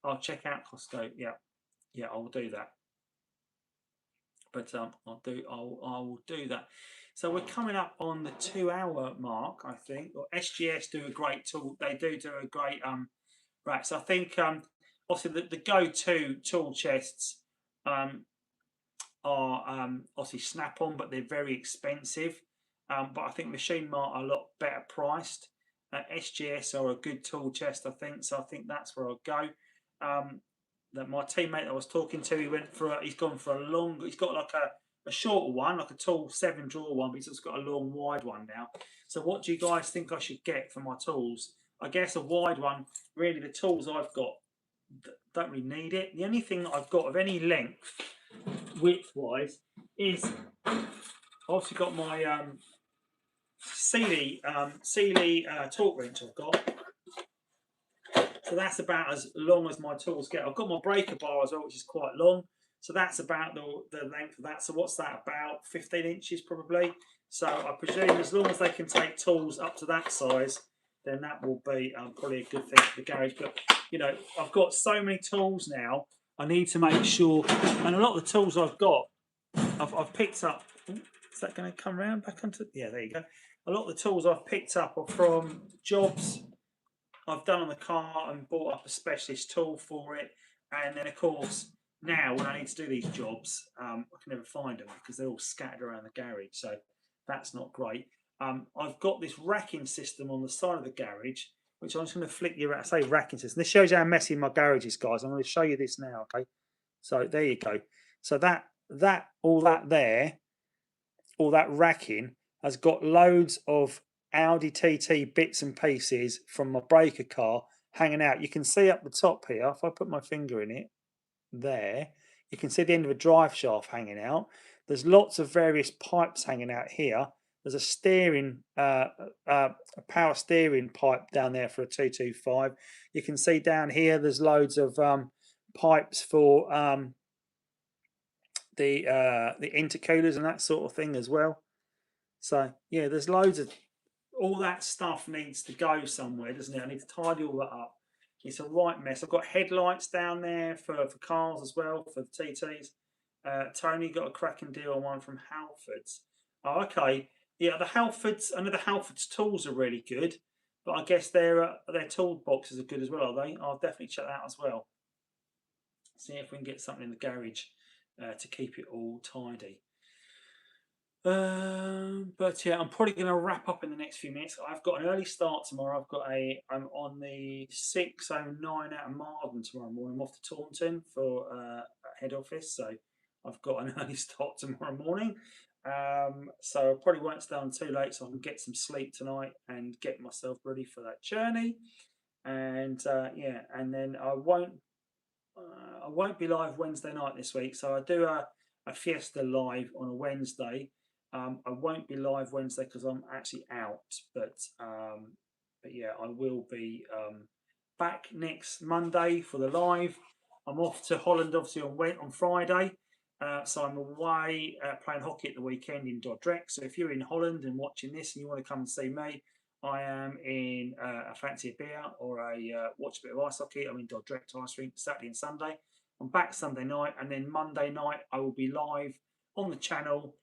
I'll check out Costco. Yeah, I'll do that. But I will do that. So we're coming up on the 2-hour mark, I think. Or SGS do a great tool. They do a great right. So I think obviously the go-to tool chests are obviously Snap-on, but they're very expensive. But I think Machine Mart are a lot better priced. SGS are a good tool chest, I think. So I think that's where I'll go. That my teammate I was talking to, he's gone for a long. He's got like a shorter one, like a tall 7-drawer one, but he's just got a long wide one now. So what do you guys think I should get for my tools? I guess a wide one. Really, the tools I've got don't really need it. The only thing that I've got of any length, width wise, is I've obviously got my Sealy torque wrench I've got. So that's about as long as my tools get. I've got my breaker bar as well, which is quite long. So that's about the length of that. So what's that, about 15 inches probably? So I presume as long as they can take tools up to that size, then that will be probably a good thing for the garage. But, you know, I've got so many tools now, I need to make sure, and a lot of the tools I've got, I've picked up. Is that going to come around back onto? Yeah, there you go. A lot of the tools I've picked up are from jobs I've done on the car and bought up a specialist tool for it. And then, of course, now when I need to do these jobs, I can never find them because they're all scattered around the garage. So that's not great. I've got this racking system on the side of the garage, which I'm just going to flick you around. I say racking system. This shows you how messy my garage is, guys. I'm going to show you this now, okay? So there you go. So all that racking has got loads of Audi TT bits and pieces from my breaker car hanging out. You can see up the top here, if I put my finger in it, there, you can see the end of a drive shaft hanging out. There's lots of various pipes hanging out here. There's a steering, a power steering pipe down there for a 225. You can see down here there's loads of pipes for the intercoolers and that sort of thing as well. So yeah, there's loads of, all that stuff needs to go somewhere, doesn't it? I need to tidy all that up. It's a right mess. I've got headlights down there for cars as well, for the TTs. Tony got a cracking deal on one from Halfords. Oh, okay. Yeah, the Halfords, I know the Halfords tools are really good, but I guess their toolboxes are good as well, are they? I'll definitely check that out as well. See if we can get something in the garage to keep it all tidy. But yeah, I'm probably going to wrap up in the next few minutes. I've got an early start tomorrow. I'm on the 6:09 out of Marden tomorrow morning. I'm off to Taunton for head office, so I've got an early start tomorrow morning. So I probably won't stay on too late, so I can get some sleep tonight and get myself ready for that journey. And yeah, and then I won't be live Wednesday night this week, so I do a Fiesta live on a Wednesday. I won't be live Wednesday because I'm actually out, but yeah, I will be back next Monday for the live. I'm off to Holland obviously on Friday, so I'm away playing hockey at the weekend in Dordrecht. So if you're in Holland and watching this and you want to come and see me, I am in a fancy a beer or watch a bit of ice hockey. I'm in Dordrecht Ice Rink Saturday and Sunday. I'm back Sunday night, and then Monday night I will be live on the channel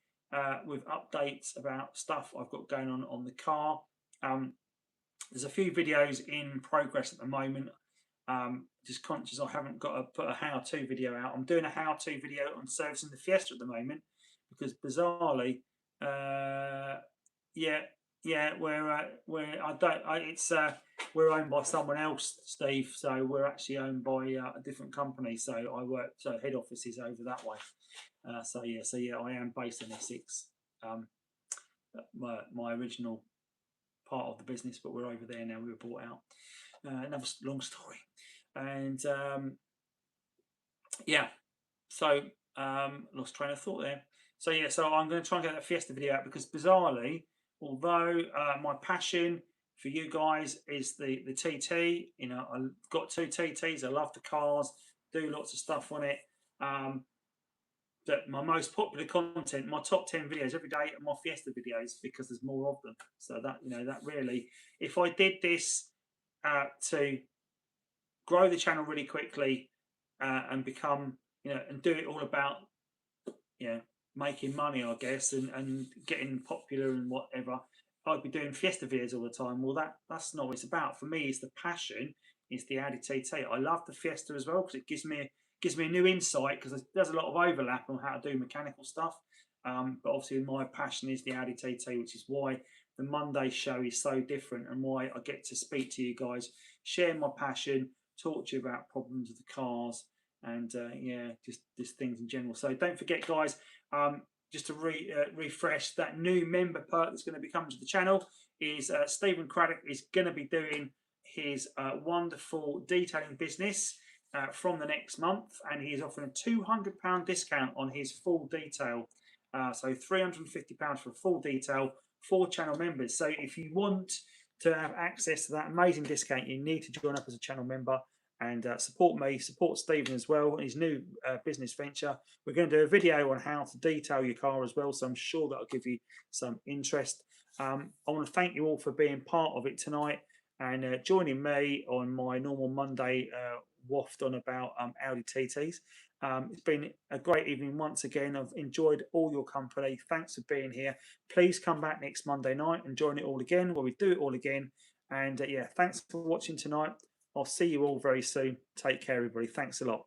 with updates about stuff I've got going on the car. There's a few videos in progress at the moment. Just conscious I haven't got to put a how-to video out. I'm doing a how-to video on servicing the Fiesta at the moment because bizarrely, we're owned by someone else, Steve. So we're actually owned by a different company. So I work, so head office is over that way. So yeah, I am based in Essex. My original part of the business, but we're over there now. We were bought out. Another long story. And yeah, so lost train of thought there. So yeah, so I'm going to try and get that Fiesta video out because bizarrely, although my passion for you guys is the TT, you know, I've got 2 TTs. I love the cars, do lots of stuff on it. But my most popular content, my top 10 videos every day are my Fiesta videos because there's more of them. So that, you know, that really, if I did this to grow the channel really quickly and become, you know, and do it all about, you know, making money, I guess, and getting popular and whatever, I'd be doing Fiesta videos all the time. Well, that's not what it's about. For me, it's the passion, it's the Audi TT. I love the Fiesta as well because it gives me a new insight because there's a lot of overlap on how to do mechanical stuff. But obviously my passion is the Audi TT, which is why the Monday show is so different and why I get to speak to you guys, share my passion, talk to you about problems with the cars and yeah, just things in general. So don't forget, guys, just to refresh, that new member perk that's going to be coming to the channel is Stephen Craddock is going to be doing his wonderful detailing business from the next month, and he is offering a £200 discount on his full detail. So £350 for a full detail for channel members. So if you want to have access to that amazing discount, you need to join up as a channel member and support me, support Stephen as well in his new business venture. We're going to do a video on how to detail your car as well, so I'm sure that'll give you some interest. I want to thank you all for being part of it tonight and joining me on my normal Monday waft on about Audi TTs. It's been a great evening once again. I've enjoyed all your company. Thanks for being here. Please come back next Monday night and join it all again, where we do it all again. And yeah, thanks for watching tonight. I'll see you all very soon. Take care, everybody. Thanks a lot.